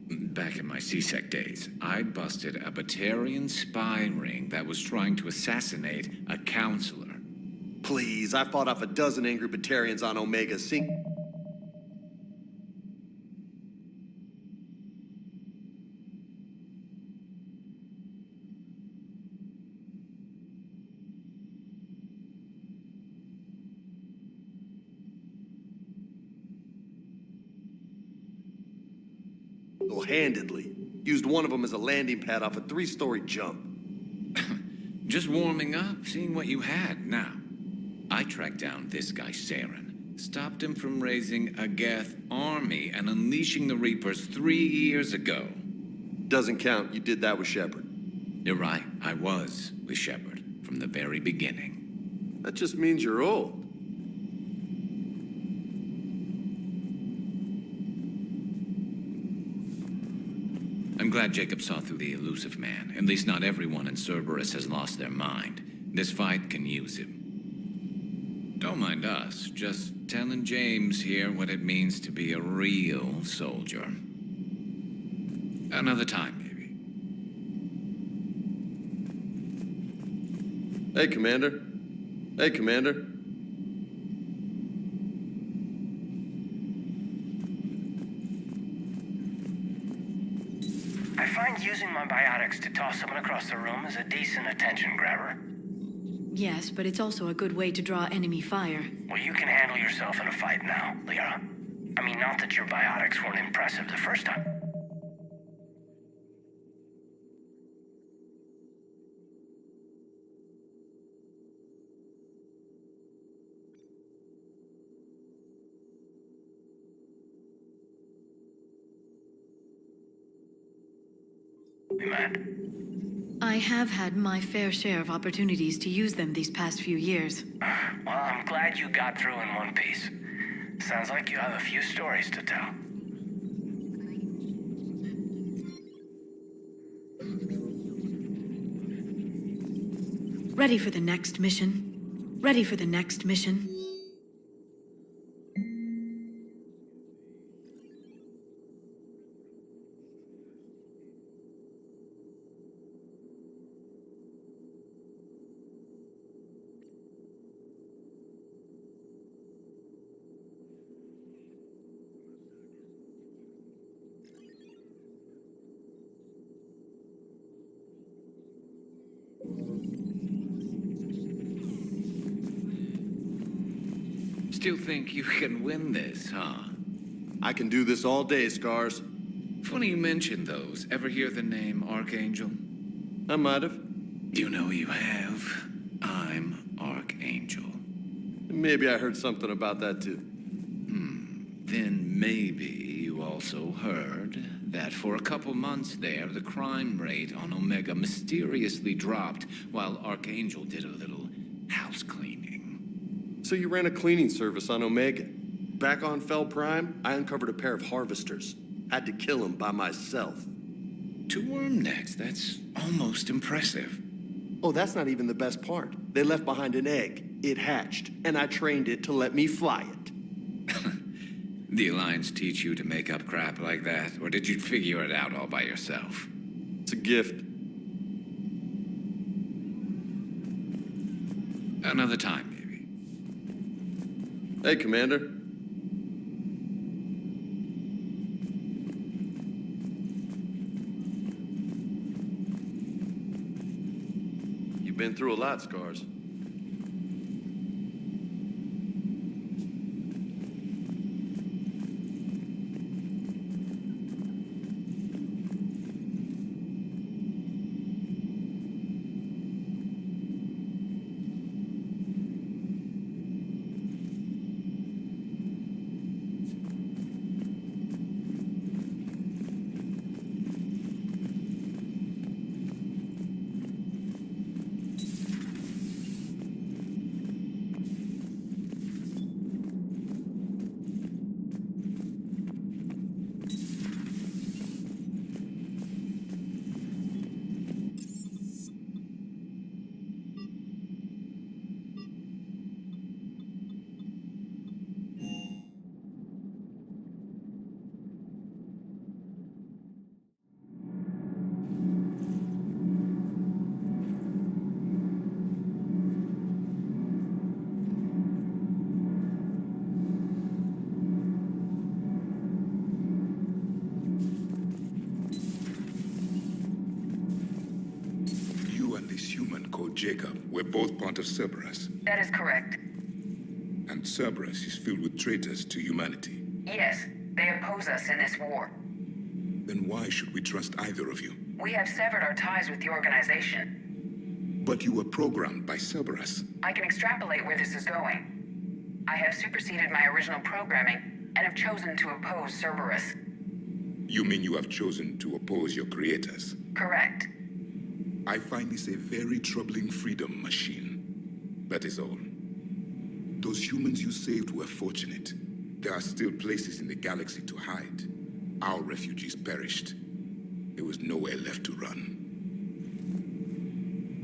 Back in my CSEC days, I busted a Batarian spy ring that was trying to assassinate a counselor. Please, I fought off a dozen angry Batarians on Omega. Handedly. Used one of them as a landing pad off a 3-story jump. Just warming up, seeing what you had. Now, I tracked down this guy, Saren. Stopped him from raising a Geth army and unleashing the Reapers 3 years ago. Doesn't count. You did that with Shepard. You're right. I was with Shepard from the very beginning. That just means you're old. I'm glad Jacob saw through the elusive man. At least not everyone in Cerberus has lost their mind. This fight can use him. Don't mind us, just telling James here what it means to be a real soldier. Another time, maybe. Hey, Commander. Hey, Commander. I find using my biotics to toss someone across the room is a decent attention grabber. Yes, but it's also a good way to draw enemy fire. Well, you can handle yourself in a fight now, Lyra. I mean, not that your biotics weren't impressive the first time. I have had my fair share of opportunities to use them these past few years. Well, I'm glad you got through in one piece. Sounds like you have a few stories to tell. Ready for the next mission? Ready for the next mission? Still think you can win this, huh? I can do this all day, Scars. Funny you mention those. Ever hear the name Archangel? I might have. You know you have. I'm Archangel. Maybe I heard something about that too. Then maybe you also heard that for a couple months there, the crime rate on Omega mysteriously dropped while Archangel did a little house cleaning. So you ran a cleaning service on Omega. Back on Fel Prime, I uncovered a pair of harvesters. Had to kill them by myself. 2 worm necks, that's almost impressive. Oh, that's not even the best part. They left behind an egg. It hatched, and I trained it to let me fly it. The Alliance teach you to make up crap like that, or did you figure it out all by yourself? It's a gift. Another time, maybe. Hey, Commander. You've been through a lot, Scars. this human called Jacob were both part of Cerberus. That is correct. And Cerberus is filled with traitors to humanity. Yes, they oppose us in this war. Then why should we trust either of you? We have severed our ties with the organization. But you were programmed by Cerberus. I can extrapolate where this is going. I have superseded my original programming and have chosen to oppose Cerberus. You mean you have chosen to oppose your creators? Correct. I find this a very troubling freedom machine. That is all. Those humans you saved were fortunate. There are still places in the galaxy to hide. Our refugees perished. There was nowhere left to run.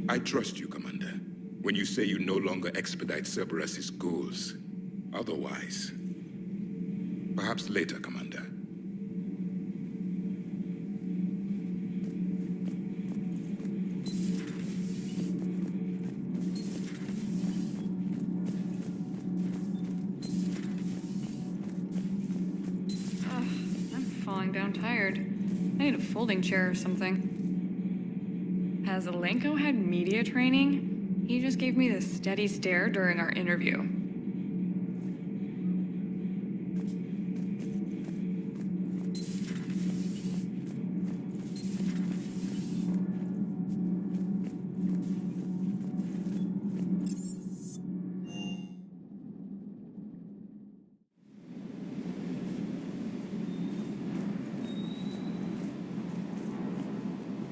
I trust you, Commander, when you say you no longer expedite Cerberus's goals. Otherwise... Perhaps later, Commander. Down tired. I need a folding chair or something. Has Alenko had media training? He just gave me this steady stare during our interview.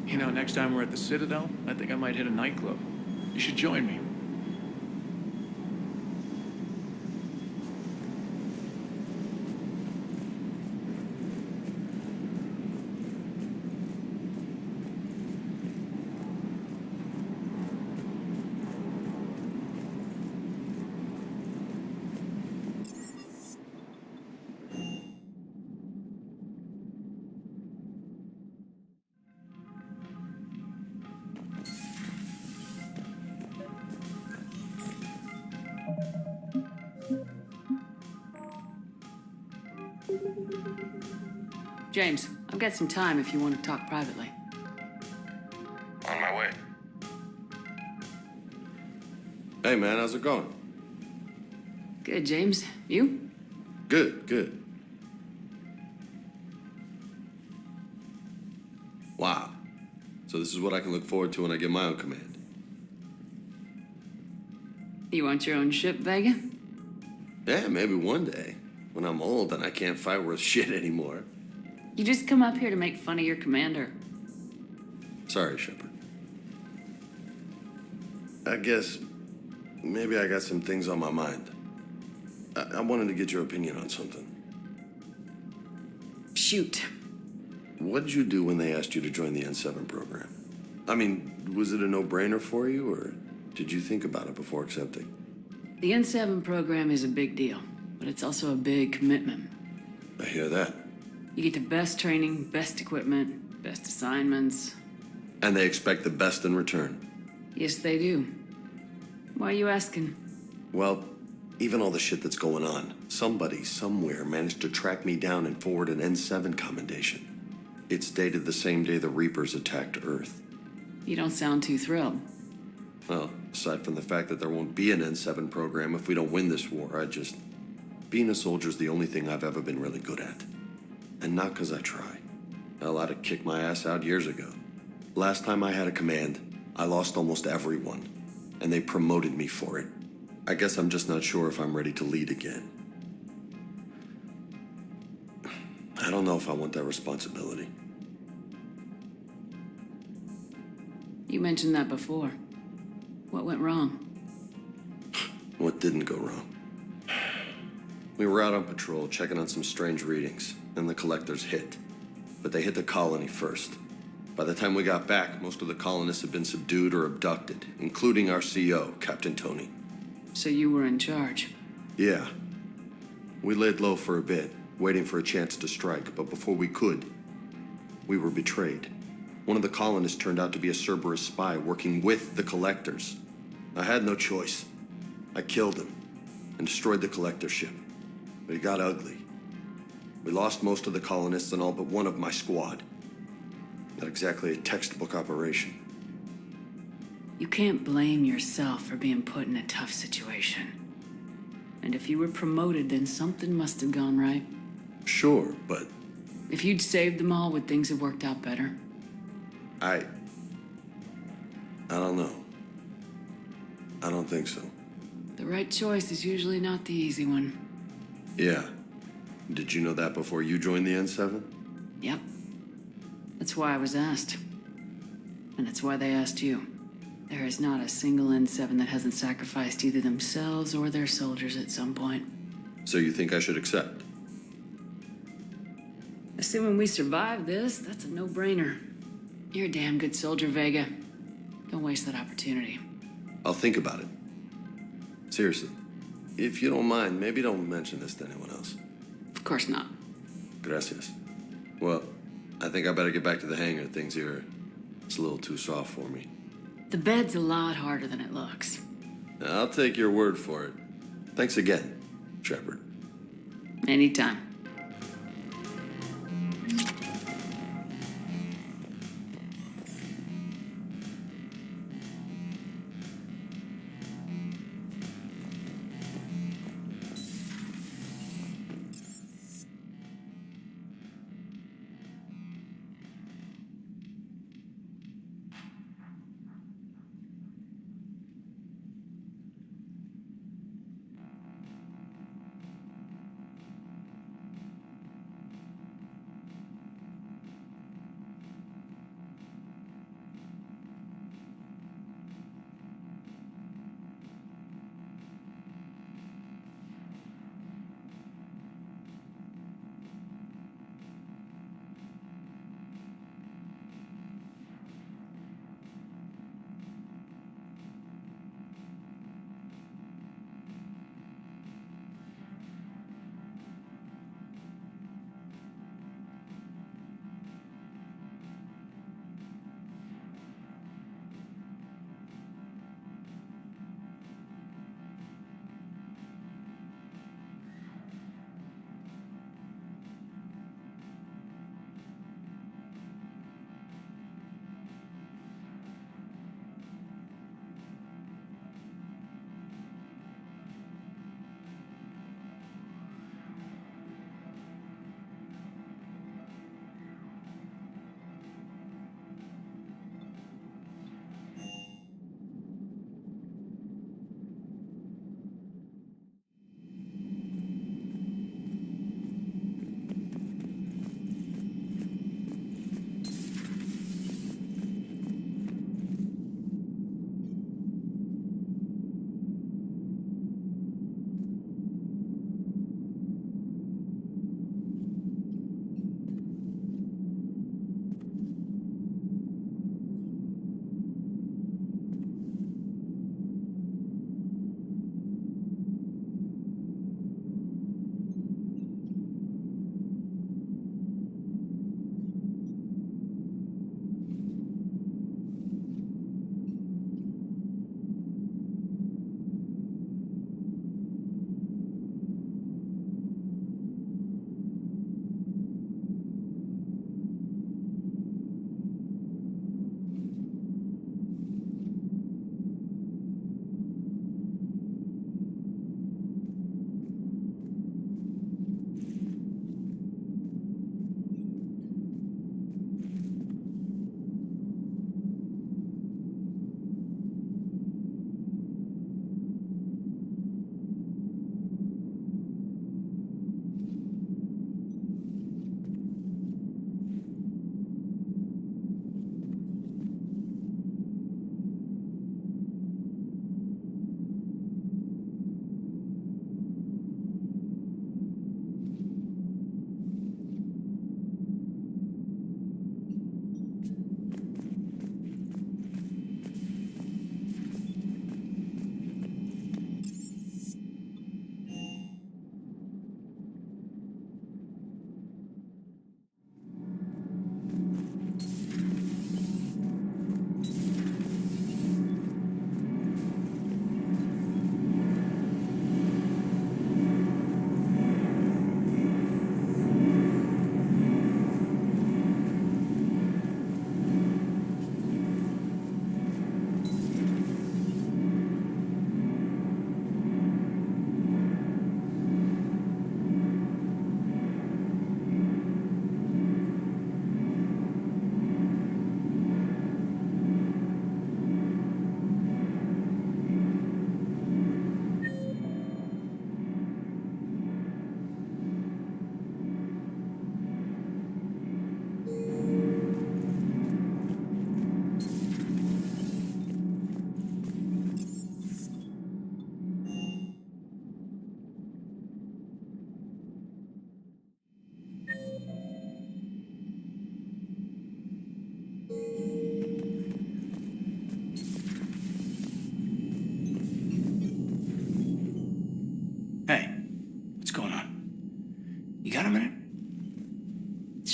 You know, next time we're at the Citadel, I think I might hit a nightclub. You should join me. James, I've got some time if you want to talk privately. On my way. Hey, man, how's it going? Good, James. You? Good, good. Wow. So this is what I can look forward to when I get my own command. You want your own ship, Vega? Yeah, maybe one day. When I'm old and I can't fight worth shit anymore. You just come up here to make fun of your commander. Sorry, Shepard. I guess maybe I got some things on my mind. I wanted to get your opinion on something. Shoot. What did you do when they asked you to join the N7 program? I mean, was it a no-brainer for you, or did you think about it before accepting? The N7 program is a big deal, but it's also a big commitment. I hear that. You get the best training, best equipment, best assignments. And they expect the best in return. Yes, they do. Why are you asking? Well, even all the shit that's going on, somebody somewhere managed to track me down and forward an N7 commendation. It's dated the same day the Reapers attacked Earth. You don't sound too thrilled. Well, aside from the fact that there won't be an N7 program if we don't win this war, being a soldier's the only thing I've ever been really good at. And not because I try. Hell, I'd have kicked my ass out years ago. Last time I had a command, I lost almost everyone. And they promoted me for it. I guess I'm just not sure if I'm ready to lead again. I don't know if I want that responsibility. You mentioned that before. What went wrong? What didn't go wrong? We were out on patrol, checking on some strange readings, and the collectors hit. But they hit the colony first. By the time we got back, most of the colonists had been subdued or abducted, including our CO, Captain Tony. So you were in charge? Yeah. We laid low for a bit, waiting for a chance to strike, but before we could, we were betrayed. One of the colonists turned out to be a Cerberus spy working with the collectors. I had no choice. I killed him and destroyed the collector ship. But it got ugly. We lost most of the colonists and all but one of my squad. Not exactly a textbook operation. You can't blame yourself for being put in a tough situation. And if you were promoted, then something must have gone right. Sure, but If you'd saved them all, would things have worked out better? I don't know. I don't think so. The right choice is usually not the easy one. Yeah. Did you know that before you joined the N7? Yep. That's why I was asked. And it's why they asked you. There is not a single N7 that hasn't sacrificed either themselves or their soldiers at some point. So you think I should accept? Assuming we survive this, that's a no-brainer. You're a damn good soldier, Vega. Don't waste that opportunity. I'll think about it. Seriously. If you don't mind, maybe don't mention this to anyone else. Of course not. Gracias. Well, I think I better get back to the hangar. Things here, it's a little too soft for me. The bed's a lot harder than it looks. I'll take your word for it. Thanks again, Shepard. Anytime.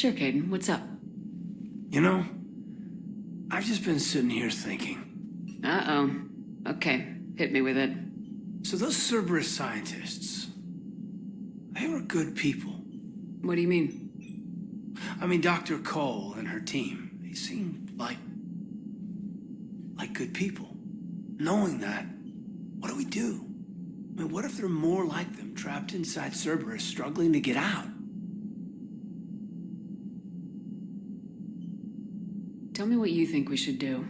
Sure, Caden. What's up? You know, I've just been sitting here thinking. Uh-oh. Okay, hit me with it. So those Cerberus scientists, they were good people. What do you mean? I mean, Dr. Cole and her team, they seemed like good people. Knowing that, what do we do? I mean, what if there are more like them trapped inside Cerberus struggling to get out? Tell me what you think we should do.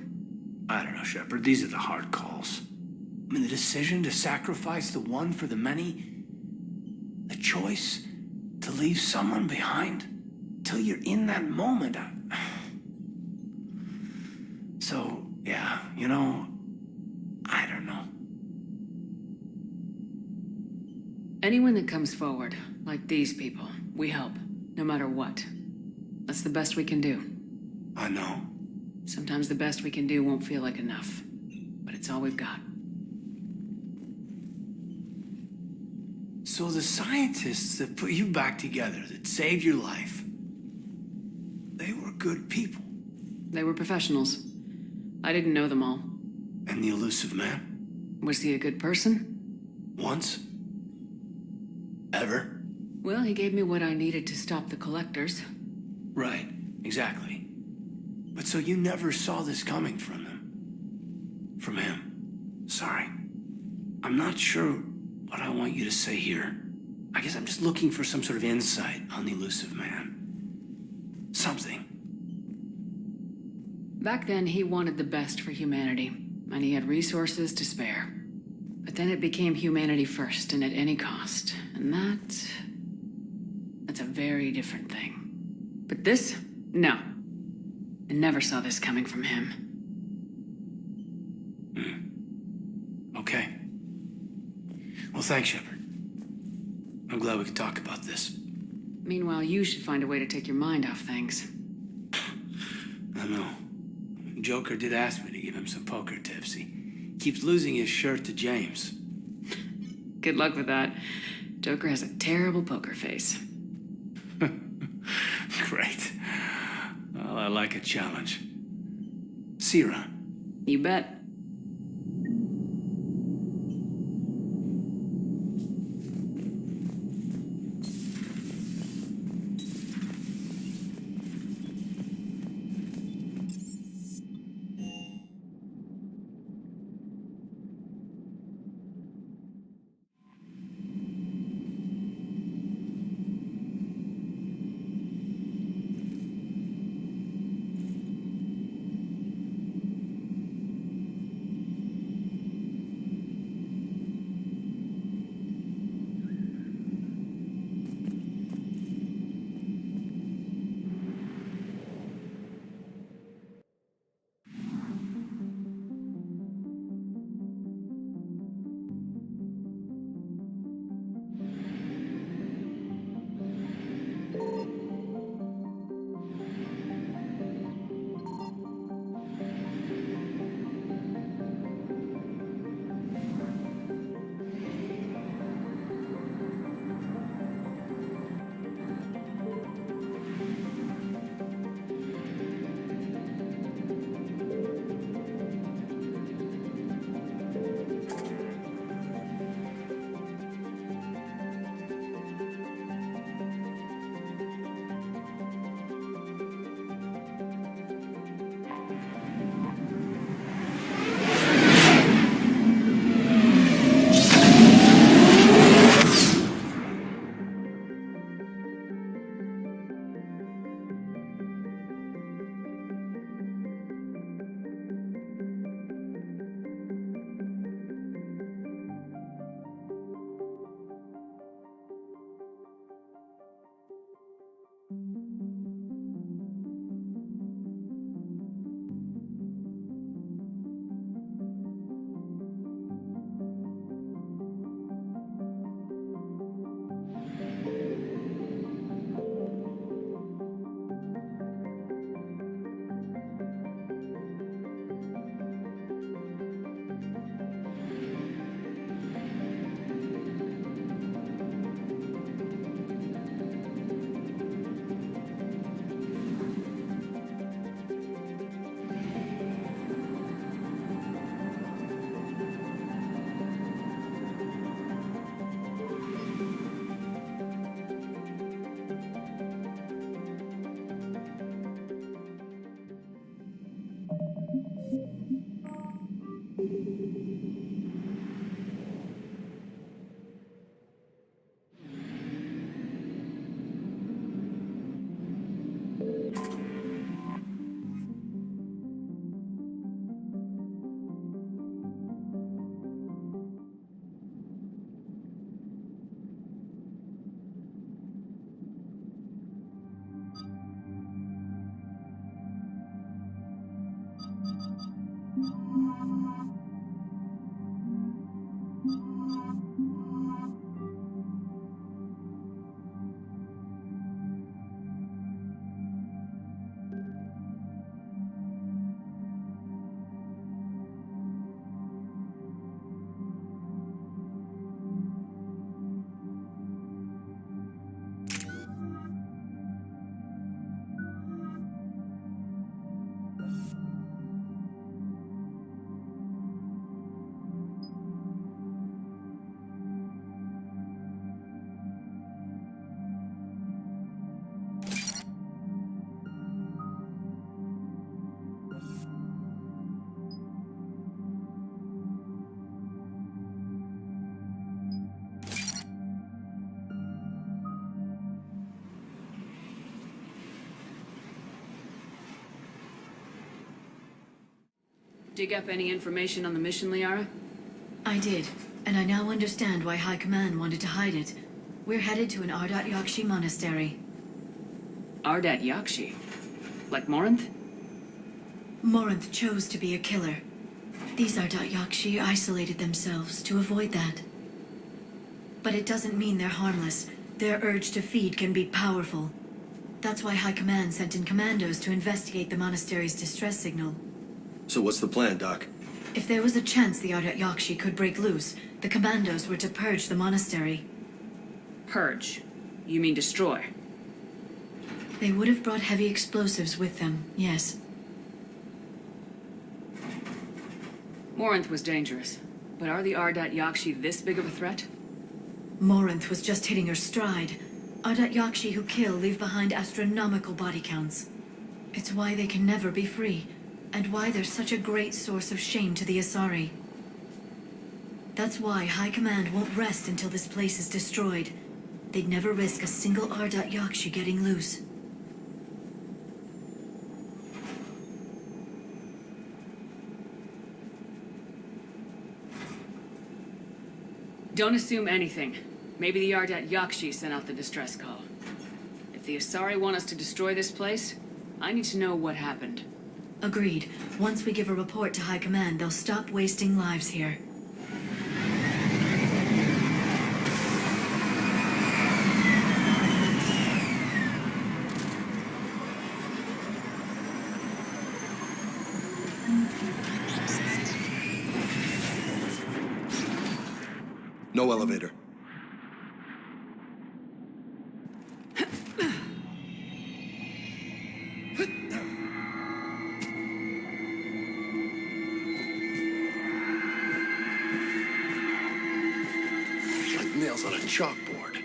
I don't know, Shepard. These are the hard calls. I mean, the decision to sacrifice the one for the many, the choice to leave someone behind till you're in that moment. So, yeah, you know, I don't know. Anyone that comes forward, like these people, we help, no matter what. That's the best we can do. I know. Sometimes the best we can do won't feel like enough, but it's all we've got. So the scientists that put you back together, that saved your life, they were good people. They were professionals. I didn't know them all. And the Elusive Man? Was he a good person? Once? Ever? Well, he gave me what I needed to stop the Collectors. Right, exactly. But so you never saw this coming from them? From him? Sorry. I'm not sure what I want you to say here. I guess I'm just looking for some sort of insight on the Elusive Man. Something. Back then, he wanted the best for humanity, and he had resources to spare. But then it became humanity first and at any cost. And that's a very different thing. But this? No. I never saw this coming from him. Okay. Well, thanks, Shepard. I'm glad we could talk about this. Meanwhile, you should find a way to take your mind off things. I know. Joker did ask me to give him some poker tips. He keeps losing his shirt to James. Good luck with that. Joker has a terrible poker face. Great. Well, I like a challenge. See you around. You bet. Dig up any information on the mission, Liara? I did, and I now understand why High Command wanted to hide it. We're headed to an Ardat Yakshi monastery. Ardat Yakshi? Like Morinth? Morinth chose to be a killer. These Ardat Yakshi isolated themselves to avoid that. But it doesn't mean they're harmless. Their urge to feed can be powerful. That's why High Command sent in commandos to investigate the monastery's distress signal. So what's the plan, Doc? If there was a chance the Ardat Yakshi could break loose, the commandos were to purge the monastery. Purge? You mean destroy? They would have brought heavy explosives with them, yes. Morinth was dangerous, but are the Ardat Yakshi this big of a threat? Morinth was just hitting her stride. Ardat Yakshi who kill leave behind astronomical body counts. It's why they can never be free, and why they're such a great source of shame to the Asari. That's why High Command won't rest until this place is destroyed. They'd never risk a single Ardat Yakshi getting loose. Don't assume anything. Maybe the Ardat Yakshi sent out the distress call. If the Asari want us to destroy this place, I need to know what happened. Agreed. Once we give a report to High Command, they'll stop wasting lives here. No elevator. It's like nails on a chalkboard.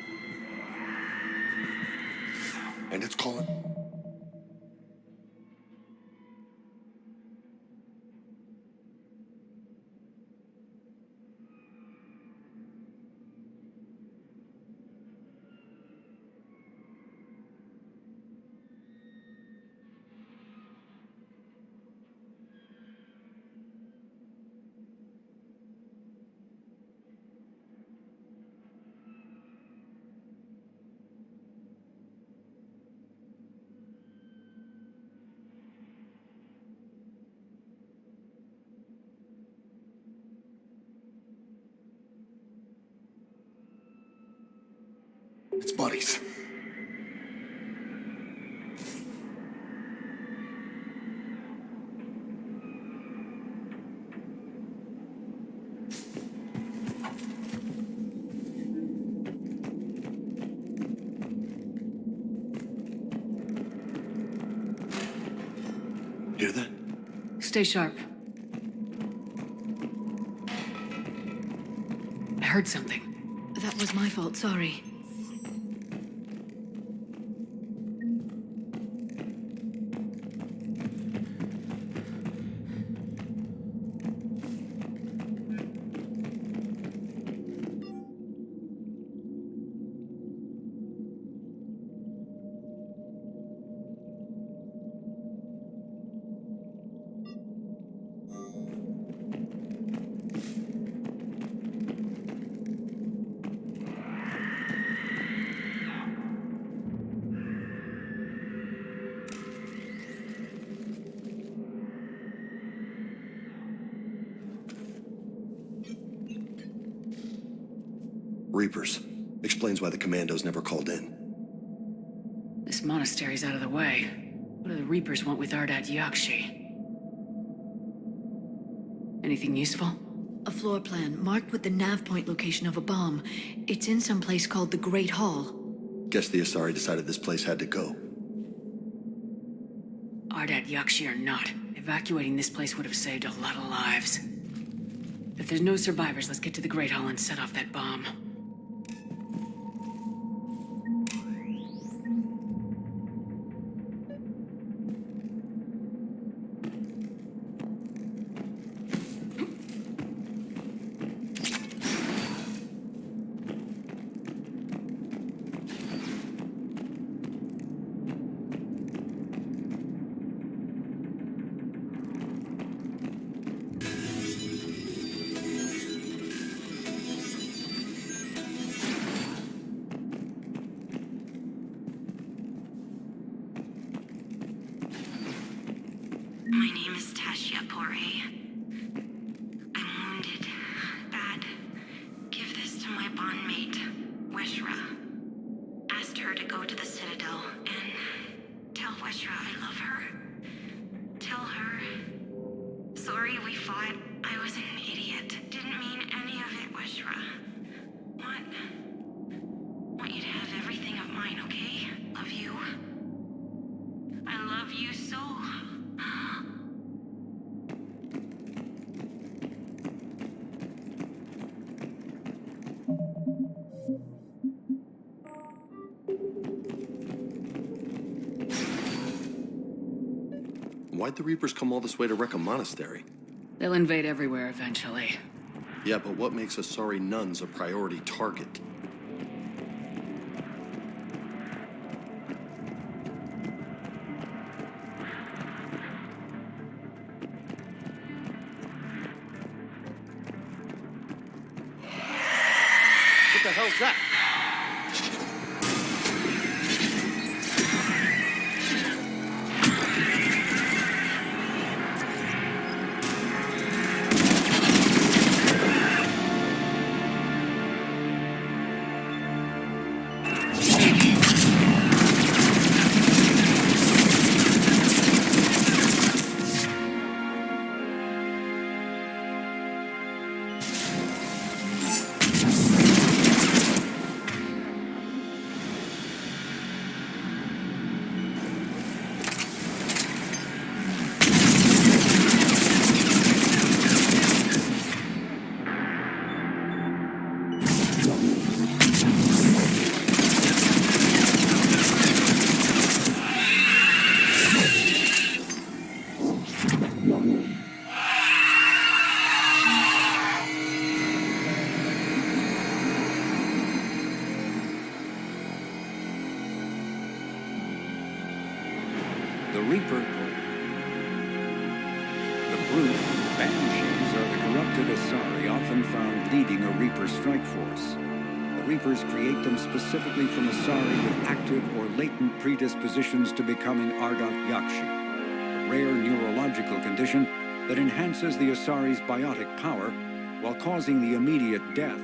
And it's calling. It's buddies. Hear that? Stay sharp. I heard something. That was my fault, sorry. Reapers. Explains why the commandos never called in. This monastery's out of the way. What do the Reapers want with Ardat Yakshi? Anything useful? A floor plan marked with the nav point location of a bomb. It's in some place called the Great Hall. Guess the Asari decided this place had to go. Ardat Yakshi or not, evacuating this place would have saved a lot of lives. If there's no survivors, let's get to the Great Hall and set off that bomb. My name is Tashia Poré. I'm wounded. Bad. Give this to my bondmate, Weshra. Asked her to go to the Citadel and tell Weshra I love her. Tell her. Sorry we fought. I was an idiot. Didn't mean any of it, Weshra. Want you to have everything of mine, okay? Love you. I love you so. Why'd the Reapers come all this way to wreck a monastery? They'll invade everywhere eventually. Yeah, but what makes Asari nuns a priority target? What the hell's that? The Reaper. The Brute, Banshees, are the corrupted Asari often found leading a Reaper strike force. The Reapers create them specifically from Asari with active or latent predispositions to becoming Ardat Yakshi, a rare neurological condition that enhances the Asari's biotic power while causing the immediate death.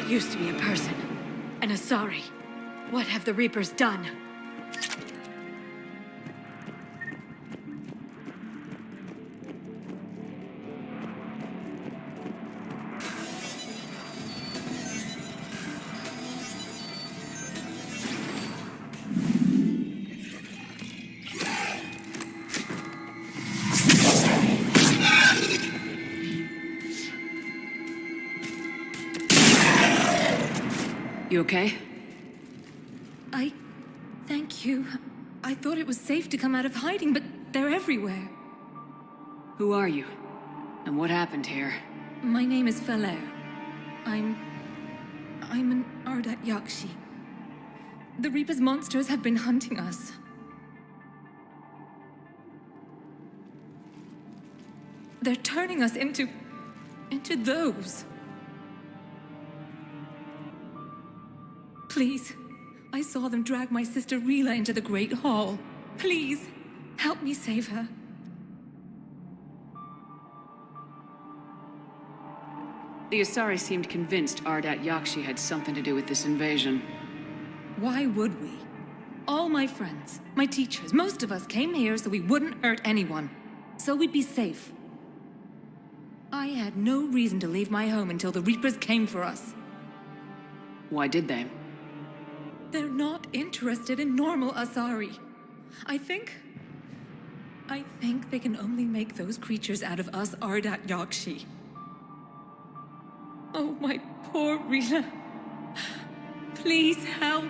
Used to be a person. An Asari. What have the Reapers done? You okay? Thank you. I thought it was safe to come out of hiding, but they're everywhere. Who are you? And what happened here? My name is Falair. I'm an Ardat Yakshi. The Reaper's monsters have been hunting us. They're turning us into those. Please, I saw them drag my sister Rila into the Great Hall. Please, help me save her. The Asari seemed convinced Ardat Yakshi had something to do with this invasion. Why would we? All my friends, my teachers, most of us came here so we wouldn't hurt anyone. So we'd be safe. I had no reason to leave my home until the Reapers came for us. Why did they? They're not interested in normal Asari. I think they can only make those creatures out of us Ardat Yakshi. Oh, my poor Rila. Please help.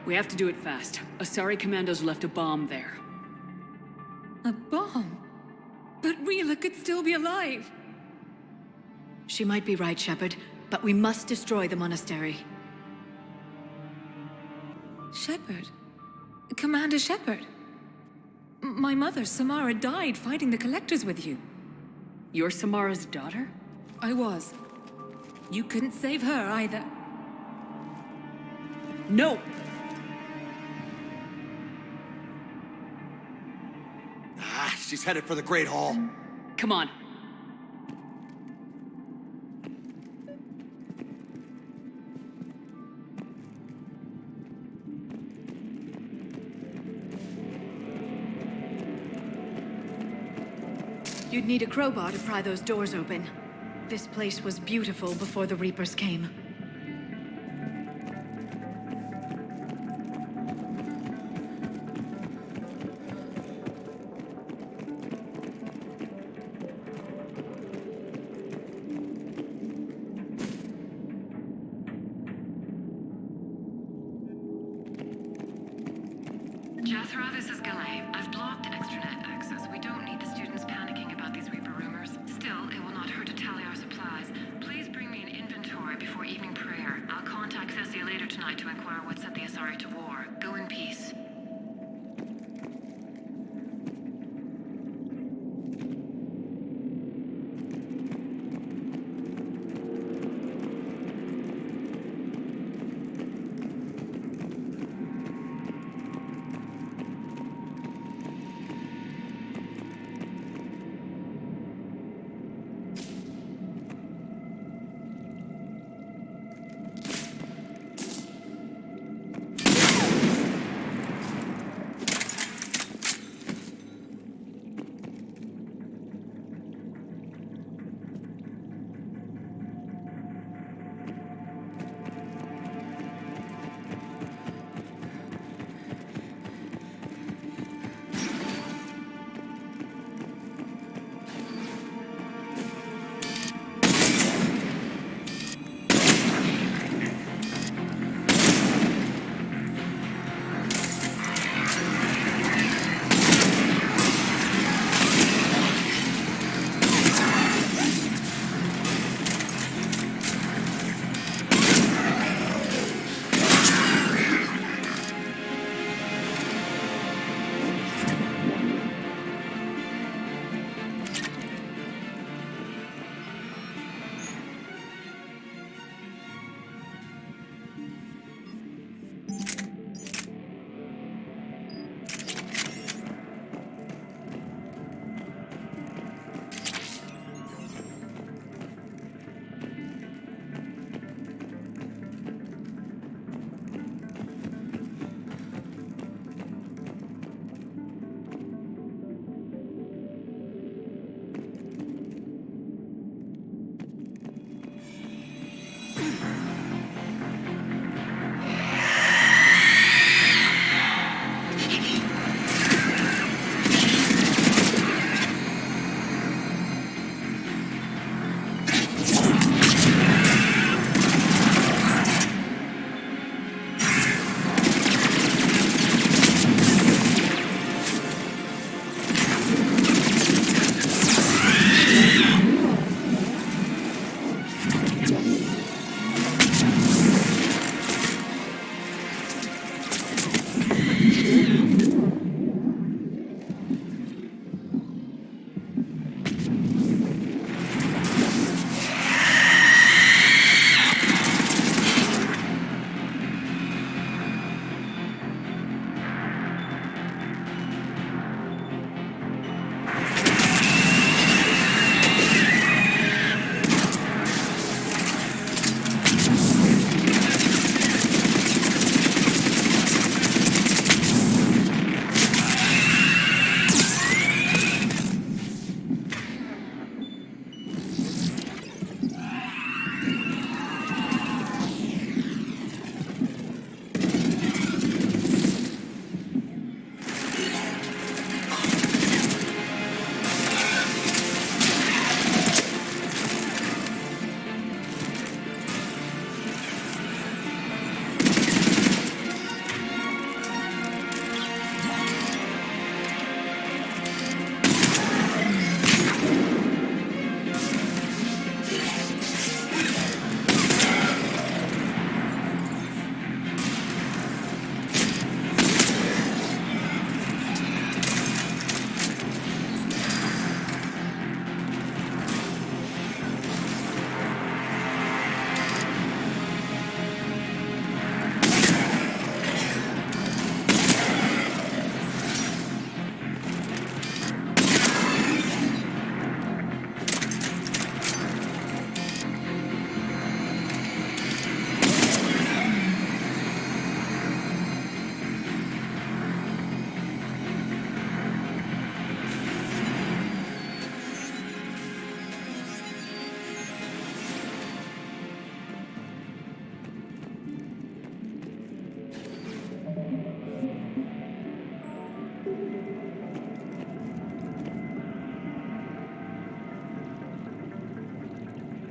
We have to do it fast. Asari commandos left a bomb there. A bomb? But Rila could still be alive. She might be right, Shepard, but we must destroy the monastery. Shepard? Commander Shepard? My mother, Samara, died fighting the Collectors with you. You're Samara's daughter? I was. You couldn't save her either. No! She's headed for the Great Hall. Come on. You'd need a crowbar to pry those doors open. This place was beautiful before the Reapers came. Jethro, this is Galay. I've blocked extranet access. We don't need the students panicking about these Reaper rumors. Still, it will not hurt to tally our supplies. Please bring me an inventory before even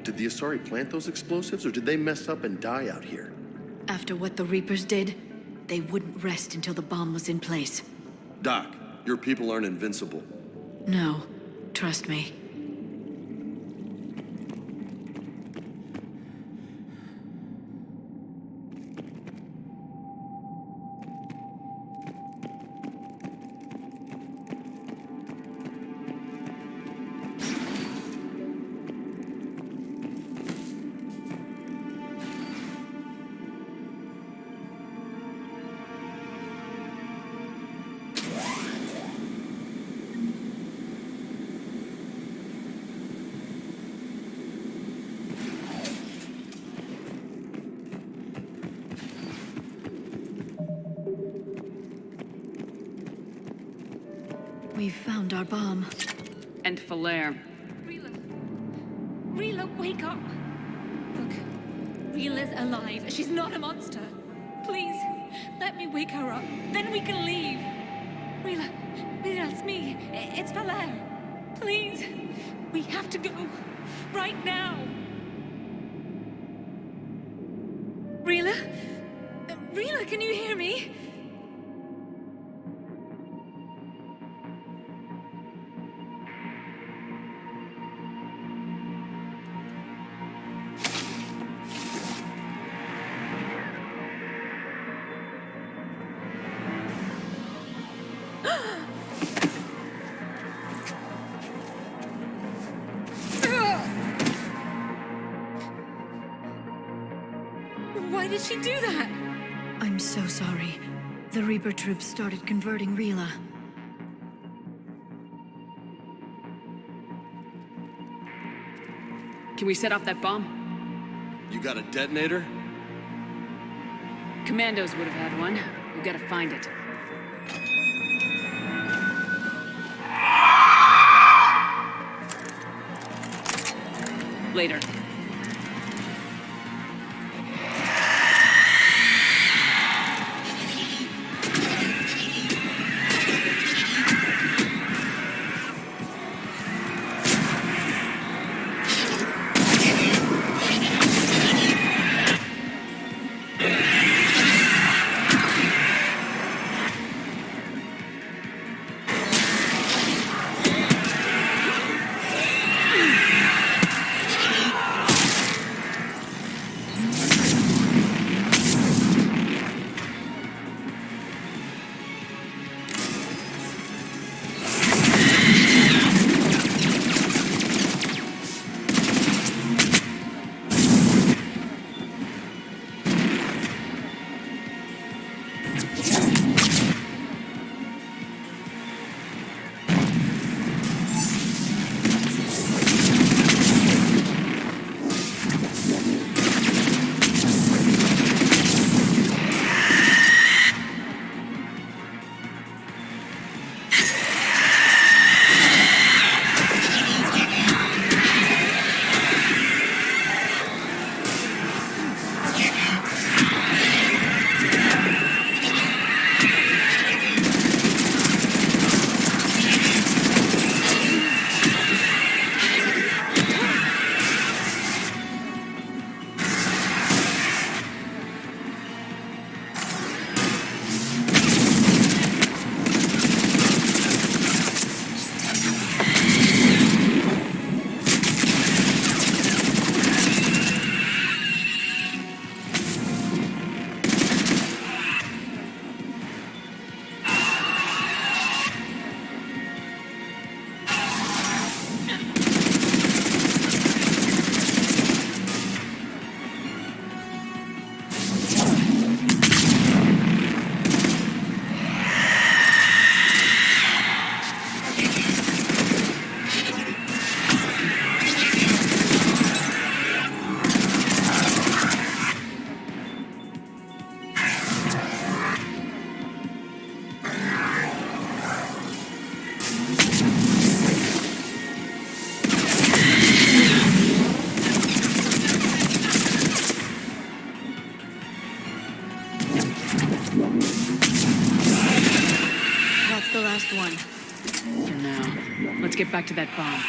Did the Asari plant those explosives, or did they mess up and die out here? After what the Reapers did, they wouldn't rest until the bomb was in place. Doc, your people aren't invincible. No, trust me. We've found our bomb. And Falere. Rila, wake up! Look, Rila's alive. She's not a monster. Please, let me wake her up. Then we can leave. Rila, it's me. It's Falere. Please, we have to go. Right now. Rila? Rila, can you hear me? Why did she do that? I'm so sorry. The Reaper troops started converting Rila. Can we set off that bomb? You got a detonator? Commandos would have had one. We gotta find it. Later. That's the last one. For now. Let's get back to that bomb.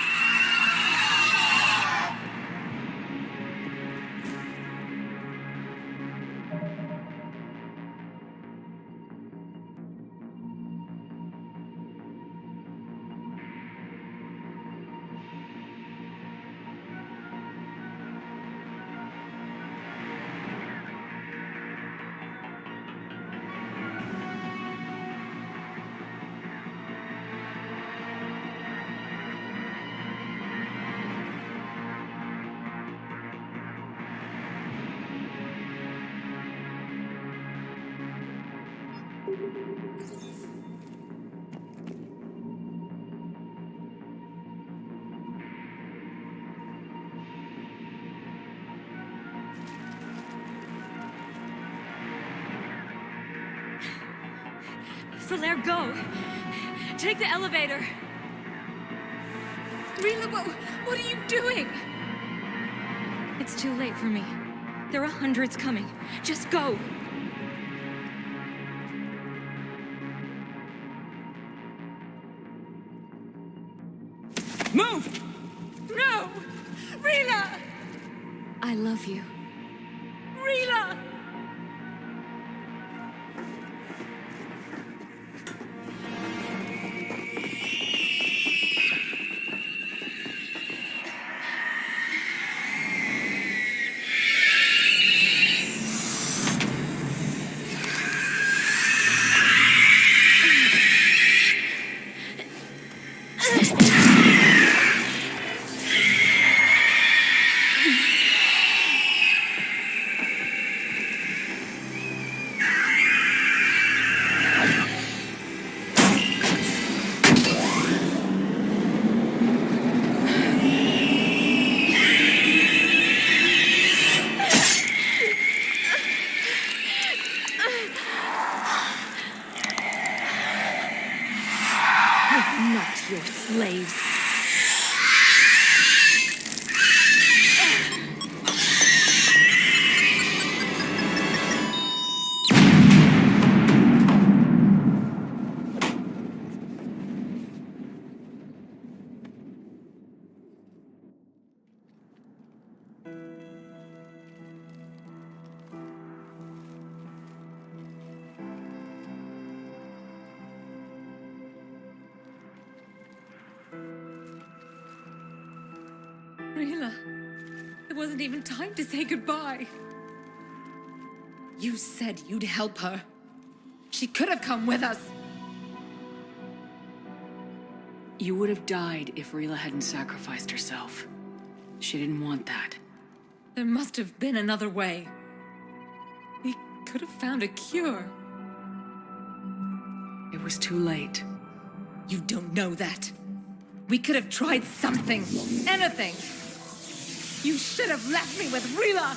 Falaire, go! Take the elevator! Rila, what are you doing? It's too late for me. There are hundreds coming. Just go! Move! No! Rila! I love you. Rila! Not your slaves. Rila, it wasn't even time to say goodbye. You said you'd help her. She could have come with us. You would have died if Rila hadn't sacrificed herself. She didn't want that. There must have been another way. We could have found a cure. It was too late. You don't know that. We could have tried something. Anything. You should have left me with Rila!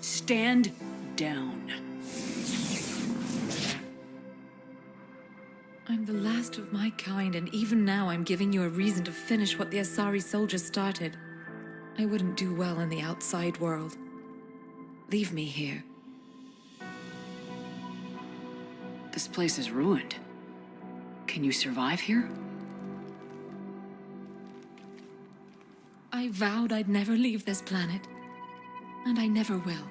Stand down. I'm the last of my kind, and even now I'm giving you a reason to finish what the Asari soldiers started. I wouldn't do well in the outside world. Leave me here. This place is ruined. Can you survive here? I vowed I'd never leave this planet. And I never will.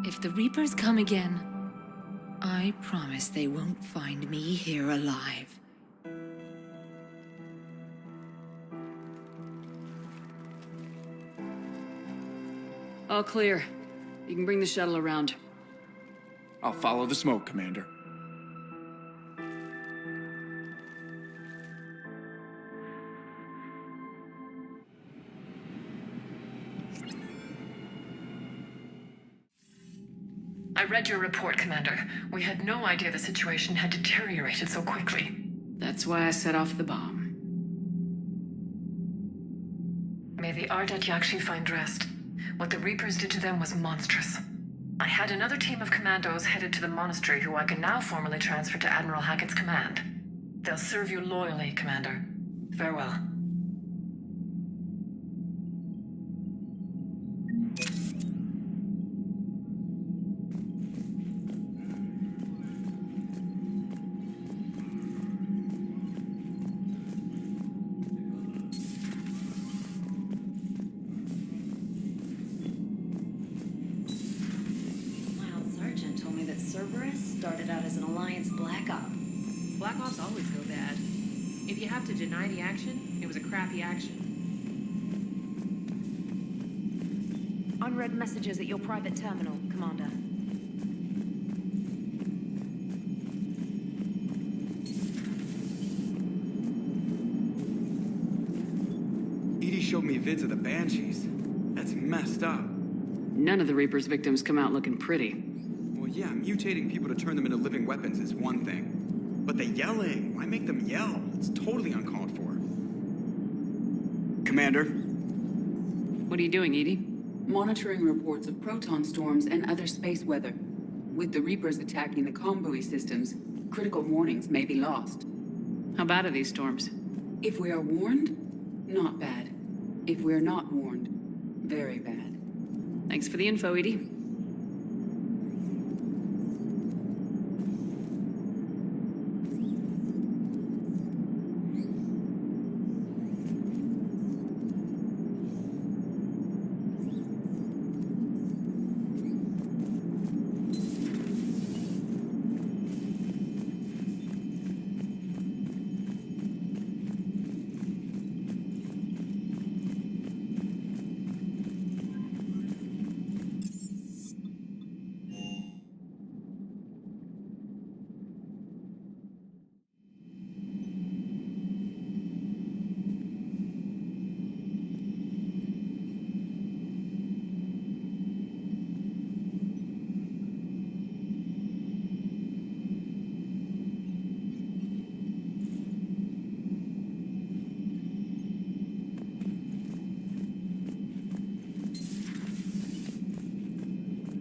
If the Reapers come again, I promise they won't find me here alive. All clear. You can bring the shuttle around. I'll follow the smoke, Commander. I read your report, Commander. We had no idea the situation had deteriorated so quickly. That's why I set off the bomb. May the Ardat Yakshi find rest. What the Reapers did to them was monstrous. I had another team of commandos headed to the monastery who I can now formally transfer to Admiral Hackett's command. They'll serve you loyally, Commander. Farewell. Cerberus started out as an Alliance Black Op. Black Ops always go bad. If you have to deny the action, it was a crappy action. Unread messages at your private terminal, Commander. Edie showed me vids of the Banshees. That's messed up. None of the Reaper's victims come out looking pretty. Well, yeah, mutating people to turn them into living weapons is one thing. But the yelling, why make them yell? It's totally uncalled for. Commander? What are you doing, Edie? Monitoring reports of proton storms and other space weather. With the Reapers attacking the comm buoy systems, critical warnings may be lost. How bad are these storms? If we are warned, not bad. If we're not warned, very bad. Thanks for the info, Edie.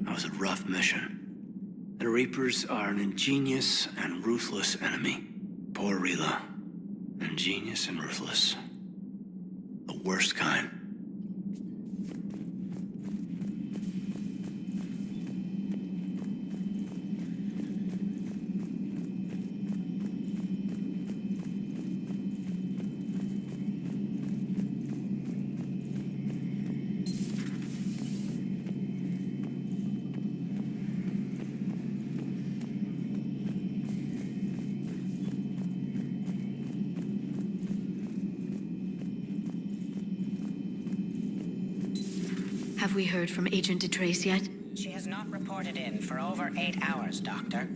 That was a rough mission. The Reapers are an ingenious and ruthless enemy. Poor Rila. Ingenious and ruthless. The worst kind. Have we heard from Agent DeTrace yet? She has not reported in for over 8 hours, Doctor.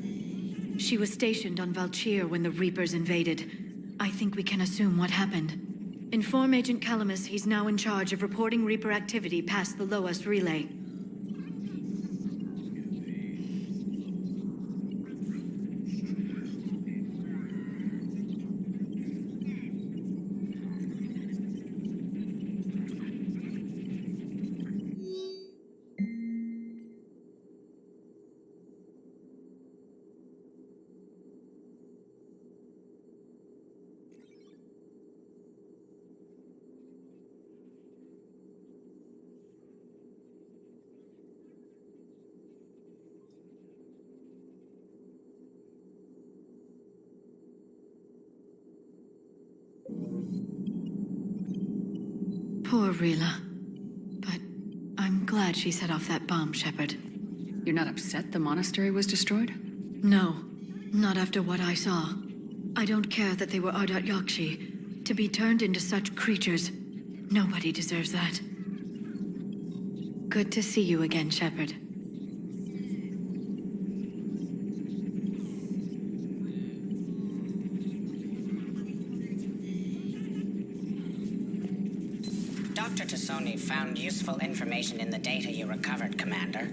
She was stationed on Valchir when the Reapers invaded. I think we can assume what happened. Inform Agent Calamus he's now in charge of reporting Reaper activity past the Loas relay. Poor Rila. But I'm glad she set off that bomb, Shepard. You're not upset the monastery was destroyed? No, not after what I saw. I don't care that they were Ardat Yakshi. To be turned into such creatures, nobody deserves that. Good to see you again, Shepard. Dr. Tassoni found useful information in the data you recovered, Commander.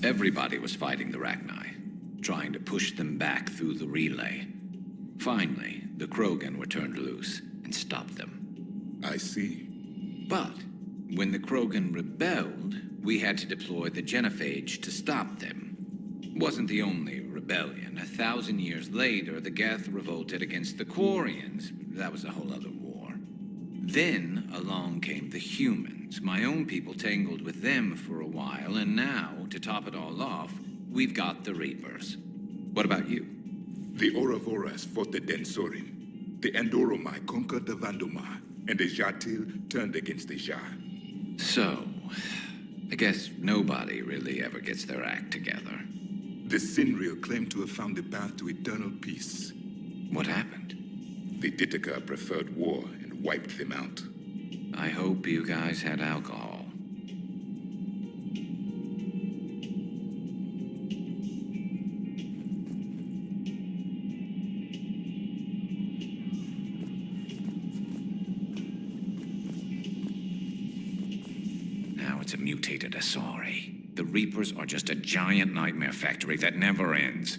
Everybody was fighting the Rachni, trying to push them back through the relay. Finally, the Krogan were turned loose and stopped them. I see. But when the Krogan rebelled, we had to deploy the Genophage to stop them. Wasn't the only rebellion. 1,000 years later, the Geth revolted against the Quarians. That was a whole other war. Then along came the humans. My own people tangled with them for a while, and now, to top it all off, we've got the Reapers. What about you? The Ouroboros fought the Densorim. The Andoromai conquered the Vandomar, and the Jatil turned against the Jar. So, I guess nobody really ever gets their act together. The Sinriel claimed to have found the path to eternal peace. What happened? The Ditaka preferred war and wiped them out. I hope you guys had alcohol. now it's a mutated Asari. The Reapers are just a giant nightmare factory that never ends.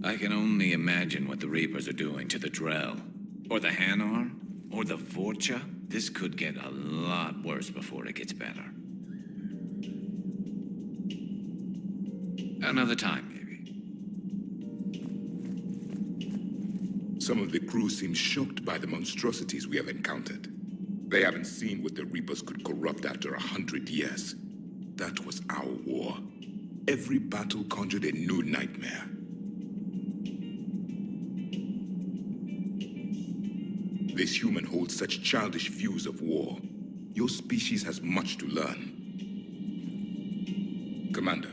I can only imagine what the Reapers are doing to the Drell, or the Hanar, or the Vorcha. This could get a lot worse before it gets better. Another time, maybe. Some of the crew seem shocked by the monstrosities we have encountered. They haven't seen what the Reapers could corrupt after 100 years. That was our war. Every battle conjured a new nightmare. This human holds such childish views of war. Your species has much to learn. Commander.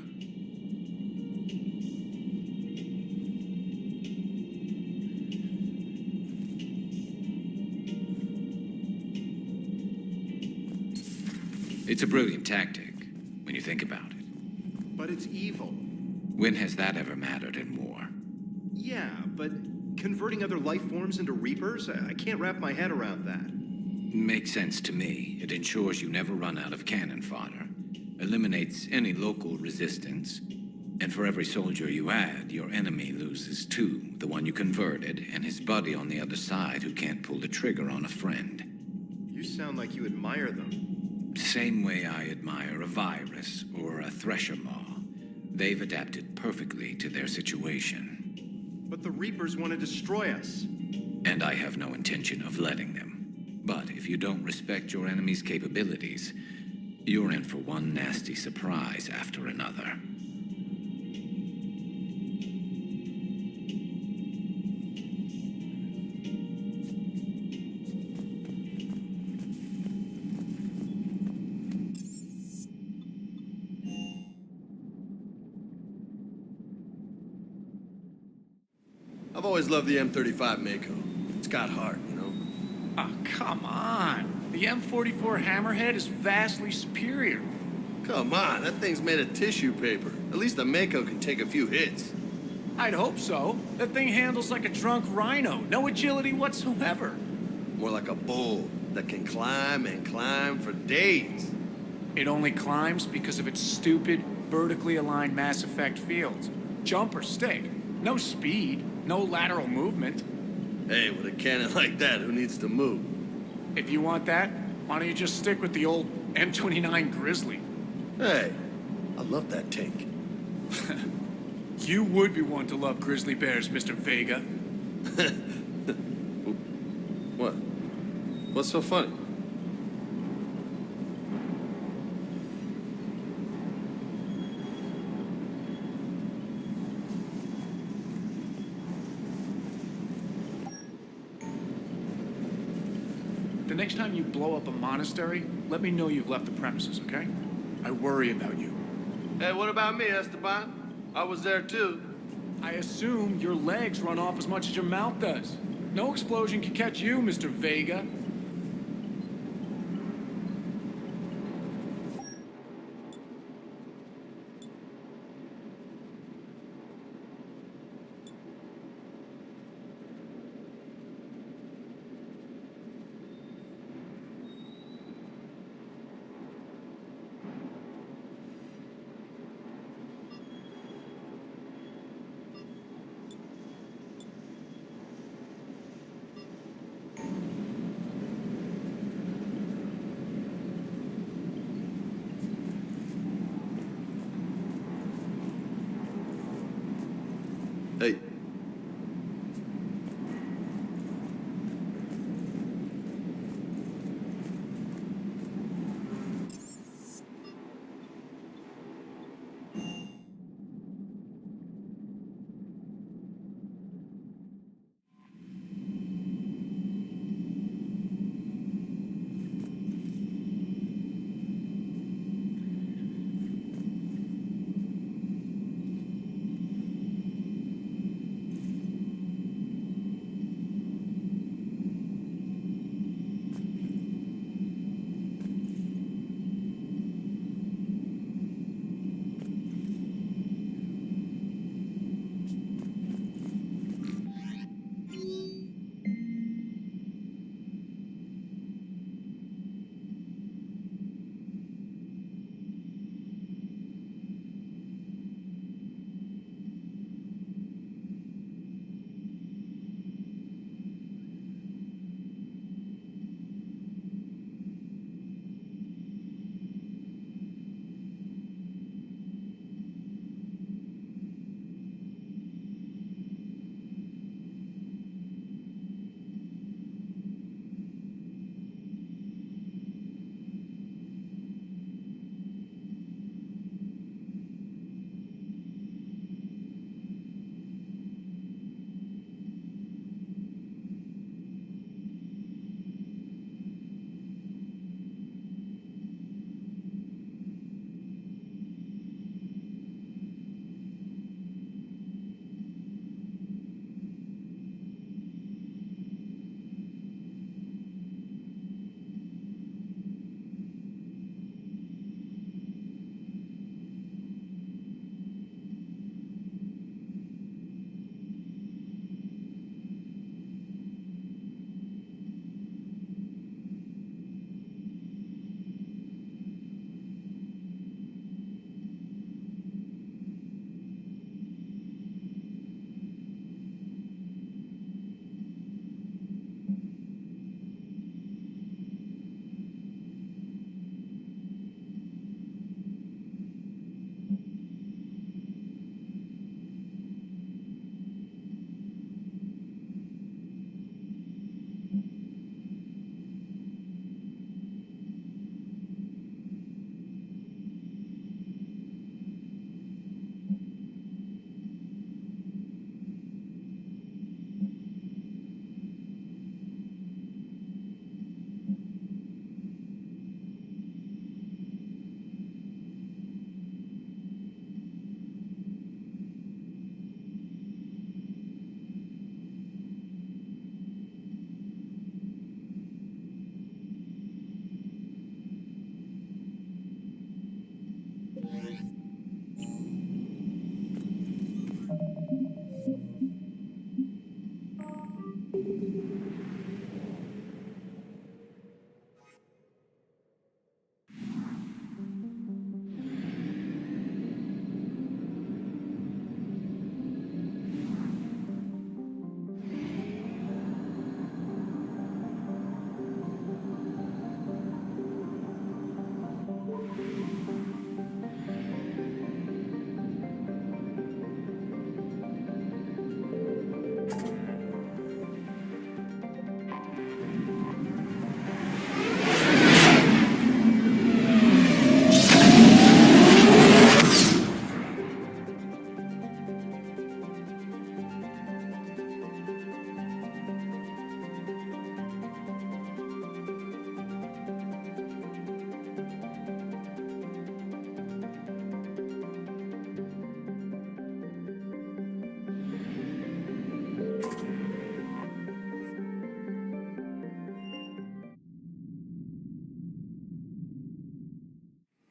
It's a brilliant tactic, when you think about it. But it's evil. When has that ever mattered in war? Yeah, but converting other life forms into Reapers? I can't wrap my head around that. Makes sense to me. It ensures you never run out of cannon fodder, eliminates any local resistance, and for every soldier you add, your enemy loses two, the one you converted, and his buddy on the other side who can't pull the trigger on a friend. You sound like you admire them. Same way I admire a virus or a thresher maw. They've adapted perfectly to their situation. But the Reapers want to destroy us. And I have no intention of letting them. But if you don't respect your enemy's capabilities, you're in for one nasty surprise after another. I've always loved the M35 Mako. It's got heart, you know? Oh, come on. The M44 Hammerhead is vastly superior. Come on, that thing's made of tissue paper. At least the Mako can take a few hits. I'd hope so. That thing handles like a drunk rhino. No agility whatsoever. More like a bull that can climb and climb for days. It only climbs because of its stupid, vertically aligned Mass Effect fields. Jump or stick. No speed. No lateral movement. Hey, with a cannon like that, who needs to move? If you want that, why don't you just stick with the old M29 Grizzly? Hey, I love that tank. You would be one to love grizzly bears, Mr. Vega. What? What's so funny? The next time you blow up a monastery, let me know you've left the premises, okay? I worry about you. Hey, what about me, Esteban? I was there too. I assume your legs run off as much as your mouth does. No explosion can catch you, Mr. Vega.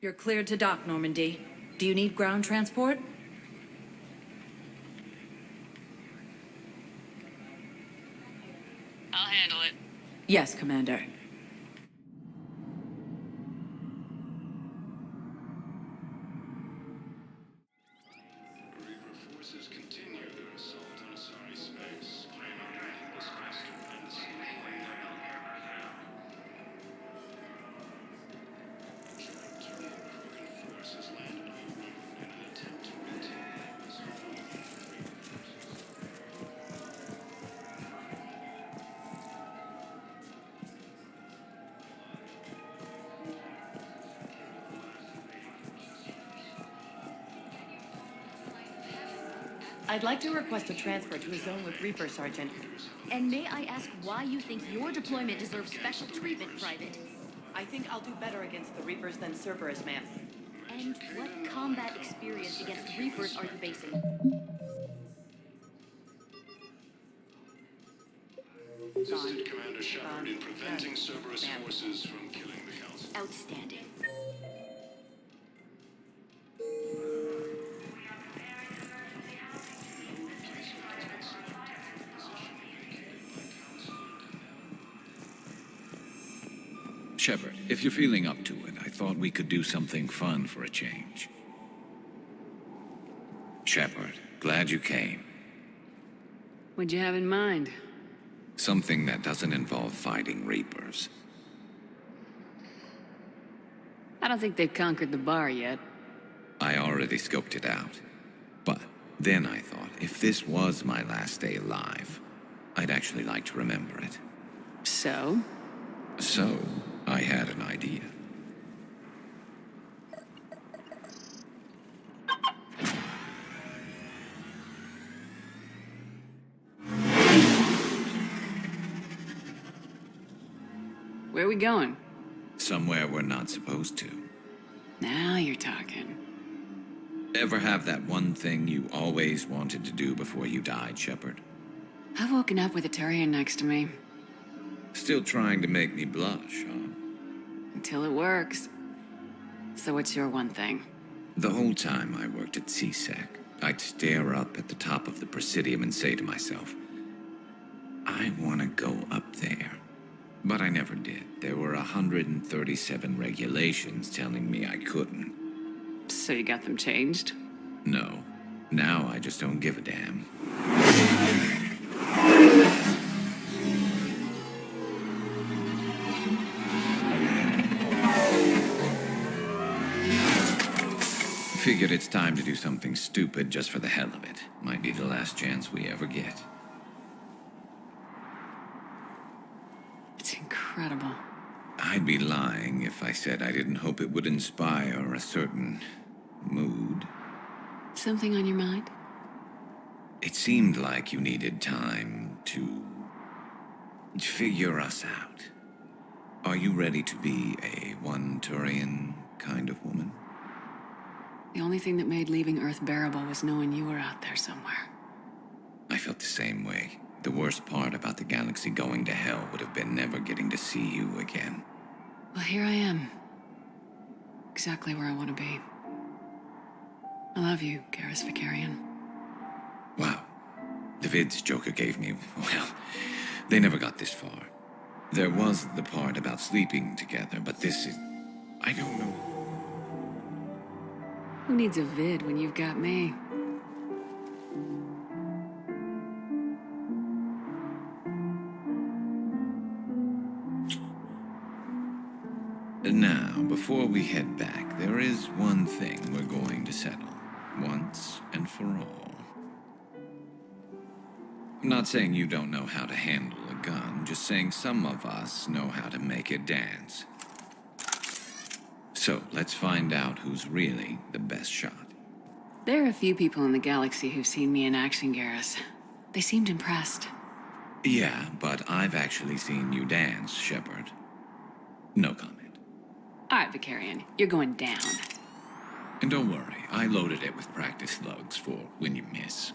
You're cleared to dock, Normandy. Do you need ground transport? I'll handle it. Yes, Commander. I'd like to request a transfer to a zone with Reaper, Sergeant. And may I ask why you think your deployment deserves special treatment, Private? I think I'll do better against the Reapers than Cerberus, ma'am. And what combat experience against Reapers are you basing? Assisted Commander Shepard in preventing Cerberus forces from killing the Council. Outstanding. Shepard, if you're feeling up to it, I thought we could do something fun for a change. Shepard, glad you came. What'd you have in mind? Something that doesn't involve fighting Reapers. I don't think they've conquered the bar yet. I already scoped it out. But then I thought, if this was my last day alive, I'd actually like to remember it. So? So, I had an idea. Where are we going? Somewhere we're not supposed to. Now you're talking. Ever have that one thing you always wanted to do before you died, Shepard? I've woken up with a Turian next to me. Still trying to make me blush, huh? Until it works. So what's your one thing? The whole time I worked at CSEC, I'd stare up at the top of the Presidium and say to myself, I want to go up there. But I never did. There were 137 regulations telling me I couldn't. So you got them changed? No. Now I just don't give a damn. Figured it's time to do something stupid just for the hell of it. Might be the last chance we ever get. It's incredible. I'd be lying if I said I didn't hope it would inspire a certain mood. Something on your mind? It seemed like you needed time to figure us out. Are you ready to be a one Turian kind of woman? The only thing that made leaving Earth bearable was knowing you were out there somewhere. I felt the same way. The worst part about the galaxy going to hell would have been never getting to see you again. Well, here I am. Exactly where I want to be. I love you, Garrus Vakarian. Wow. The vids Joker gave me, well, They never got this far. There was the part about sleeping together, but this is... I don't know. Who needs a vid when you've got me? Now, before we head back, there is one thing we're going to settle, once and for all. I'm not saying you don't know how to handle a gun, just saying some of us know how to make it dance. So, let's find out who's really the best shot. There are a few people in the galaxy who've seen me in action, Garrus. They seemed impressed. Yeah, but I've actually seen you dance, Shepard. No comment. All right, Vicarian, you're going down. And don't worry, I loaded it with practice slugs for when you miss.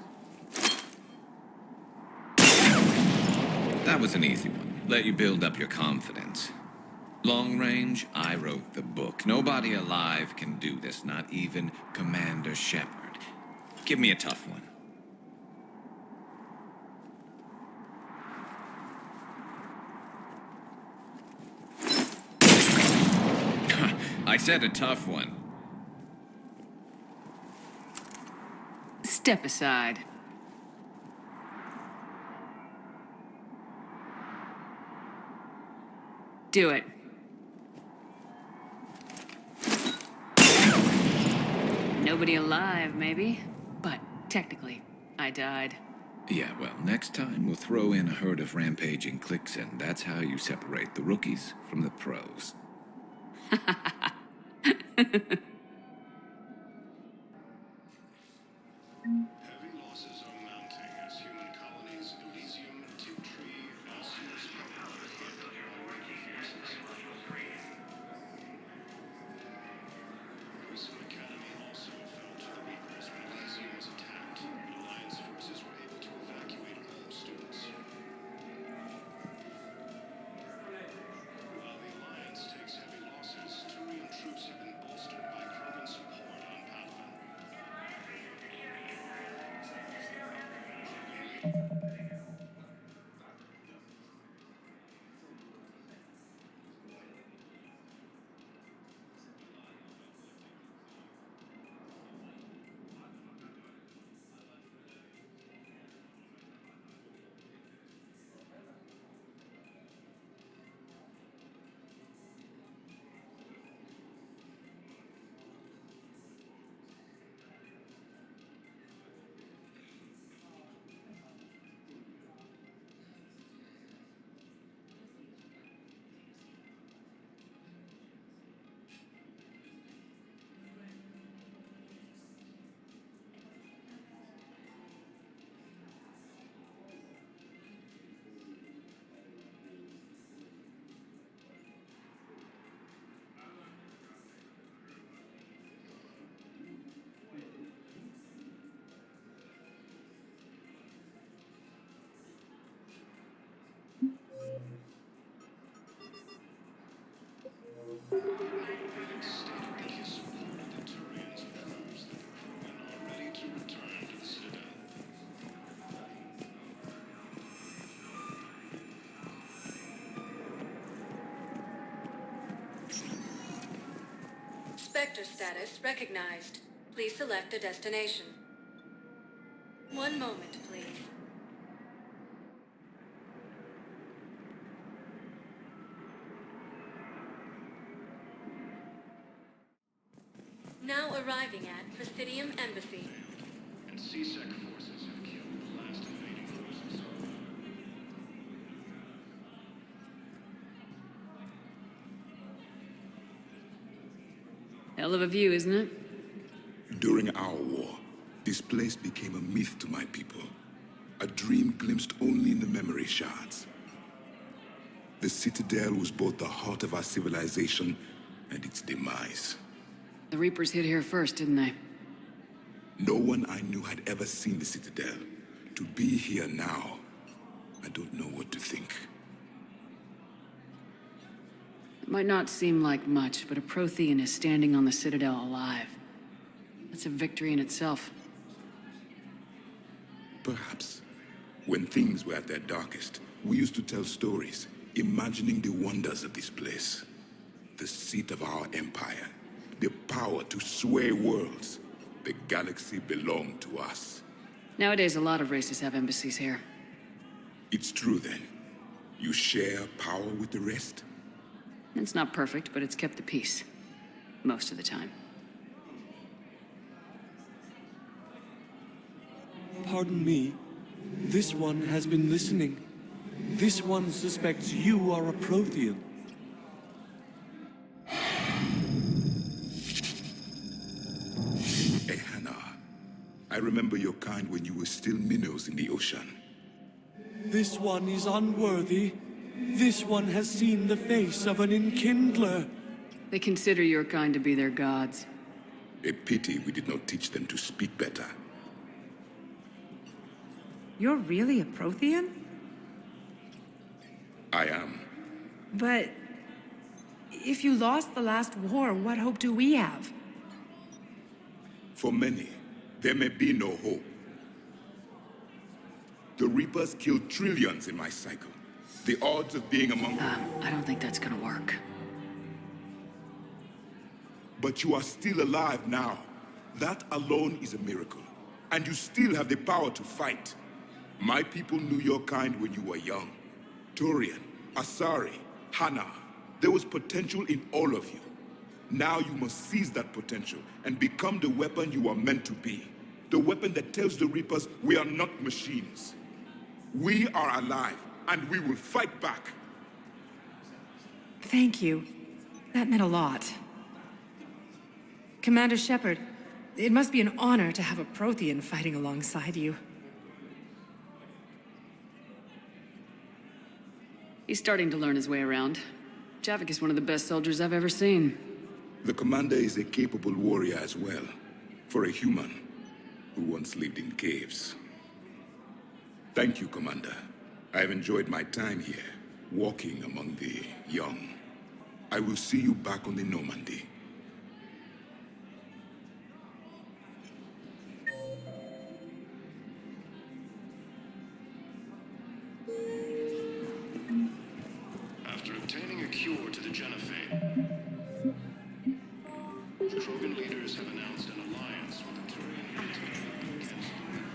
That was an easy one. Let you build up your confidence. Long range, I wrote the book. Nobody alive can do this, not even Commander Shepard. Give me a tough one. I said a tough one. Step aside. Do it. Nobody alive, maybe. But technically, I died. Yeah, well, next time we'll throw in a herd of rampaging cliques, and that's how you separate the rookies from the pros. Heavy losses are mounting as human colonies Elysium, Tiptree, Alcius, are hit by Reaper forces. Grissom Academy also fell to the Reapers when Elysium was attacked, but Alliance forces were able to evacuate all students. While the Alliance takes heavy losses, Turian troops have been bolstered by Krogan support on Padawan. Spectre status recognized. Please select a destination. One moment, please. Now arriving at Presidium Embassy. And CSEC forces have killed the last invading forces. Hell of a view, isn't it? During our war, this place became a myth to my people. A dream glimpsed only in the memory shards. The Citadel was both the heart of our civilization and its demise. The Reapers hit here first, didn't they? No one I knew had ever seen the Citadel. To be here now, I don't know what to think. It might not seem like much, but a Prothean is standing on the Citadel alive. That's a victory in itself. Perhaps. When things were at their darkest, we used to tell stories, imagining the wonders of this place. The seat of our empire, the power to sway worlds. The galaxy belonged to us. Nowadays, a lot of races have embassies here. It's true then. You share power with the rest? It's not perfect, but it's kept the peace. Most of the time. Pardon me. This one has been listening. This one suspects you are a Prothean. Ehana, I remember your kind when you were still minnows in the ocean. This one is unworthy. This one has seen the face of an enkindler. They consider your kind to be their gods. A pity we did not teach them to speak better. You're really a Prothean? I am. But if you lost the last war, what hope do we have? For many, there may be no hope. The Reapers killed trillions in my cycle. The odds of being among them... I don't think that's gonna work. But you are still alive now. That alone is a miracle. And you still have the power to fight. My people knew your kind when you were young. Turian, Asari, Hana. There was potential in all of you. Now you must seize that potential and become the weapon you are meant to be. The weapon that tells the Reapers we are not machines. We are alive, and we will fight back. Thank you. That meant a lot. Commander Shepard, it must be an honor to have a Prothean fighting alongside you. He's starting to learn his way around. Javik is one of the best soldiers I've ever seen. The commander is a capable warrior as well, for a human who once lived in caves. Thank you, Commander. I have enjoyed my time here, walking among the young. I will see you back on the Normandy. After obtaining a cure to the Genophane, the Krogan leaders have announced an alliance with the Turian military.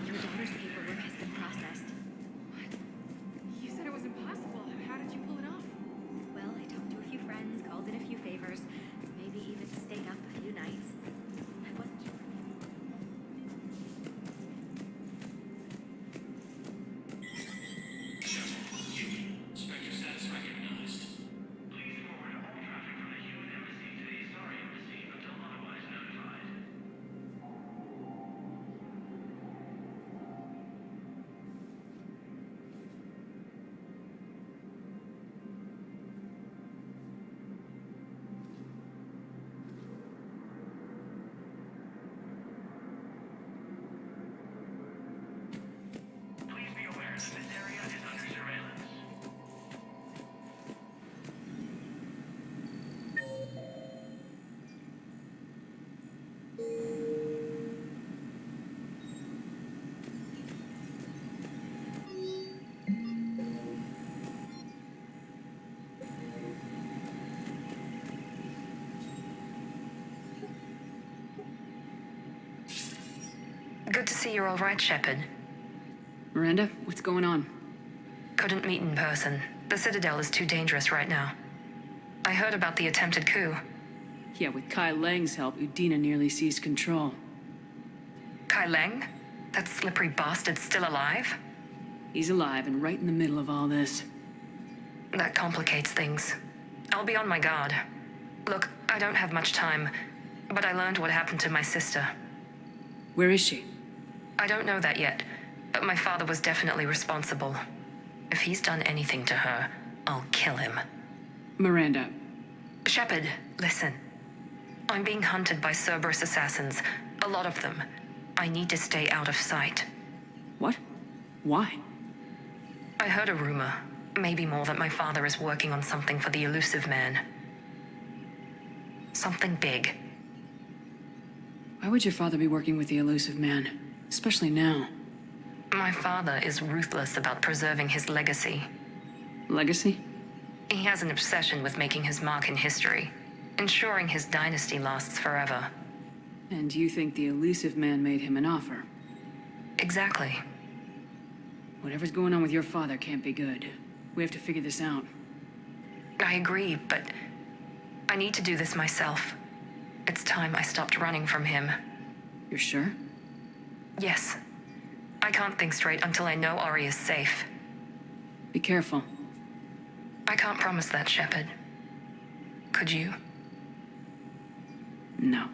Your daughter's paperwork has been processed. You said it was impossible. How did you pull it off? Well, I talked to a few friends, called in a few favors, maybe even stayed up a few nights. I wasn't sure. Spectre status recognized. Please forward all traffic from the human embassy to the Asari embassy until otherwise notified. Please be aware that this area is under surveillance. Good to see you're all right, Shepard. Miranda, what's going on? Couldn't meet in person. The Citadel is too dangerous right now. I heard about the attempted coup. Yeah, with Kai Lang's help, Udina nearly seized control. Kai Leng? That slippery bastard's still alive? He's alive and right in the middle of all this. That complicates things. I'll be on my guard. Look, I don't have much time, but I learned what happened to my sister. Where is she? I don't know that yet, but my father was definitely responsible. If he's done anything to her, I'll kill him. Miranda. Shepard, listen. I'm being hunted by Cerberus assassins. A lot of them. I need to stay out of sight. What? Why? I heard a rumor, maybe more, that my father is working on something for the Elusive Man. Something big. Why would your father be working with the Elusive Man? Especially now. My father is ruthless about preserving his legacy. Legacy? He has an obsession with making his mark in history, ensuring his dynasty lasts forever. And you think the elusive man made him an offer? Exactly. Whatever's going on with your father can't be good. We have to figure this out. I agree, but I need to do this myself. It's time I stopped running from him. You're sure? Yes. I can't think straight until I know Ori is safe. Be careful. I can't promise that, Shepard. Could you? No.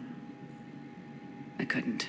I couldn't.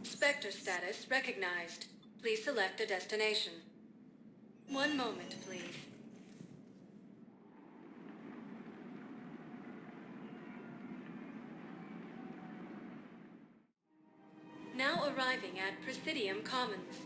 Spectre status recognized. Please select a destination. One moment, please. Now arriving at Presidium Commons.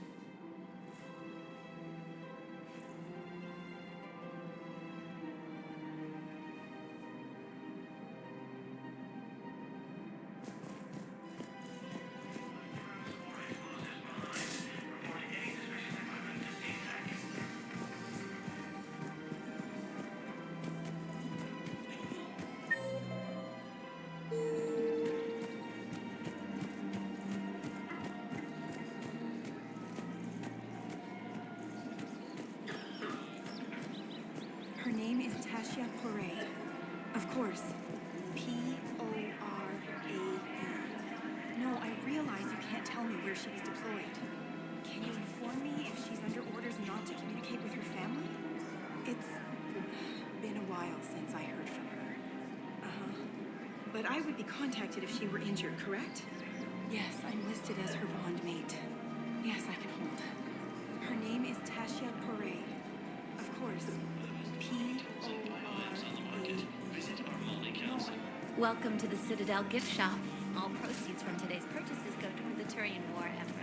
Her name is Tasha Poray. Of course. P-O-R-A-N. No, I realize you can't tell me where she was deployed. Can you inform me if she's under orders not to communicate with her family? It's been a while since I heard from her. But I would be contacted if she were injured, correct? Yes, I'm listed as her bond mate. Yes, I can hold. Her name is Tasha Poré. Of course, P-O-R-A-E. Welcome to the Citadel gift shop. All proceeds from today's purchases go toward the Turian War effort.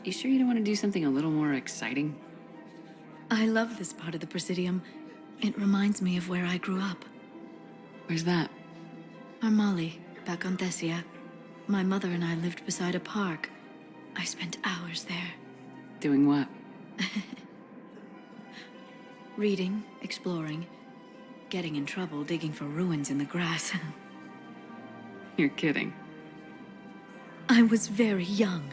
You sure you don't want to do something a little more exciting? I love this part of the Presidium. It reminds me of where I grew up. Where's that? Armali, back on Thessia. My mother and I lived beside a park. I spent hours there. Doing what? Reading, exploring, getting in trouble digging for ruins in the grass. You're kidding. I was very young.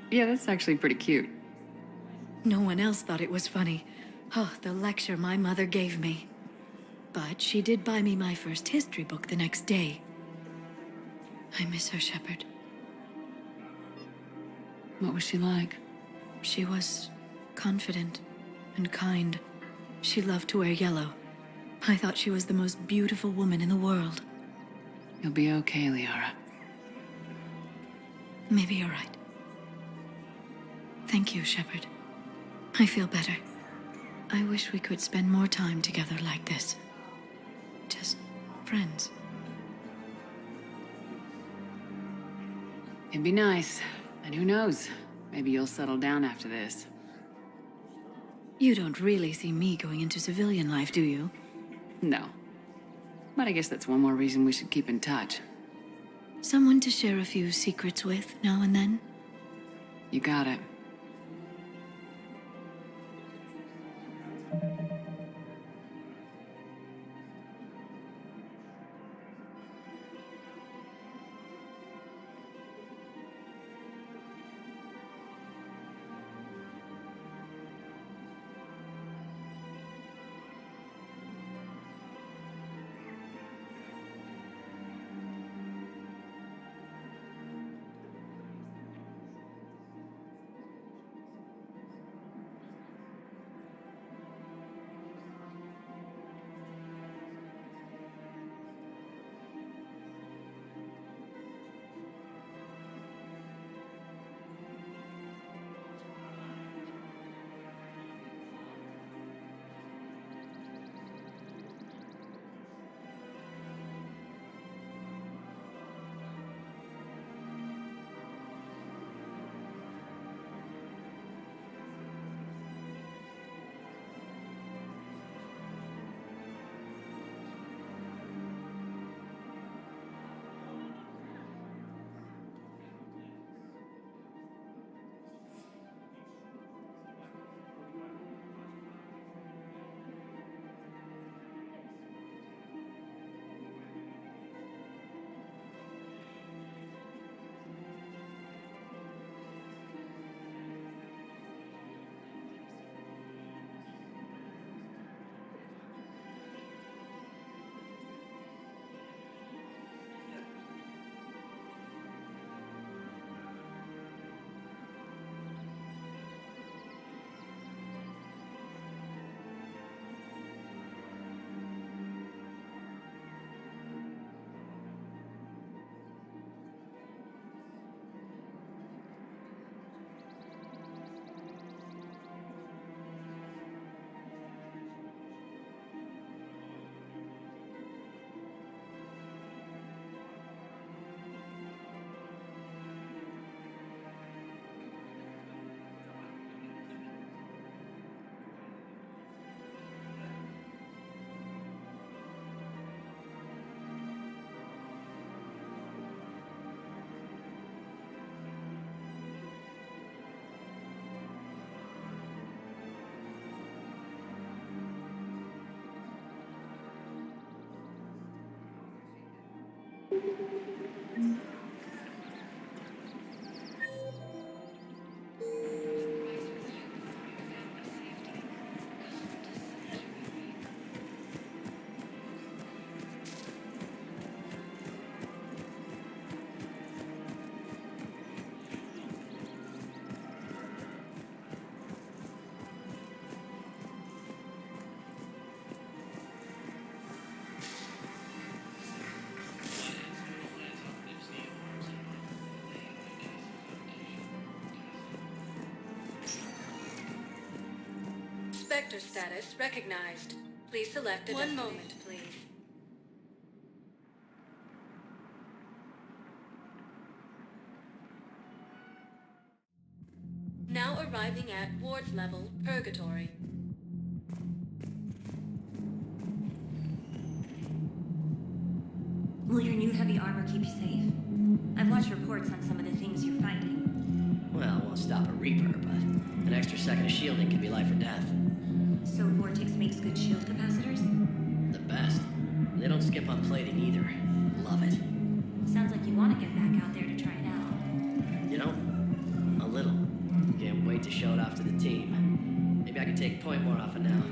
Yeah, that's actually pretty cute. No one else thought it was funny. Oh, the lecture my mother gave me. But she did buy me my first history book the next day. I miss her, Shepard. What was she like? She was confident and kind. She loved to wear yellow. I thought she was the most beautiful woman in the world. You'll be okay, Liara. Maybe you're right. Thank you, Shepard. I feel better. I wish we could spend more time together like this. Just friends. It'd be nice. And who knows? Maybe you'll settle down after this. You don't really see me going into civilian life, do you? No. But I guess that's one more reason we should keep in touch. Someone to share a few secrets with now and then? You got it. Spectre status recognized. Please select a One moment, please. Now arriving at ward level Purgatory. Will your new heavy armor keep you safe? I've watched reports on some of the things you're fighting. Well, it won't stop a Reaper, but an extra second of shielding can be life or death. So Vortex makes good shield capacitors? The best. They don't skip on plating either. Love it. Sounds like you want to get back out there to try it out. You know, a little. Can't wait to show it off to the team. Maybe I can take point more off it now.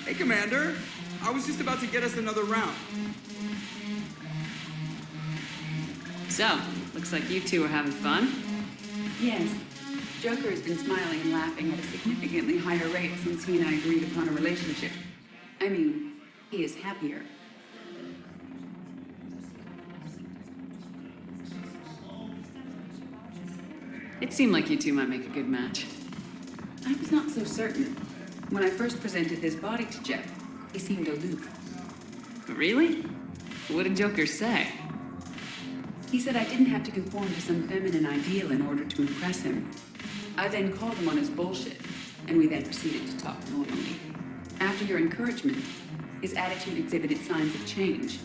Hey, Commander. I was just about to get us another round. So, looks like you two are having fun. Yes. Joker has been smiling and laughing at a significantly higher rate since he and I agreed upon a relationship. I mean, he is happier. It seemed like you two might make a good match. I was not so certain. When I first presented this body to Jeff, he seemed aloof. Really? What did Joker say? He said I didn't have to conform to some feminine ideal in order to impress him. I then called him on his bullshit, and we then proceeded to talk normally. After your encouragement, his attitude exhibited signs of change.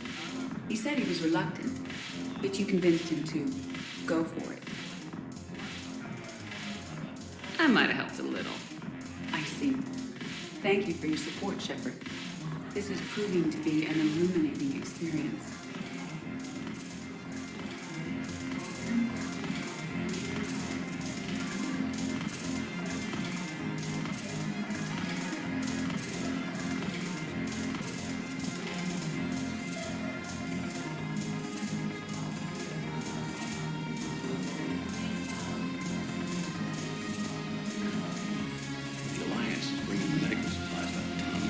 He said he was reluctant, but you convinced him to go for it. I might have helped a little. I see. Thank you for your support, Shepard. This is proving to be an illuminating experience. The Alliance is bringing the medical supplies by the ton.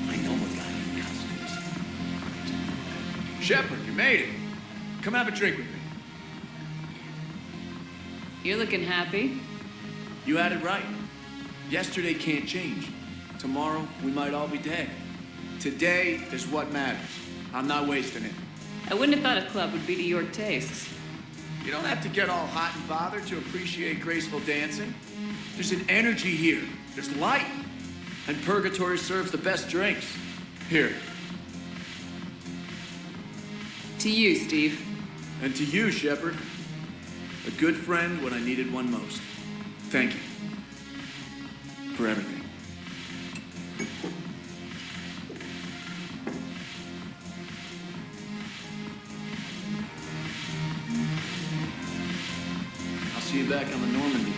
I know a guy in costumes. Shepard, you made it. Come have a drink with me. You're looking happy. You had it right. Yesterday can't change. Tomorrow, we might all be dead. Today is what matters. I'm not wasting it. I wouldn't have thought a club would be to your tastes. You don't have to get all hot and bothered to appreciate graceful dancing. There's an energy here. There's light. And Purgatory serves the best drinks. Here. To you, Steve. And to you, Shepard. A good friend when I needed one most. Thank you. For everything. I'll see you back on the Normandy.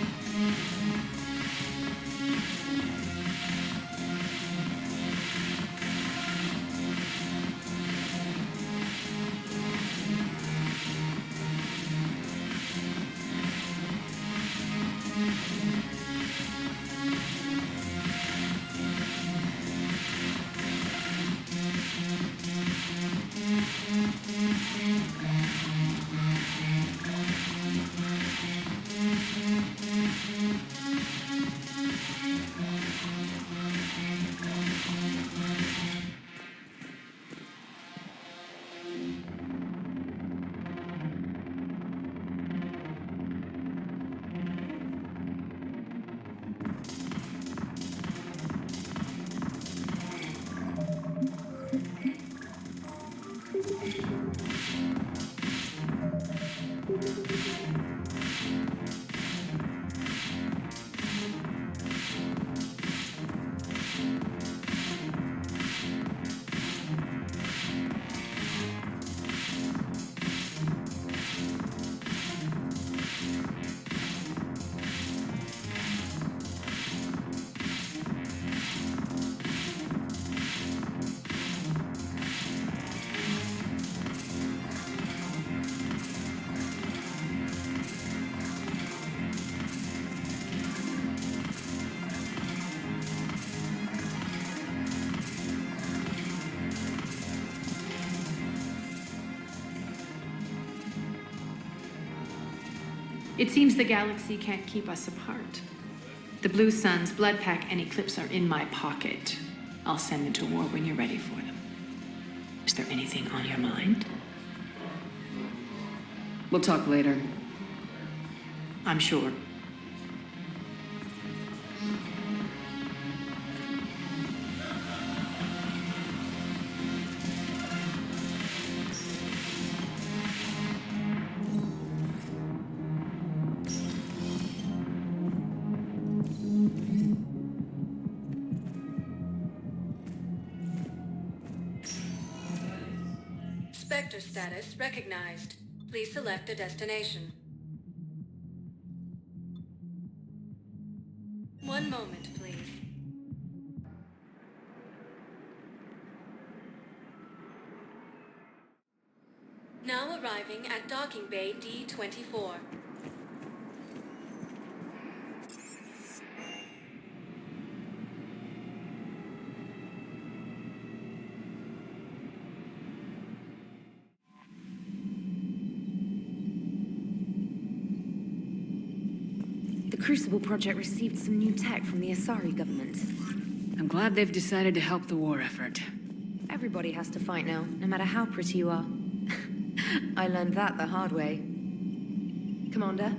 It seems the galaxy can't keep us apart. The Blue Suns, Bloodpack, and Eclipse are in my pocket. I'll send them to war when you're ready for them. Is there anything on your mind? We'll talk later. I'm sure. Spectre status recognized. Please select a destination. One moment, please. Now arriving at Docking Bay D-24. The Crucible Project received some new tech from the Asari government. I'm glad they've decided to help the war effort. Everybody has to fight now, no matter how pretty you are. I learned that the hard way. Commander?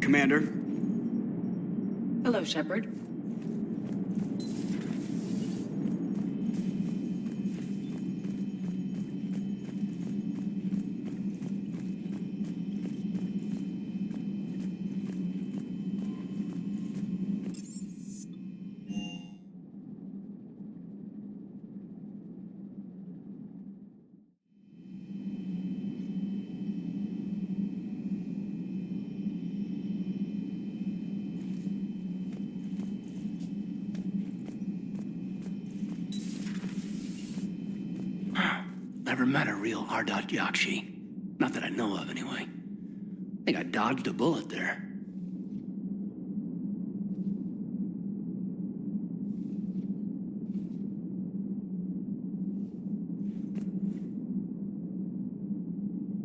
Commander. Hello, Shepard. Never met a real Ardat Yakshi. Not that I know of, anyway. I think I dodged a bullet there.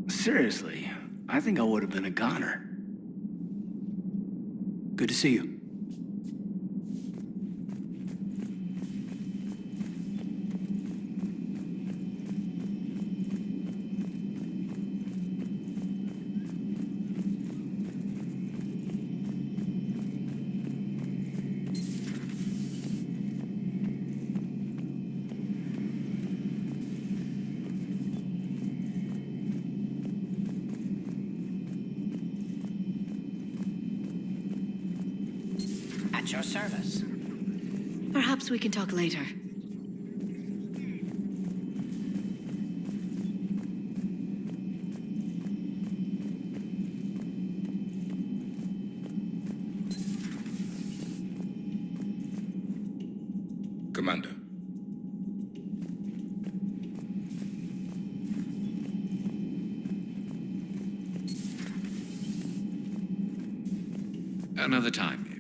Seriously, I think I would have been a goner. Good to see you. At your service. Perhaps we can talk later. Commander. Another time, maybe.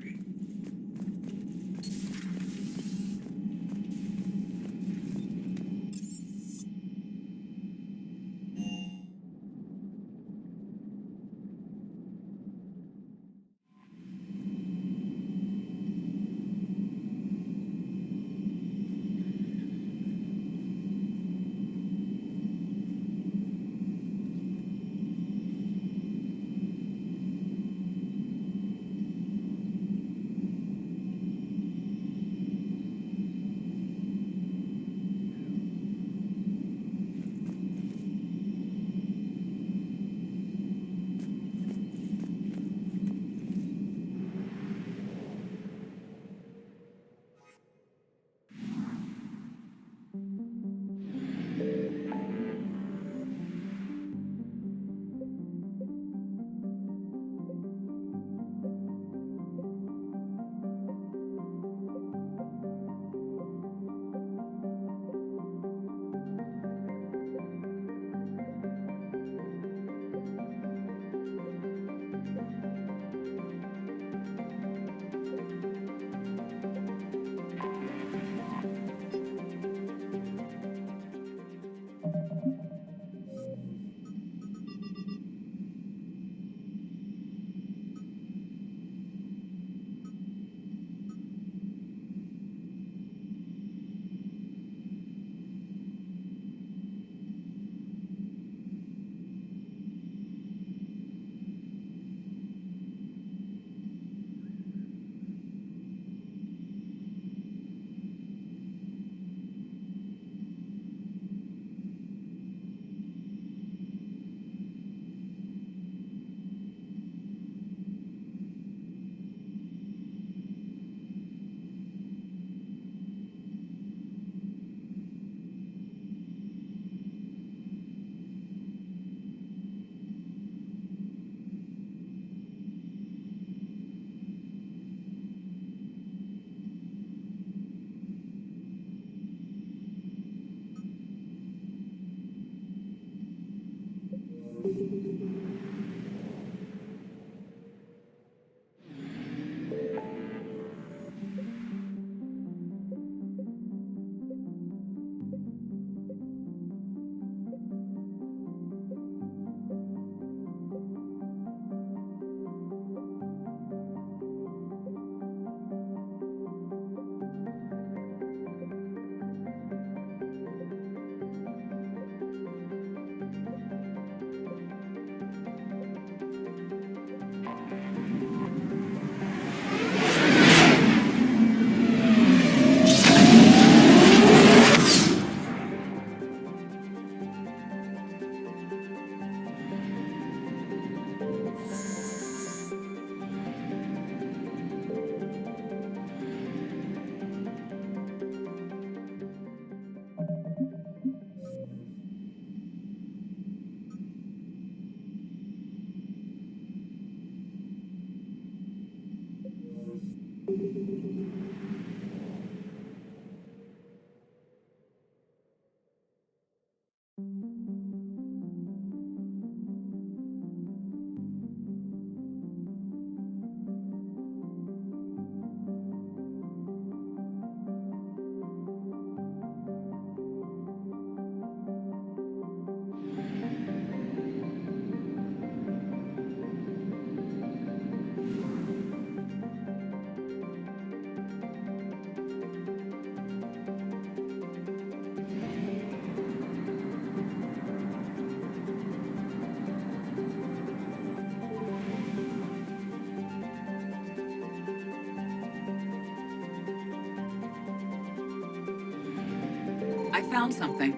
I found something.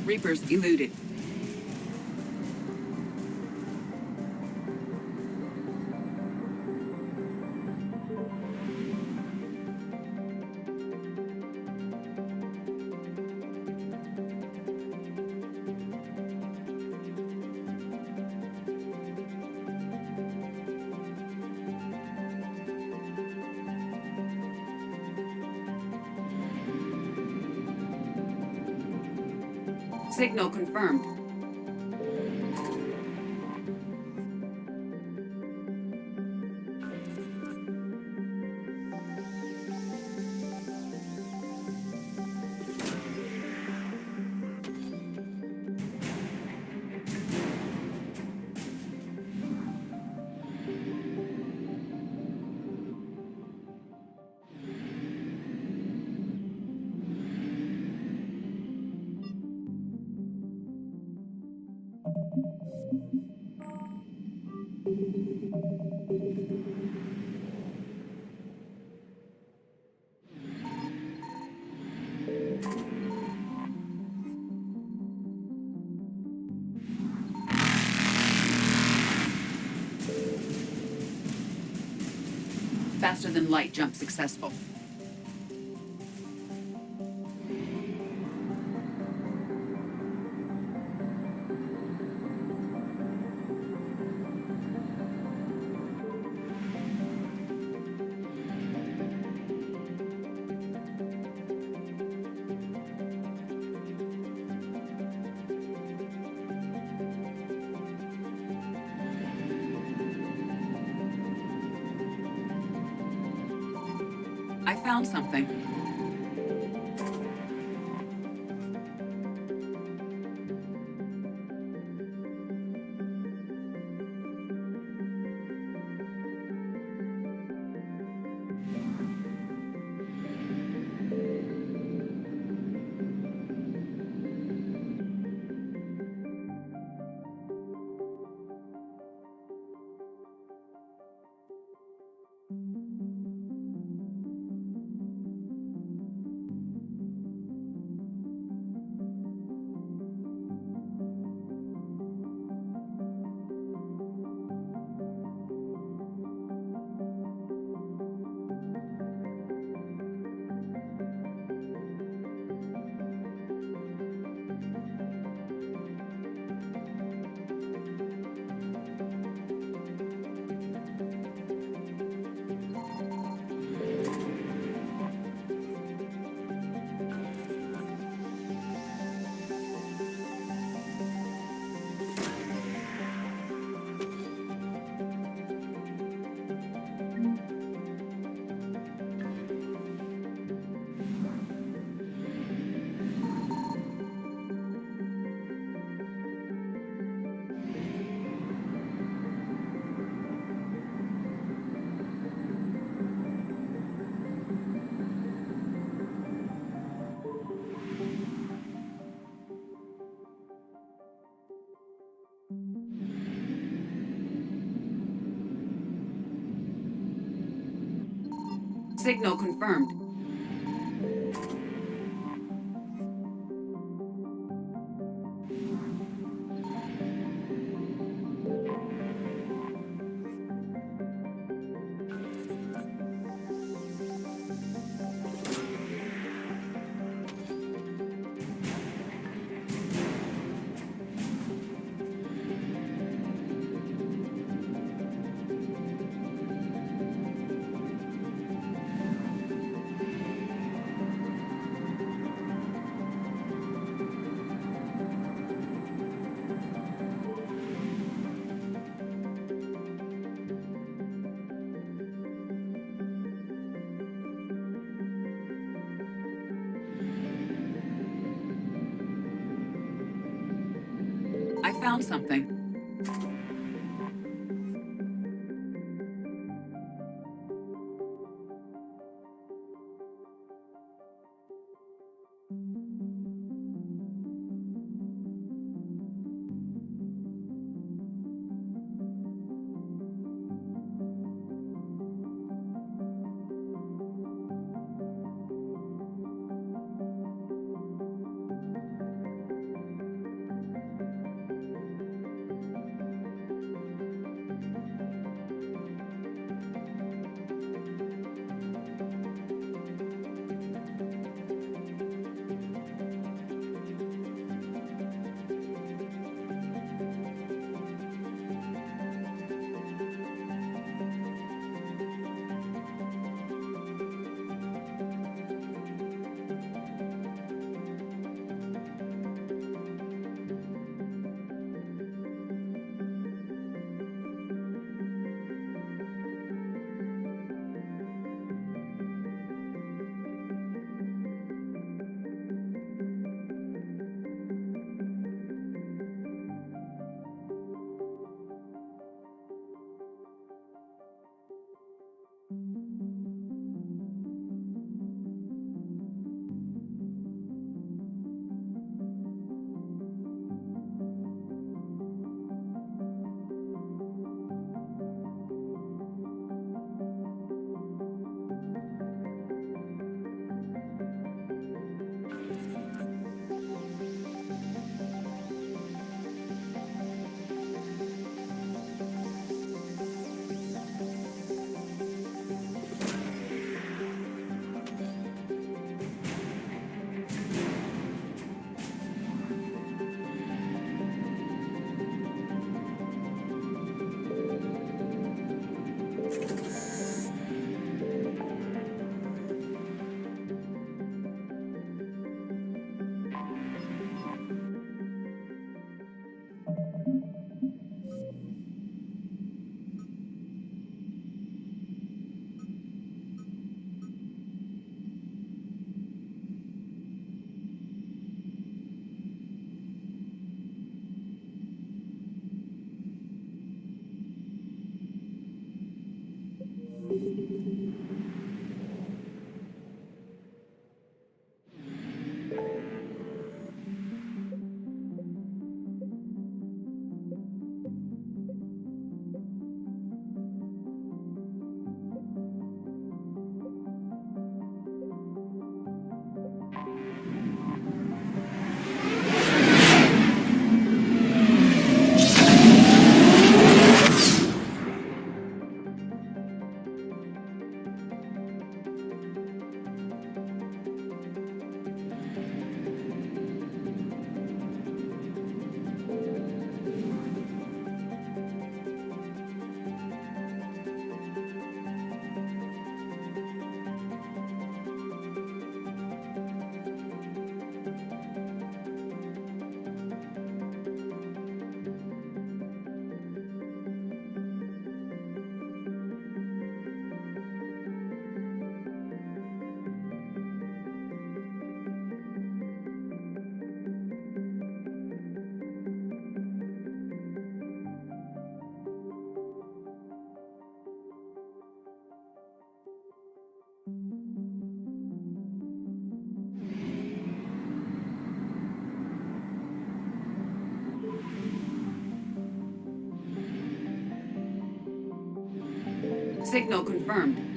Reapers eluded. Signal confirmed. Faster than light jump successful. I found something. Signal confirmed. found something. Signal confirmed.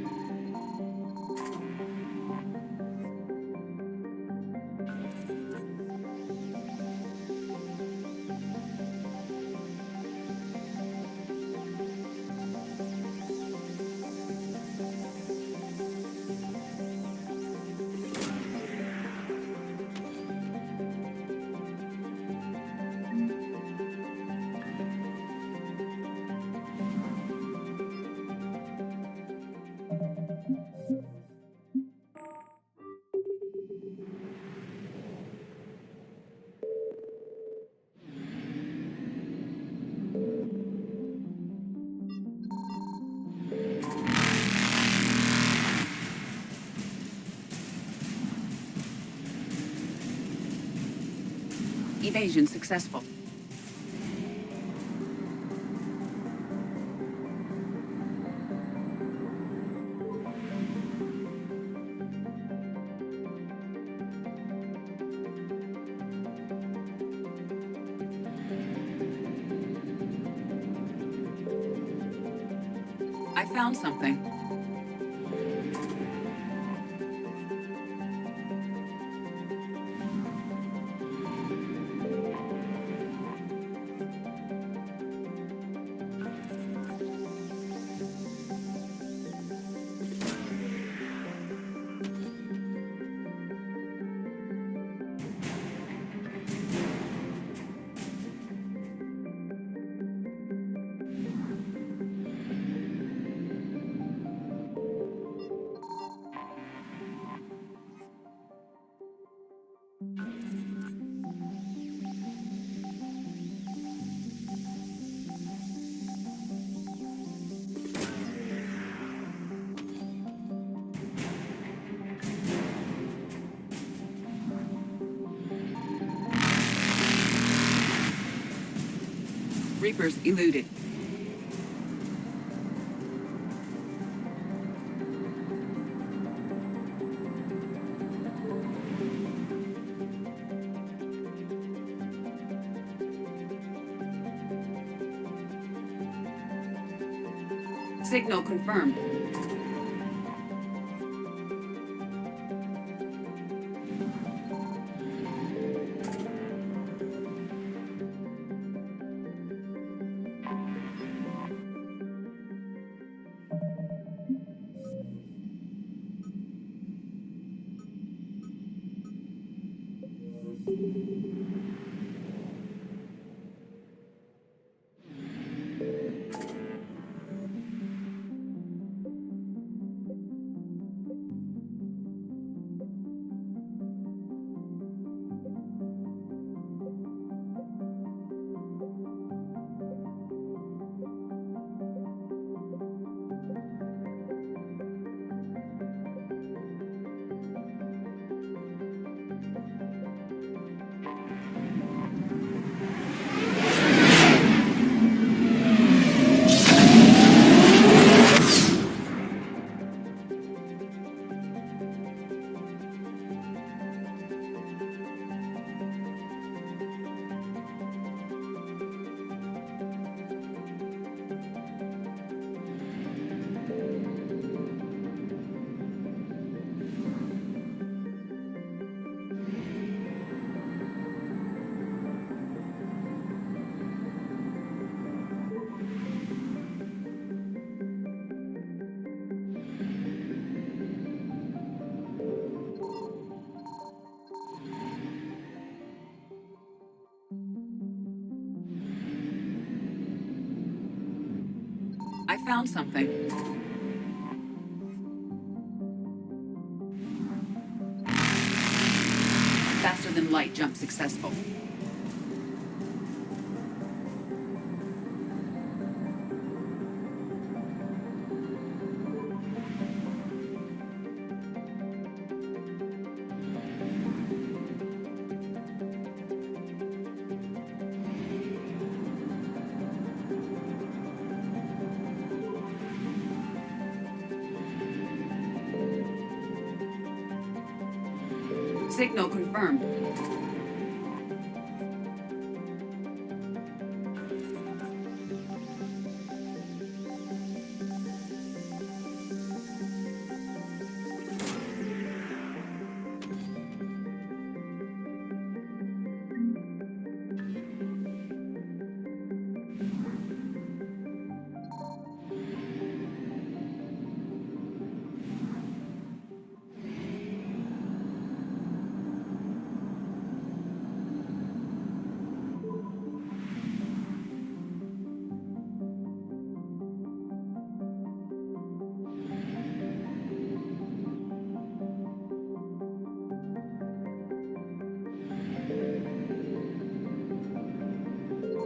Evasion successful. found something. Reapers eluded. Signal confirmed. I found something. Faster than light jump successful. Signal confirmed.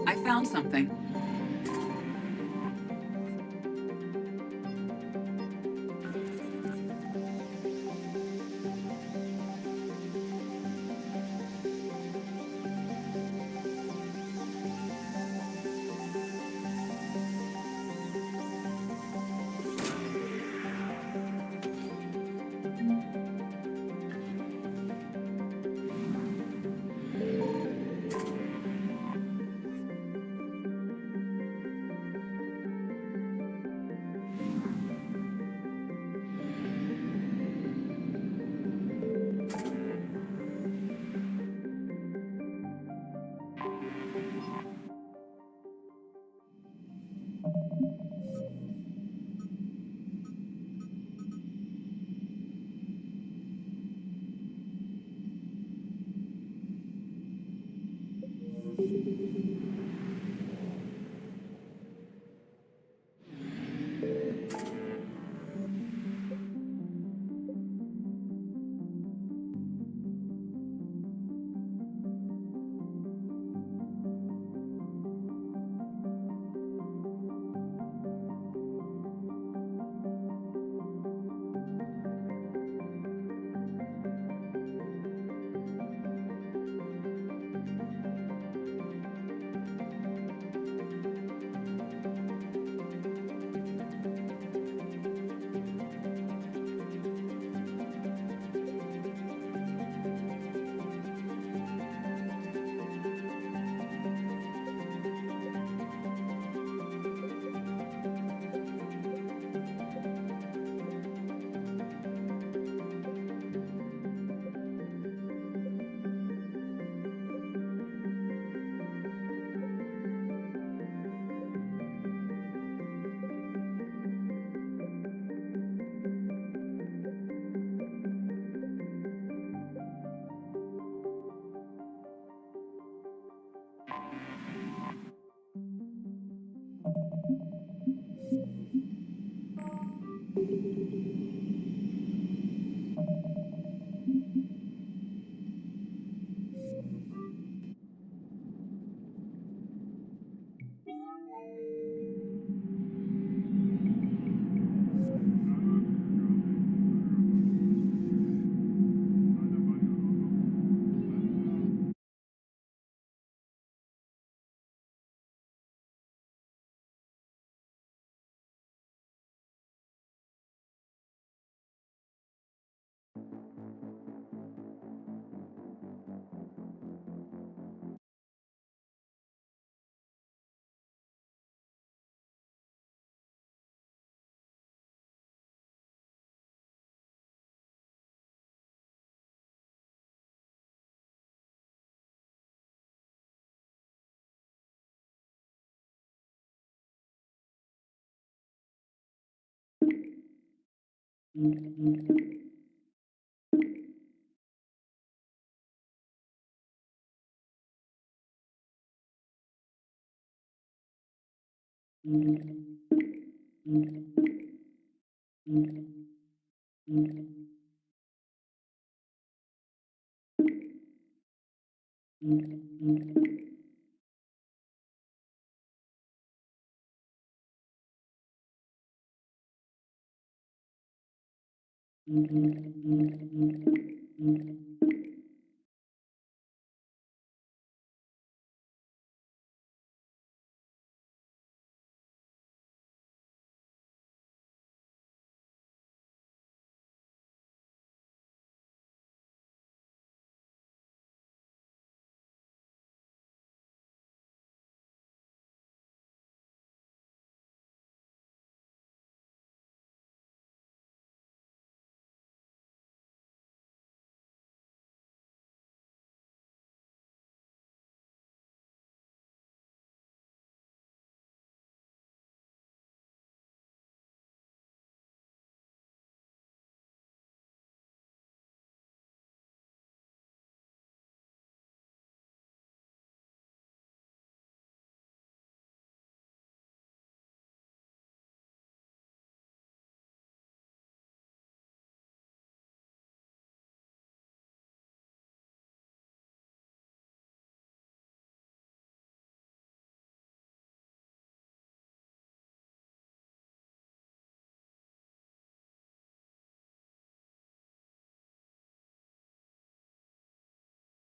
I found something.